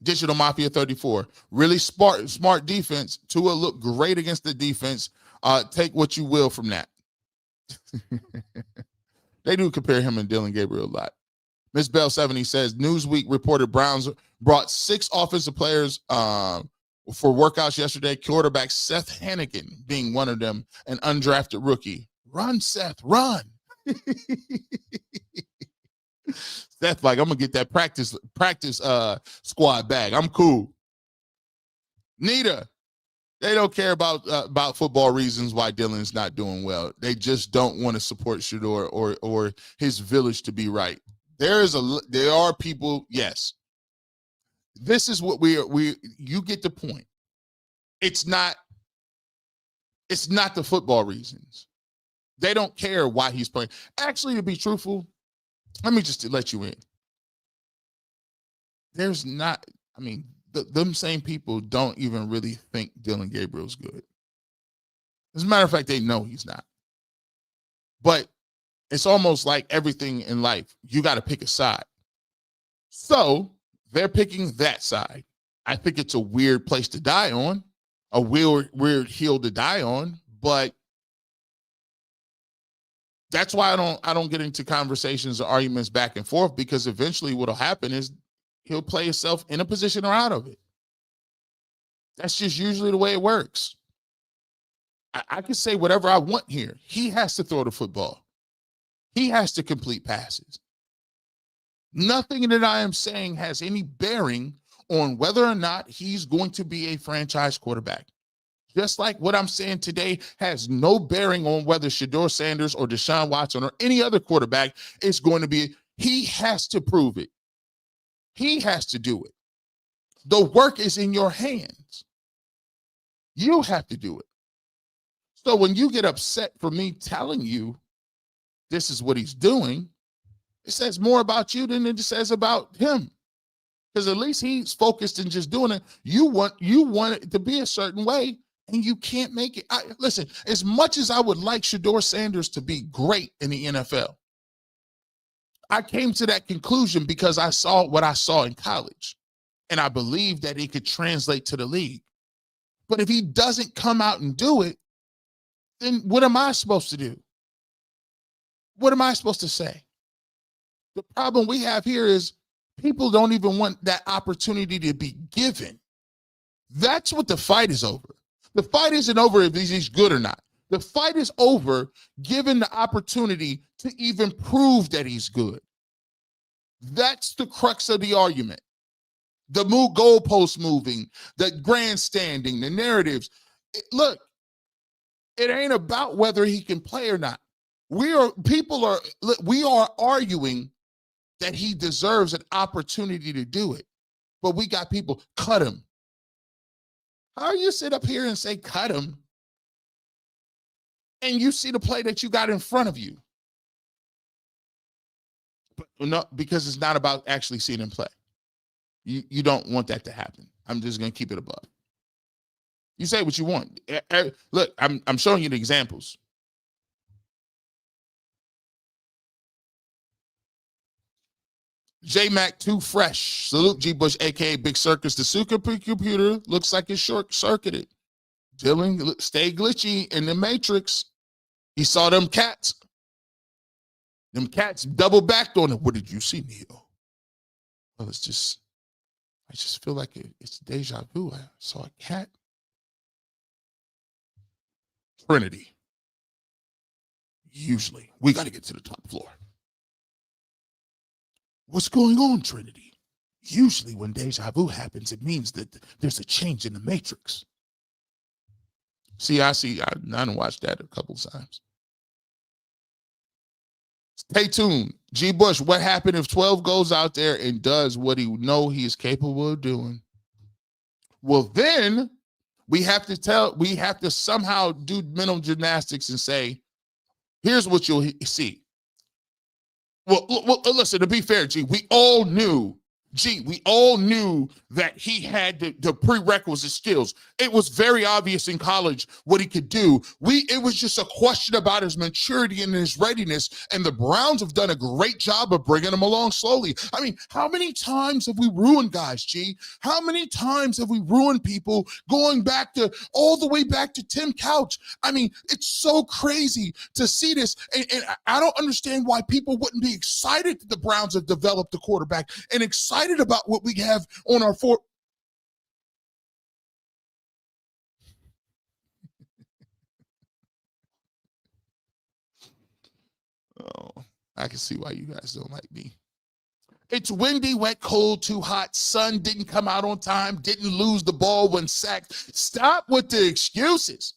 Digital Mafia 34. Really smart defense. Tua looked great against the defense. Take what you will from that. They do compare him and Dillon Gabriel a lot. Miss Bell 70 says, Newsweek reported Browns brought 6 offensive players for workouts yesterday. Quarterback Seth Hannigan being one of them, an undrafted rookie. Run, Seth, run. Seth, like, I'm going to get that practice squad bag. I'm cool. Nita, they don't care about football reasons why Dillon's not doing well. They just don't want to support Shedeur or his village to be right. There are people, yes. This is what you get the point. It's not the football reasons. They don't care why he's playing. Actually, to be truthful, let me just let you in. There's not, them same people don't even really think Dillon Gabriel's good. As a matter of fact, they know he's not. But it's almost like everything in life, you got to pick a side. So they're picking that side. I think it's a weird place to die on, a weird hill to die on, but that's why I don't get into conversations or arguments back and forth, because eventually what'll happen is he'll play himself in a position or out of it. That's just usually the way it works. I can say whatever I want here. He has to throw the football. He has to complete passes. Nothing that I am saying has any bearing on whether or not he's going to be a franchise quarterback. Just like what I'm saying today has no bearing on whether Shedeur Sanders or Deshaun Watson or any other quarterback is going to be. He has to prove it. He has to do it. The work is in your hands. You have to do it. So when you get upset for me telling you this is what he's doing, it says more about you than it says about him. Because at least he's focused in just doing it. You want it to be a certain way, and you can't make it. Listen, as much as I would like Shedeur Sanders to be great in the NFL, I came to that conclusion because I saw what I saw in college, and I believe that it could translate to the league. But if he doesn't come out and do it, then what am I supposed to do? What am I supposed to say? The problem we have here is people don't even want that opportunity to be given. That's what the fight is over. The fight isn't over if he's good or not. The fight is over given the opportunity to even prove that he's good. That's the crux of the argument. The goalpost moving, the grandstanding, the narratives. Look, it ain't about whether he can play or not. We are arguing that he deserves an opportunity to do it. But we got people, cut him. How you sit up here and say cut him, and you see the play that you got in front of you? But no, because it's not about actually seeing him play. You don't want that to happen. I'm just going to keep it above. You say what you want. Look, I'm showing you the examples. J-Mac too fresh. Salute G Bush, aka Big Circus. The supercomputer looks like it's short-circuited. Dillon stay glitchy in the Matrix. He saw them cats. Them cats double backed on him. What did you see, Neo? Well, I just feel like it's deja vu. I saw a cat. Trinity. Usually, we got to get to the top floor. What's going on, Trinity? Usually when deja vu happens, it means that there's a change in the Matrix. I done watched that a couple times. Stay tuned. G. Bush, what happened if 12 goes out there and does what he is capable of doing? Well, then we have to somehow do mental gymnastics and say, here's what you'll see. Well, listen, to be fair, G, we all knew that he had the prerequisite skills. It was very obvious in college what he could do. It was just a question about his maturity and his readiness, and the Browns have done a great job of bringing him along slowly. I mean, how many times have we ruined guys, G? How many times have we ruined people going all the way back to Tim Couch? I mean, it's so crazy to see this, and I don't understand why people wouldn't be excited that the Browns have developed a quarterback and excited about what we have on our four. Oh, I can see why you guys don't like me. It's windy, wet, cold, too hot. Sun didn't come out on time. Didn't lose the ball when sacked. Stop with the excuses.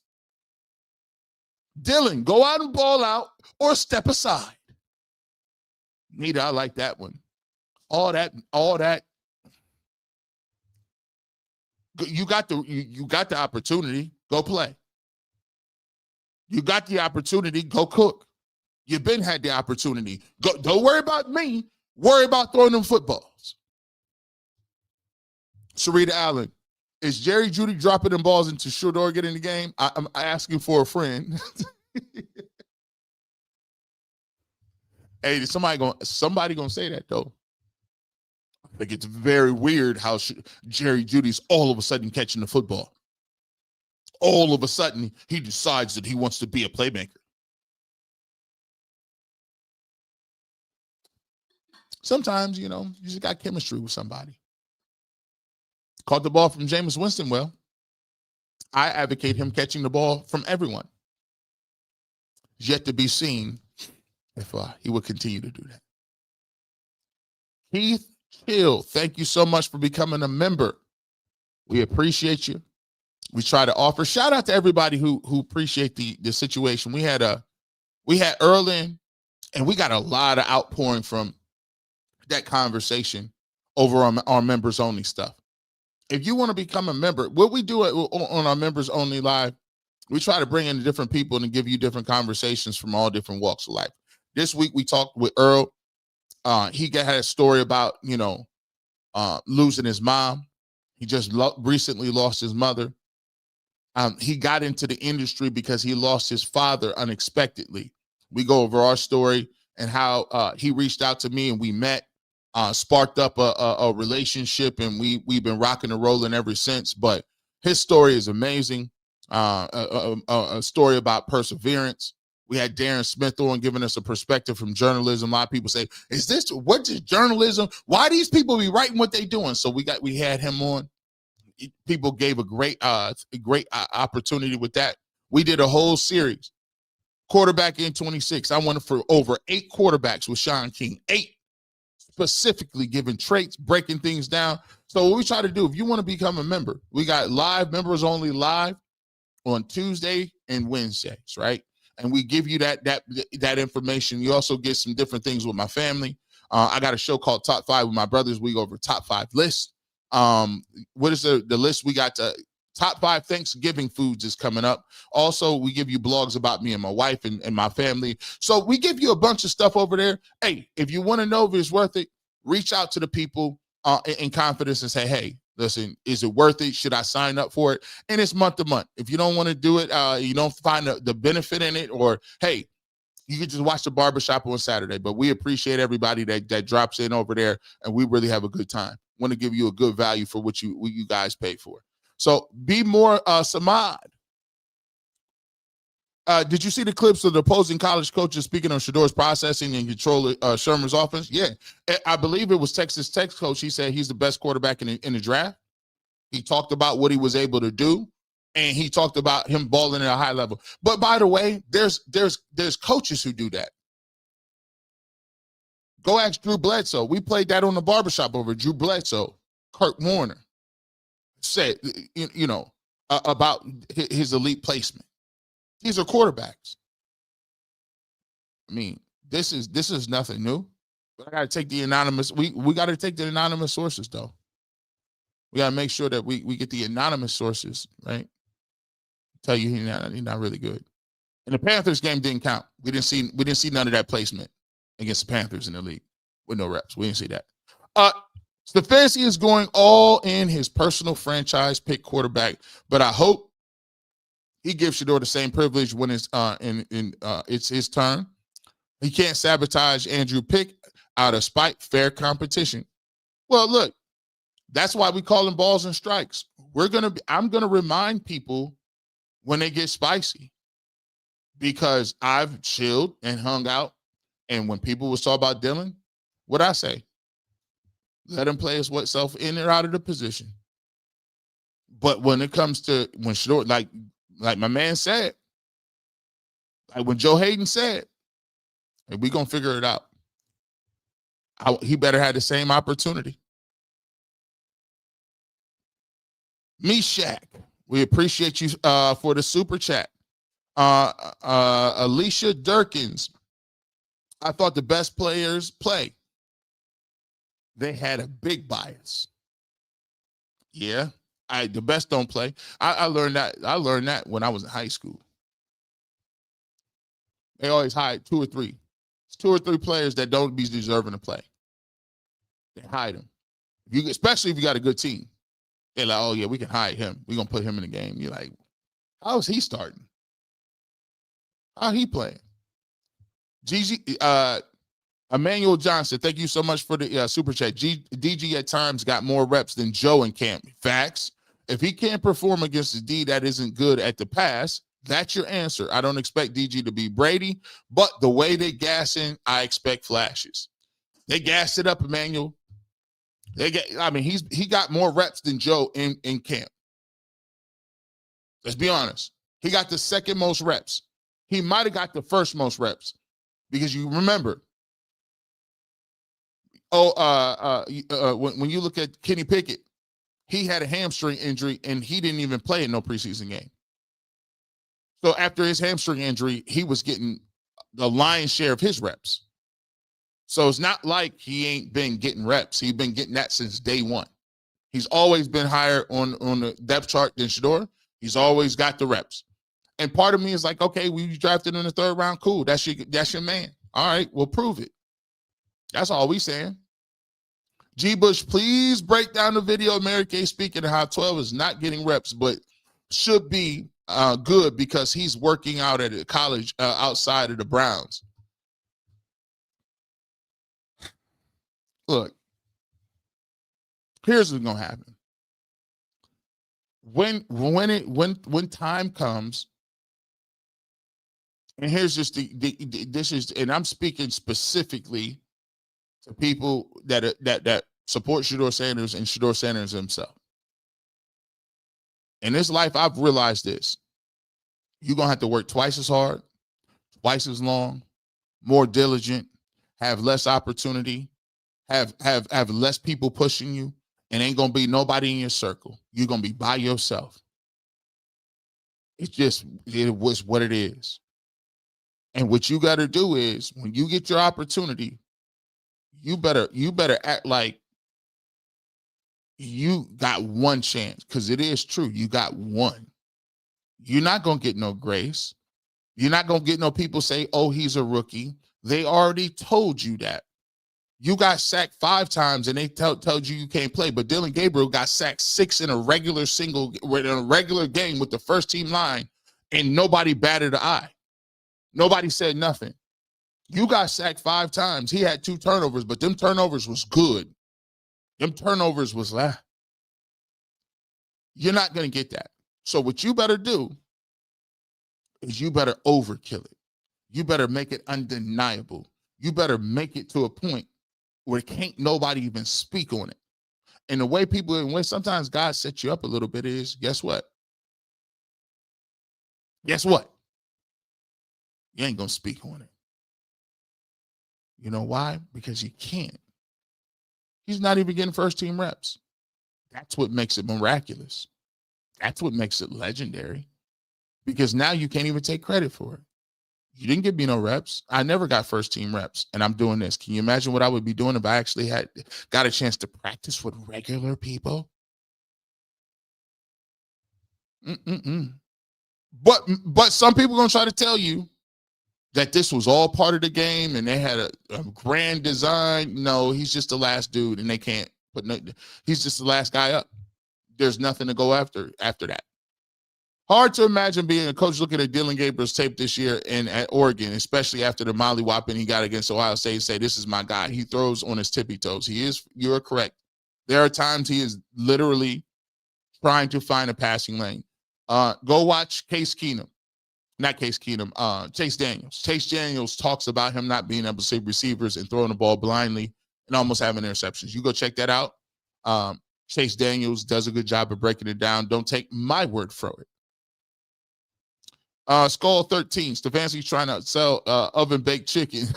Dillon, go out and ball out or step aside. Neither, I like that one. All that. You got the opportunity, go play. You got the opportunity, go cook. You've been had the opportunity. Don't worry about me. Worry about throwing them footballs. Sarita Allen, is Jerry Jeudy dropping them balls into Shedeur getting the game? I'm asking for a friend. Hey, somebody gonna say that though. I think it's very weird how Jerry Jeudy's all of a sudden catching the football. All of a sudden, he decides that he wants to be a playmaker. Sometimes, you just got chemistry with somebody. Caught the ball from Jameis Winston well. I advocate him catching the ball from everyone. It's yet to be seen if he would continue to do that. Keith Hill, thank you so much for becoming a member. We appreciate you. We try to offer shout out to everybody who appreciate the situation. We had Erlin, and we got a lot of outpouring from that conversation over on our members only stuff. If you want to become a member, what we do on our members only live, we try to bring in different people and give you different conversations from all different walks of life. This week we talked with Earl. He had a story about, losing his mom. He just recently lost his mother. He got into the industry because he lost his father unexpectedly. We go over our story and how he reached out to me and we met, sparked up a relationship, and we've been rocking and rolling ever since. But his story is amazing. A story about perseverance. We had Darren Smith on giving us a perspective from journalism. A lot of people say, what is journalism? Why these people be writing what they doing? So we had him on. People gave a great opportunity with that. We did a whole series. Quarterback in 26. I wanted for over 8 quarterbacks with Sean King. 8 specifically giving traits, breaking things down. So what we try to do, if you want to become a member, we got live members only live on Tuesday and Wednesdays, right? And we give you that information. You also get some different things with my family. I got a show called Top 5 with my brothers. We go over top 5 lists. What is the list? We got top 5 Thanksgiving foods is coming up. Also, we give you blogs about me and my wife and my family. So we give you a bunch of stuff over there. Hey, if you want to know if it's worth it, reach out to the people in confidence and say, hey, listen, is it worth it? Should I sign up for it? And it's month to month. If you don't want to do it, you don't find the benefit in it, or hey, you can just watch the Barbershop on Saturday. But we appreciate everybody that drops in over there, and we really have a good time. Want to give you a good value for what you guys pay for. So be more Samad. Did you see the clips of the opposing college coaches speaking on Shedeur's processing and control Sherman's offense? Yeah. I believe it was Texas Tech's coach. He said he's the best quarterback in the draft. He talked about what he was able to do, and he talked about him balling at a high level. But by the way, there's coaches who do that. Go ask Drew Bledsoe. We played that on the Barbershop over Drew Bledsoe. Kurt Warner said, about his elite placement. These are quarterbacks. I mean, this is nothing new. But I got to take the anonymous. We got to take the anonymous sources, though. We got to make sure that we get the anonymous sources, right? Tell you he's not really good. And the Panthers game didn't count. We didn't see none of that placement against the Panthers in the league with no reps. We didn't see that. Stefanski is going all in his personal franchise pick quarterback, but I hope he gives Shedeur the same privilege when it's it's his turn. He can't sabotage Andrew Pick out of spite. Fair competition. Well, look, that's why we call them balls and strikes. I'm gonna remind people when they get spicy, because I've chilled and hung out, and when people was talking about Dillon, what I say, let him play his self in or out of the position. But when it comes to when Shedeur, like my man said, like when Joe Hayden said, hey, we gonna figure it out. He better have the same opportunity. Shaq, we appreciate you for the super chat. Alicia Durkins, I thought the best players play. They had a big bias. Yeah. The best don't play. I learned that. I learned that when I was in high school. They always hide 2 or 3. It's 2 or 3 players that don't be deserving to play. They hide them. Especially if you got a good team. They're like, oh yeah, we can hide him. We're gonna put him in the game. You're like, how is he starting? How he playing? Emmanuel Johnson, thank you so much for the super chat. DG at times got more reps than Joe in camp. Facts. If he can't perform against a D that isn't good at the pass, that's your answer. I don't expect DG to be Brady, but the way they gassing, I expect flashes. They gassed it up, Emmanuel. He got more reps than Joe in camp. Let's be honest. He got the second most reps. He might have got the first most reps, because you remember, when you look at Kenny Pickett, he had a hamstring injury and he didn't even play in no preseason game. So after his hamstring injury, he was getting the lion's share of his reps. So it's not like he ain't been getting reps. He's been getting that since day one. He's always been higher on the depth chart than Shedeur. He's always got the reps. And part of me is like, okay, we drafted in the 3rd round. Cool. That's your man. All right, we'll prove it. That's all we saying. G. Bush, please break down the video of Mary Kay speaking of how 12 is not getting reps, but should be good because he's working out at a college outside of the Browns. Look, here's what's gonna happen. When time comes, and here's just this is, and I'm speaking specifically to people that support Shedeur Sanders and Shedeur Sanders himself. In this life, I've realized this. You're going to have to work twice as hard, twice as long, more diligent, have less opportunity, have less people pushing you, and ain't going to be nobody in your circle. You're going to be by yourself. It was what it is. And what you got to do is, when you get your opportunity, you better act like you got one chance, because it is true. You got one. You're not going to get no grace. You're not going to get no people say, oh, he's a rookie. They already told you that. You got sacked 5 times and they told you can't play, but Dillon Gabriel got sacked 6 in a regular game with the first team line, and nobody batted an eye. Nobody said nothing. You got sacked 5 times. He had 2 turnovers, but them turnovers was good. Them turnovers was You're not going to get that. So what you better do is you better overkill it. You better make it undeniable. You better make it to a point where can't nobody even speak on it. And the way sometimes God sets you up a little bit is, guess what? Guess what? You ain't going to speak on it. You know why? Because you can't. He's not even getting first team reps. That's what makes it miraculous. That's what makes it legendary. Because now you can't even take credit for it. You didn't give me no reps. I never got first team reps, and I'm doing this. Can you imagine what I would be doing if I actually got a chance to practice with regular people? But some people are going to try to tell you that this was all part of the game and they had a grand design. No, he's just the last dude, and they can't put he's just the last guy up. There's nothing to go after that. Hard to imagine being a coach looking at Dillon Gabriel's tape this year at Oregon, especially after the mollywhopping he got against Ohio State, and say, this is my guy. He throws on his tippy toes. You're correct. There are times he is literally trying to find a passing lane. Go watch Chase Daniels. Chase Daniels talks about him not being able to save receivers and throwing the ball blindly and almost having interceptions. You go check that out. Chase Daniels does a good job of breaking it down. Don't take my word for it. Skull 13, Stefanski's trying to sell oven-baked chicken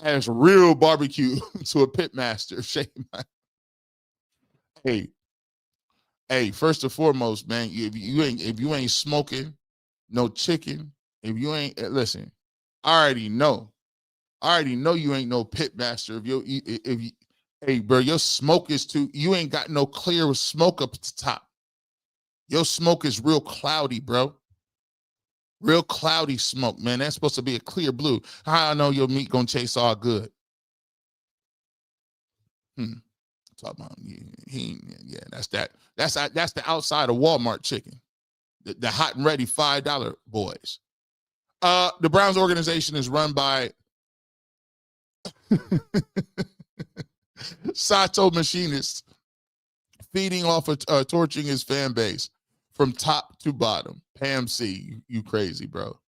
as real barbecue to a pitmaster. Hey, first and foremost, man, if you ain't smoking no chicken, if you ain't, listen, I already know you ain't no pitmaster. Hey, bro, your smoke is you ain't got no clear smoke up at the top. Your smoke is real cloudy, bro. Real cloudy smoke, man. That's supposed to be a clear blue. How I know your meat gonna taste all good? Talk about that's that. That's the outside of Walmart chicken. The hot and ready $5 boys. The Browns organization is run by Sato machinists, feeding off of torching his fan base from top to bottom. Pam C, you crazy, bro.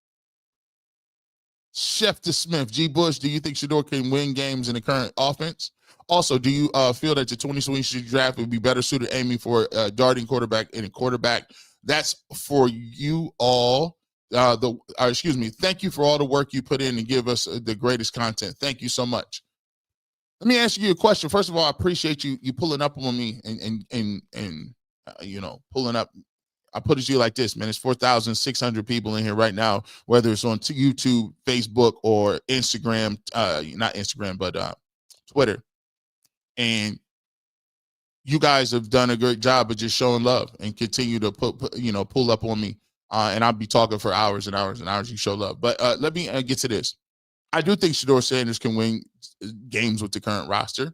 Chef to Smith, G. Bush, do you think Shedeur can win games in the current offense? Also, do you feel that the 2020 draft would be better suited aiming for a darting quarterback and a quarterback? That's for you all. Thank you for all the work you put in and give us the greatest content. Thank you so much. Let me ask you a question. First of all, I appreciate you pulling up on me and pulling up. I put it to you like this, man. It's 4,600 people in here right now, whether it's on YouTube, Facebook, or Instagram. Not Instagram, but Twitter. And you guys have done a great job of just showing love and continue to pull up on me. And I'll be talking for hours and hours and hours. You show love. But let me get to this. I do think Shedeur Sanders can win games with the current roster.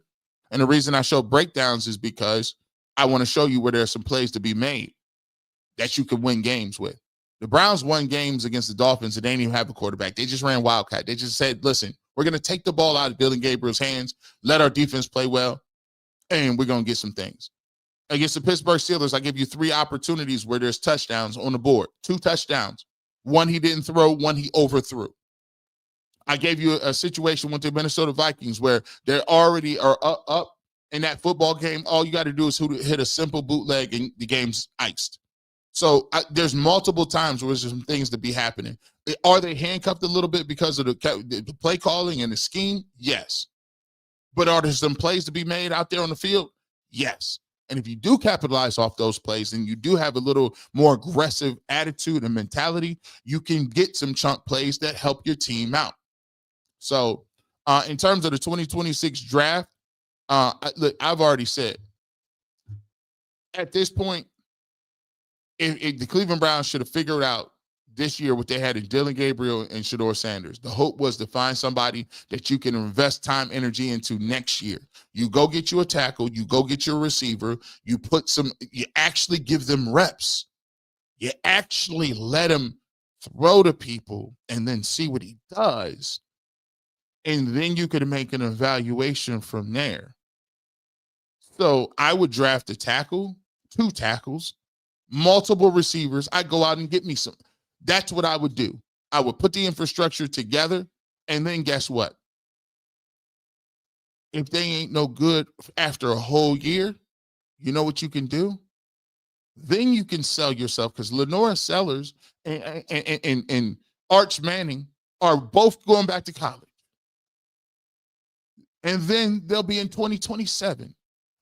And the reason I show breakdowns is because I want to show you where there's some plays to be made that you can win games with. The Browns won games against the Dolphins and they didn't even have a quarterback. They just ran Wildcat. They just said, listen, we're going to take the ball out of Dillon Gabriel's hands, let our defense play well, and we're going to get some things. Against the Pittsburgh Steelers, I give you 3 opportunities where there's touchdowns on the board. 2 touchdowns. 1 he didn't throw, 1 he overthrew. I gave you a situation with the Minnesota Vikings where they already are up in that football game. All you got to do is hit a simple bootleg and the game's iced. So there's multiple times where there's some things to be happening. Are they handcuffed a little bit because of the play calling and the scheme? Yes. But are there some plays to be made out there on the field? Yes. And if you do capitalize off those plays and you do have a little more aggressive attitude and mentality, you can get some chunk plays that help your team out. So in terms of the 2026 draft, look, I've already said, at this point, if the Cleveland Browns should have figured out this year what they had in Dillon Gabriel and Shedeur Sanders. The hope was to find somebody that you can invest time, energy into next year. You go get you a tackle, you go get your receiver, you actually give them reps. You actually let him throw to people and then see what he does. And then you could make an evaluation from there. So I would draft a tackle, 2 tackles, multiple receivers. I'd go out and get me some. That's what I would do. I would put the infrastructure together, and then guess what? If they ain't no good after a whole year, you know what you can do? Then you can sell yourself, because Lenora Sellers and Arch Manning are both going back to college. And then they'll be in 2027.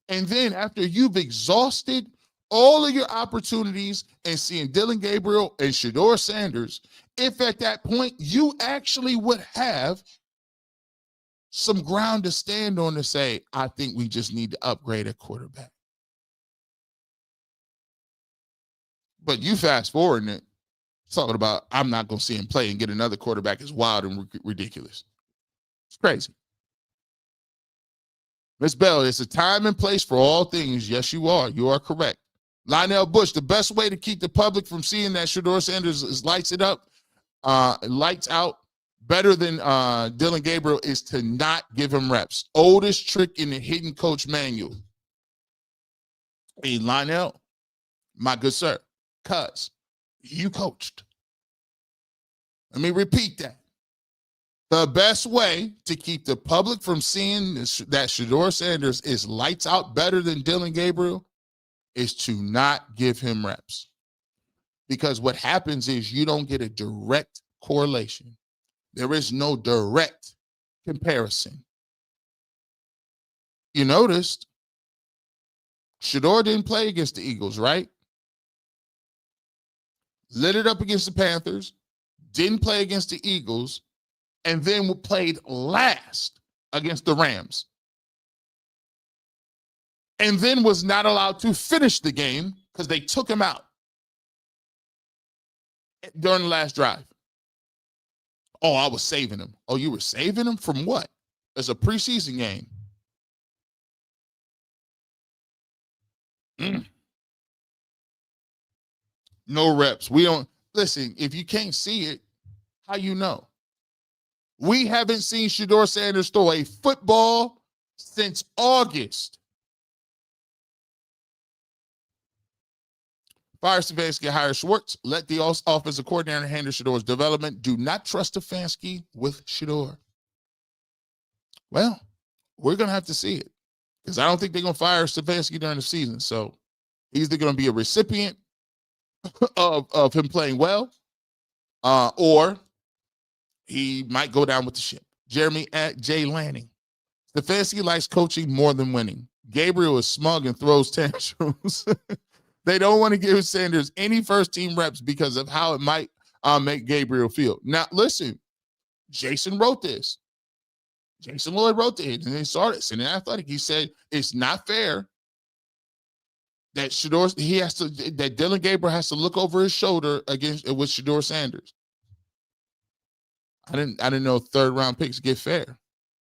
And then after you've exhausted all of your opportunities and seeing Dillon Gabriel and Shedeur Sanders, if at that point you actually would have some ground to stand on to say, I think we just need to upgrade at quarterback. But you fast forwarding it, talking about I'm not going to see him play and get another quarterback is wild and ridiculous. It's crazy. Ms. Bell, it's a time and place for all things. Yes, you are. You are correct. Lionel Bush, the best way to keep the public from seeing that Shedeur Sanders is lights out better than Dillon Gabriel is to not give him reps. Oldest trick in the hidden coach manual. Hey, Lionel, my good sir, cuz you coached. Let me repeat that. The best way to keep the public from seeing that Shedeur Sanders is lights out better than Dillon Gabriel is to not give him reps. Because what happens is you don't get a direct correlation. There is no direct comparison. You noticed Shedeur didn't play against the Eagles, right? Lit it up against the Panthers, didn't play against the Eagles, and then played last against the Rams. And then was not allowed to finish the game because they took him out during the last drive. Oh, I was saving him. Oh, you were saving him from what? It's a preseason game. No reps. We don't, listen, if you can't see it, how you know? We haven't seen Shedeur Sanders throw a football since August. Fire Stefanski, hire Schwartz. Let the offensive coordinator handle Shedeur's development. Do not trust Stefanski with Shedeur. Well, we're going to have to see it because I don't think they're going to fire Stefanski during the season. So he's either going to be a recipient of him playing well or he might go down with the ship. Jeremy at J. Lanning. Stefanski likes coaching more than winning. Gabriel is smug and throws tantrums. They don't want to give Sanders any first-team reps because of how it might make Gabriel feel. Now, listen, Jason wrote this. Jason Lloyd wrote it, and they saw this in the Athletic. He said it's not fair that that Dillon Gabriel has to look over his shoulder with Shedeur Sanders. I didn't know 3rd-round picks get fair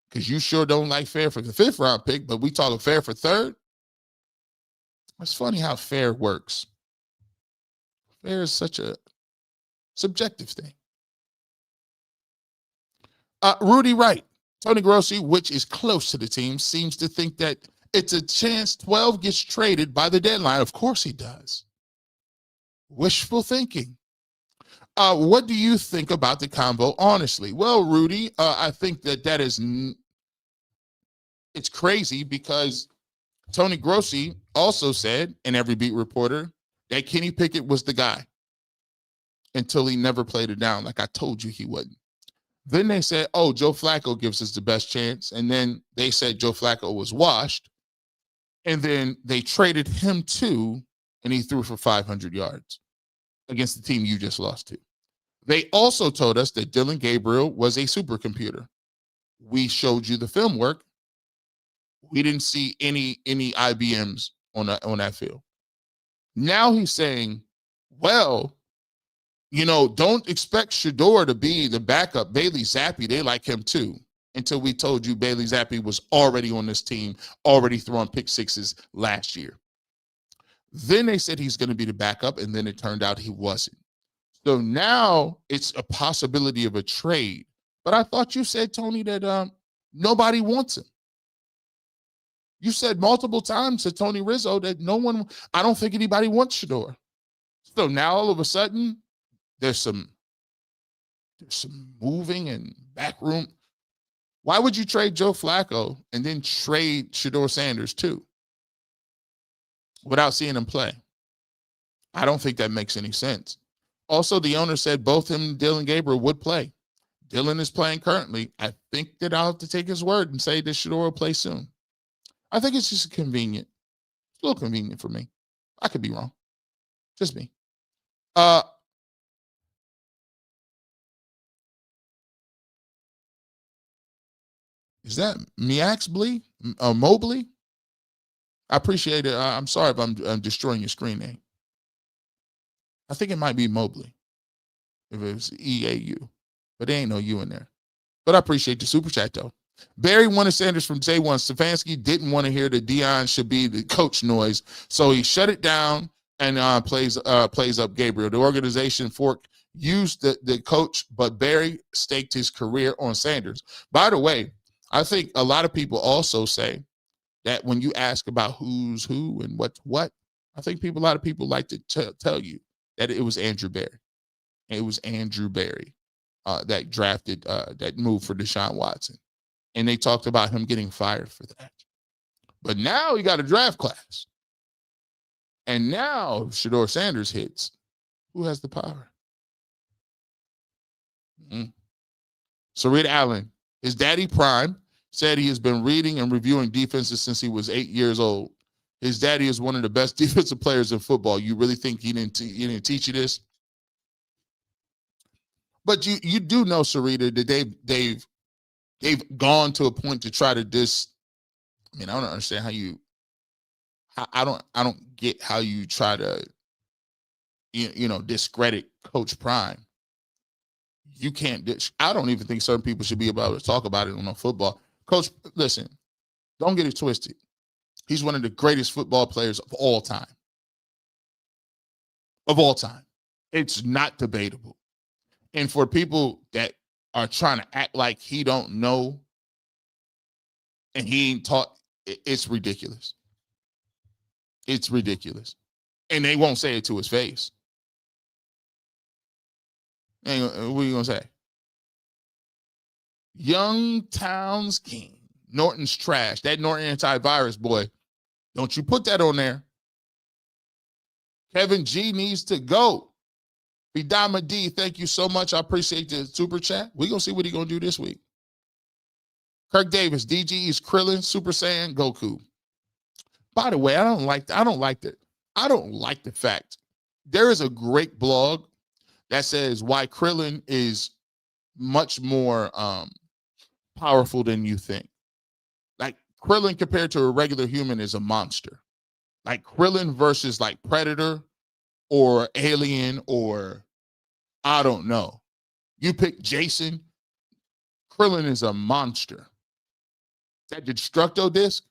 because you sure don't like fair for the 5th-round pick, but we talking fair for 3rd. It's funny how fair works. Fair is such a subjective thing. Rudy Wright, Tony Grossi, which is close to the team, seems to think that it's a chance 12 gets traded by the deadline. Of course he does. Wishful thinking. What do you think about the combo, honestly? Well, Rudy, I think that is it's crazy because Tony Grossi also said, in every beat reporter, that Kenny Pickett was the guy until he never played it down like I told you he wouldn't. Then they said, oh, Joe Flacco gives us the best chance. And then they said Joe Flacco was washed. And then they traded him too, and he threw for 500 yards against the team you just lost to. They also told us that Dillon Gabriel was a supercomputer. We showed you the film work. We didn't see any IBMs on that field. Now he's saying, well, Don't expect Shedeur to be the backup. Bailey Zappi, they like him too. Until we told you Bailey Zappi was already on this team, already throwing pick sixes last year. Then they said he's going to be the backup, and then it turned out he wasn't. So now it's a possibility of a trade. But I thought you said, Tony, that nobody wants him. You said multiple times to Tony Rizzo that I don't think anybody wants Shedeur. So now all of a sudden, there's some moving and backroom. Why would you trade Joe Flacco and then trade Shedeur Sanders too without seeing him play? I don't think that makes any sense. Also, the owner said both him and Dillon Gabriel would play. Dillon is playing currently. I think that I'll have to take his word and say that Shedeur will play soon. I think it's just convenient. It's a little convenient for me. I could be wrong. Just me. Is that Miaxbley? Mobley? I appreciate it. I'm sorry if I'm destroying your screen name. I think it might be Mobley. If it was EAU. But there ain't no U in there. But I appreciate the super chat, though. Barry wanted Sanders from day one. Stefanski didn't want to hear the Dion should be the coach noise, so he shut it down and plays up Gabriel. The organization Fork used the coach, but Barry staked his career on Sanders. By the way, I think a lot of people also say that when you ask about who's who and what's what, I think a lot of people like to tell you that it was Andrew Barry. It was Andrew Barry that drafted, that moved for Deshaun Watson. And they talked about him getting fired for that. But now he got a draft class. And now Shedeur Sanders hits. Who has the power? Sarita Allen. His daddy Prime said he has been reading and reviewing defenses since he was 8 years old. His daddy is one of the best defensive players in football. You really think he didn't teach you this? But you do know, Sarita, that they've gone to a point to try to I don't understand how you. I don't get how you try to, discredit Coach Prime. You can't. I don't even think certain people should be able to talk about it on football. Coach, listen, don't get it twisted. He's one of the greatest football players of all time. Of all time. It's not debatable. And for people that are trying to act like he don't know and he ain't taught, it's ridiculous. It's ridiculous. And they won't say it to his face. What are you going to say? Youngtown's King. Norton's trash. That Norton antivirus, boy. Don't you put that on there. Kevin G needs to go. Bidama D, thank you so much. I appreciate the super chat. We're going to see what he's going to do this week. Kirk Davis, DG is Krillin, Super Saiyan, Goku. By the way, I don't like the fact there is a great blog that says why Krillin is much more powerful than you think. Like Krillin compared to a regular human is a monster. Like Krillin versus like Predator or Alien or I don't know. You pick Jason. Krillin is a monster. That Destructo disc,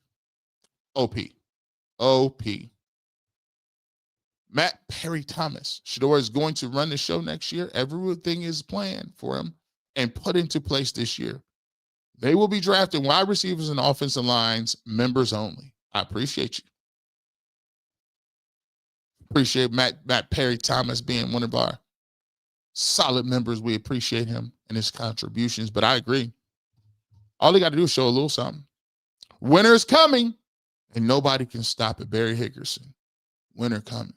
OP. OP. Matt Perry Thomas. Shedeur is going to run the show next year. Everything is planned for him and put into place this year. They will be drafting wide receivers and offensive lines, members only. I appreciate you. Appreciate Matt Perry Thomas being one of our solid members. We appreciate him and his contributions, but I agree. All they got to do is show a little something. Winter is coming, and nobody can stop it. Barry Hickerson. Winter coming.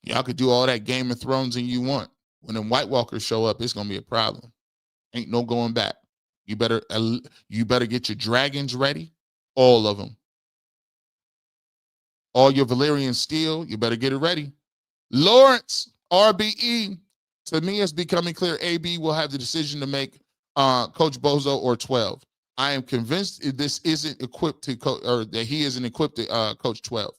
Y'all could do all that Game of Thrones and you want. When them White Walkers show up, it's going to be a problem. Ain't no going back. You better get your dragons ready. All of them. All your Valyrian steel, you better get it ready. Lawrence, RBE. To me, it's becoming clear AB will have the decision to make Coach Bozo or 12. I am convinced this isn't equipped to coach, or that he isn't equipped to coach 12.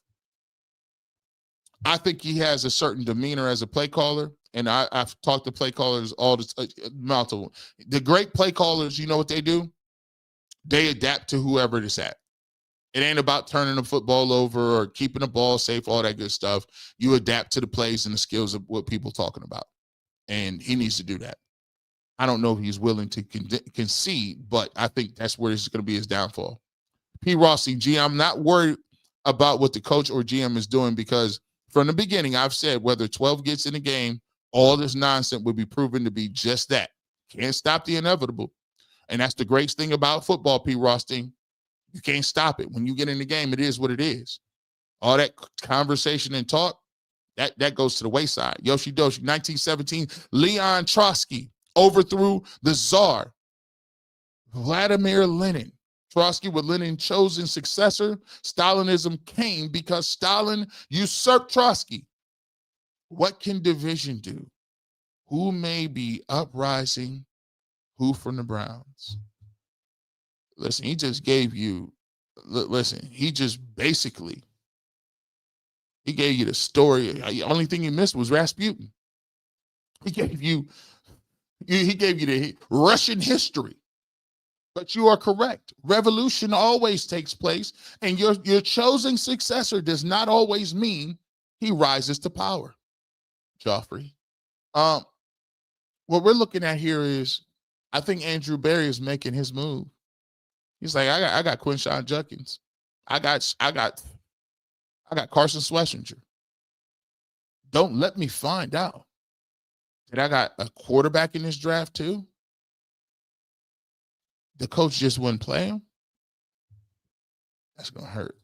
I think he has a certain demeanor as a play caller, and I've talked to play callers all this multiple. The great play callers, you know what they do? They adapt to whoever it's at. It ain't about turning the football over or keeping the ball safe, all that good stuff. You adapt to the plays and the skills of what people are talking about, and he needs to do that. I don't know if he's willing to concede, but I think that's where this is going to be his downfall. P. Rossi, G, I'm not worried about what the coach or GM is doing because from the beginning, I've said whether 12 gets in the game, all this nonsense would be proven to be just that. Can't stop the inevitable. And that's the great thing about football, P. Rossi. You can't stop it. When you get in the game, it is what it is. All that conversation and talk, that goes to the wayside. Yoshi Doshi, 1917, Leon Trotsky overthrew the Tsar, Vladimir Lenin. Trotsky was Lenin's chosen successor. Stalinism came because Stalin usurped Trotsky. What can division do? Who may be uprising? Who from the Browns? Listen, he just gave you, he just basically, he gave you the story. The only thing you missed was Rasputin. He gave you the Russian history. But you are correct. Revolution always takes place, and your chosen successor does not always mean he rises to power. Joffrey. What we're looking at here is, I think Andrew Berry is making his move. He's like, I got Quinshawn Judkins. I got Carson Schlesinger. Don't let me find out that I got a quarterback in this draft too. The coach just wouldn't play him. That's gonna hurt.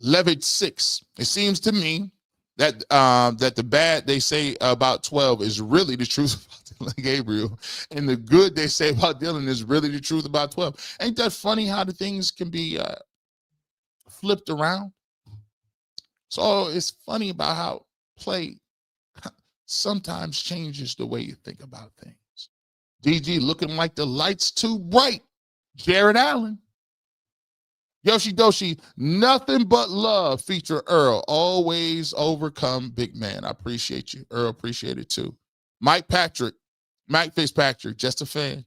Levitt 6. It seems to me that that the bad they say about 12 is really the truth about Dillon Gabriel, and the good they say about Dillon is really the truth about 12. Ain't that funny how the things can be flipped around? So it's funny about how play sometimes changes the way you think about things. DG looking like the light's too bright. Jared Allen. Yoshi Doshi, nothing but love. Feature Earl. Always overcome big man. I appreciate you. Earl, appreciate it too. Mike Fitzpatrick, just a fan.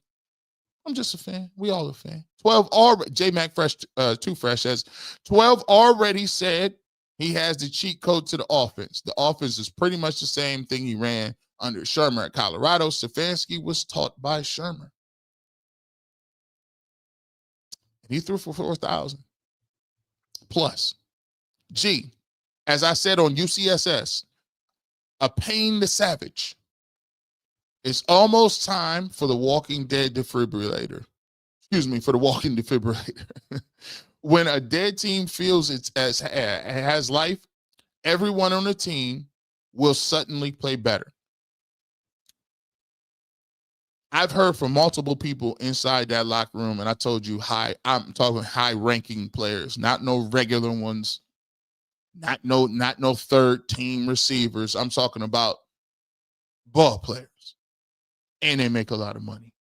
I'm just a fan. We all a fan. 12 already. J Mac Fresh, Too Fresh says 12 already said he has the cheat code to the offense. The offense is pretty much the same thing he ran under Shermer at Colorado. Stefanski was taught by Shermer. He threw for 4,000 plus. G, as I said on UCSS, a pain the savage. It's almost time for the walking dead defibrillator. Excuse me, for the walking defibrillator. When a dead team feels it has life, everyone on the team will suddenly play better. I've heard from multiple people inside that locker room, and I told you I'm talking high-ranking players, not no regular ones, not no third team receivers. I'm talking about ball players, and they make a lot of money.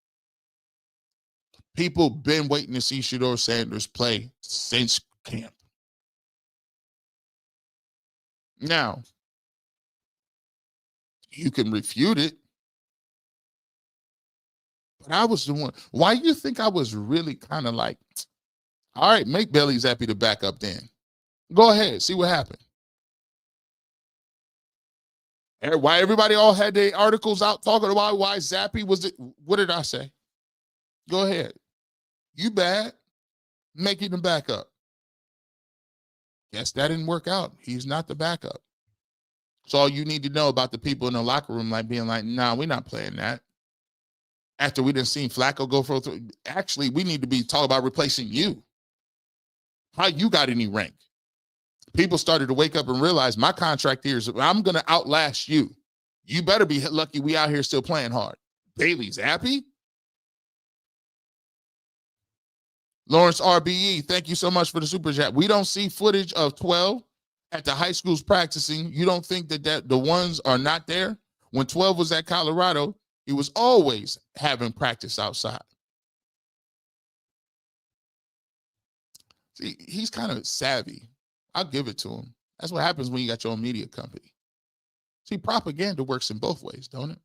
People been waiting to see Shedeur Sanders play since camp. Now, you can refute it. But I was the one. Why do you think I was really kind of like, all right, make Bailey Zappi the backup then. Go ahead, see what happened. Why everybody all had their articles out talking about why Zappi was it. What did I say? Go ahead. You bad. Make him the backup. Guess that didn't work out. He's not the backup. So all you need to know about the people in the locker room like being like, nah, we're not playing that. After we didn't see Flacco go for actually, we need to be talking about replacing you. How you got any rank? People started to wake up and realize my contract here is I'm going to outlast you. You better be lucky we out here still playing hard. Bailey's happy. Lawrence RBE, thank you so much for the super chat. We don't see footage of 12 at the high schools practicing. You don't think that the ones are not there? When 12 was at Colorado, he was always having practice outside. See, he's kind of savvy. I'll give it to him. That's what happens when you got your own media company. See, propaganda works in both ways, don't it?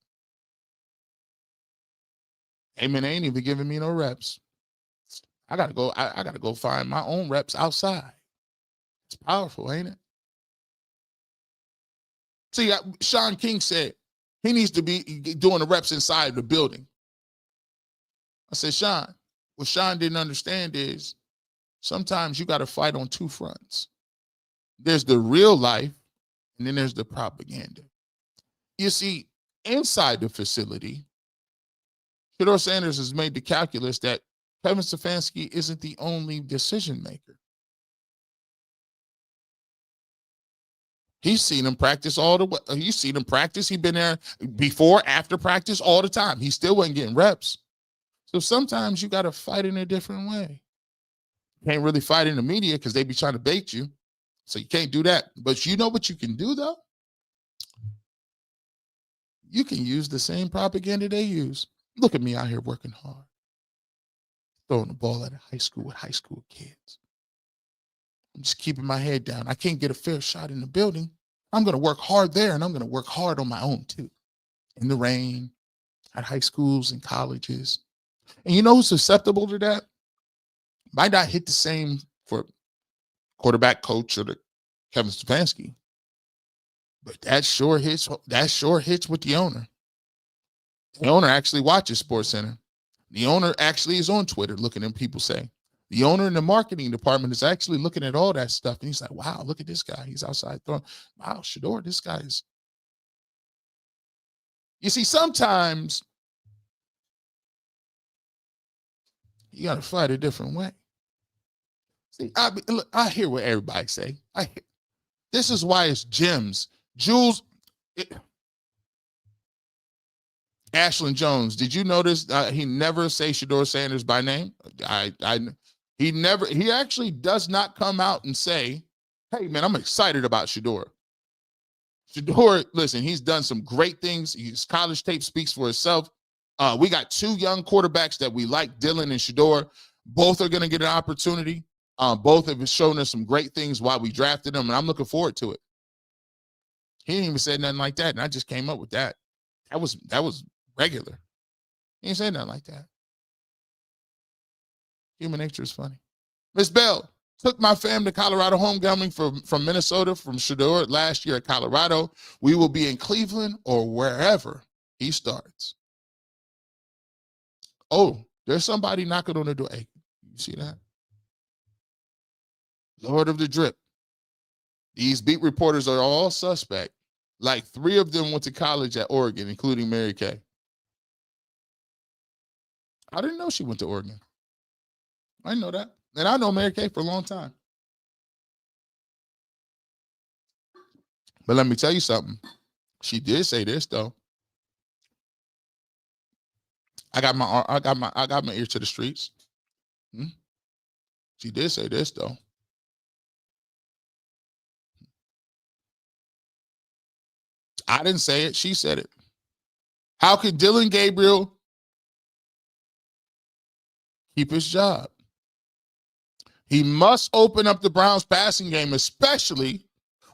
Hey man, they ain't even giving me no reps. I gotta go. I gotta go find my own reps outside. It's powerful, ain't it? See, Sean King said he needs to be doing the reps inside the building. I said, Sean, what Sean didn't understand is sometimes you got to fight on two fronts. There's the real life, and then there's the propaganda. You see, inside the facility, Shedeur Sanders has made the calculus that Kevin Stefanski isn't the only decision maker. He's seen him practice all the way. He's seen him practice. He's been there before, after practice, all the time. He still wasn't getting reps. So sometimes you got to fight in a different way. You can't really fight in the media because they be trying to bait you. So you can't do that. But you know what you can do, though? You can use the same propaganda they use. Look at me out here working hard, throwing the ball at a high school with high school kids. I'm just keeping my head down. I can't get a fair shot in the building. I'm going to work hard there, and I'm going to work hard on my own, too. In the rain, at high schools and colleges. And you know who's susceptible to that? Might not hit the same for quarterback coach or the Kevin Stefanski. But that sure hits with the owner. The owner actually watches SportsCenter. The owner actually is on Twitter looking at people say. The owner in the marketing department is actually looking at all that stuff. And he's like, wow, look at this guy. He's outside throwing. Wow, Shedeur, this guy is. You see, sometimes you got to fight a different way. See, I hear what everybody say. This is why it's gems. Jules, Ashlyn Jones, did you notice he never say Shedeur Sanders by name? He actually does not come out and say, hey man, I'm excited about Shedeur. Shedeur, listen, he's done some great things. His college tape speaks for itself. We got two young quarterbacks that we like, Dillon and Shedeur. Both are going to get an opportunity. Both have shown us some great things while we drafted them, and I'm looking forward to it. He didn't even say nothing like that, and I just came up with that. That was regular. He didn't say nothing like that. Human nature is funny. Miss Bell, took my fam to Colorado homecoming from Minnesota, from Shedeur last year at Colorado. We will be in Cleveland or wherever he starts. Oh, there's somebody knocking on the door. Hey, you see that? Lord of the Drip. These beat reporters are all suspect. Like 3 of them went to college at Oregon, including Mary Kay. I didn't know she went to Oregon. I didn't know that. And I know Mary Kay for a long time. But let me tell you something. She did say this though. I got my ear to the streets. She did say this though. I didn't say it. She said it. How could Dillon Gabriel keep his job? He must open up the Browns passing game, especially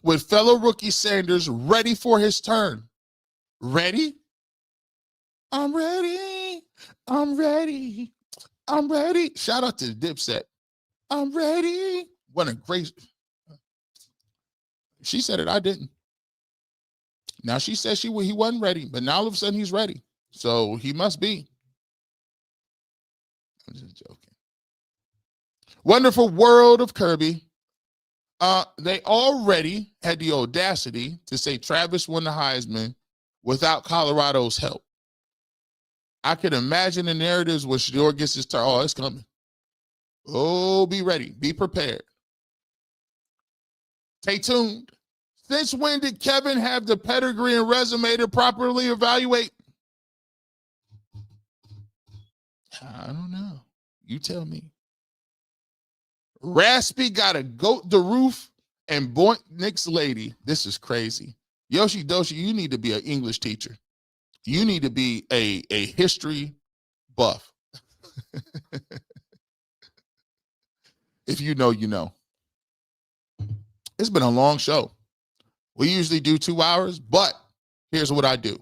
with fellow rookie Sanders ready for his turn. Ready? I'm ready. I'm ready. I'm ready. Shout out to the Dipset. I'm ready. What a great. She said it. I didn't. Now she said he wasn't ready, but now all of a sudden he's ready. So he must be. I'm just joking. Wonderful World of Kirby. They already had the audacity to say Travis won the Heisman without Colorado's help. I can imagine the narratives where Shedeur gets his turn. Oh, it's coming. Oh, be ready. Be prepared. Stay tuned. Since when did Kevin have the pedigree and resume to properly evaluate? I don't know. You tell me. Raspy got to goat the roof and boink Nick's lady. This is crazy. Yoshi Doshi, you need to be an English teacher. You need to be a history buff. If you know, you know. It's been a long show. We usually do 2 hours, but here's what I do.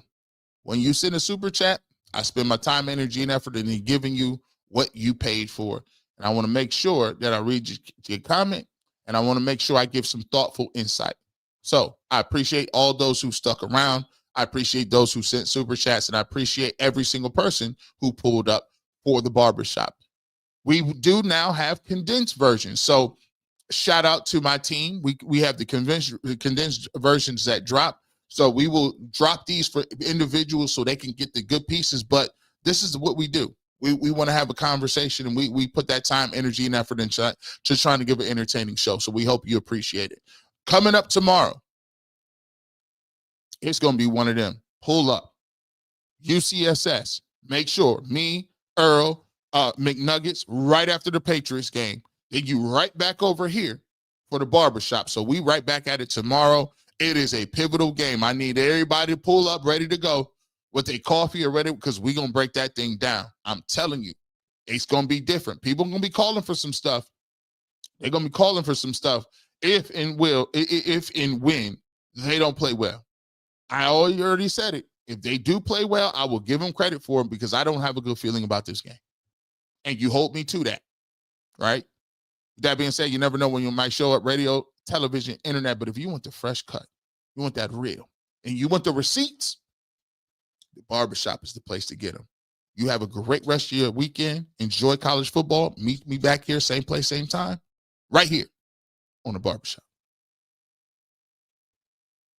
When you send a super chat, I spend my time, energy, and effort in giving you what you paid for. And I want to make sure that I read your comment, and I want to make sure I give some thoughtful insight. So I appreciate all those who stuck around. I appreciate those who sent super chats, and I appreciate every single person who pulled up for the barbershop. We do now have condensed versions. So shout out to my team. We have the condensed versions that drop. So we will drop these for individuals so they can get the good pieces. But this is what we do. We want to have a conversation, and we put that time, energy, and effort into trying to give an entertaining show. So we hope you appreciate it. Coming up tomorrow, it's going to be one of them. Pull up. UCSS. Make sure me, Earl, McNuggets, right after the Patriots game. Then you right back over here for the barbershop. So we right back at it tomorrow. It is a pivotal game. I need everybody to pull up, ready to go with a coffee or ready, because we're going to break that thing down. I'm telling you, it's going to be different. People are going to be calling for some stuff. They're going to be calling for some stuff if and when they don't play well. I already said it. If they do play well, I will give them credit for it, because I don't have a good feeling about this game. And you hold me to that, right? That being said, you never know when you might show up, radio, television, internet. But if you want the fresh cut, you want that real, and you want the receipts, the barbershop is the place to get them. You have a great rest of your weekend. Enjoy college football. Meet me back here, same place, same time, right here on the barbershop.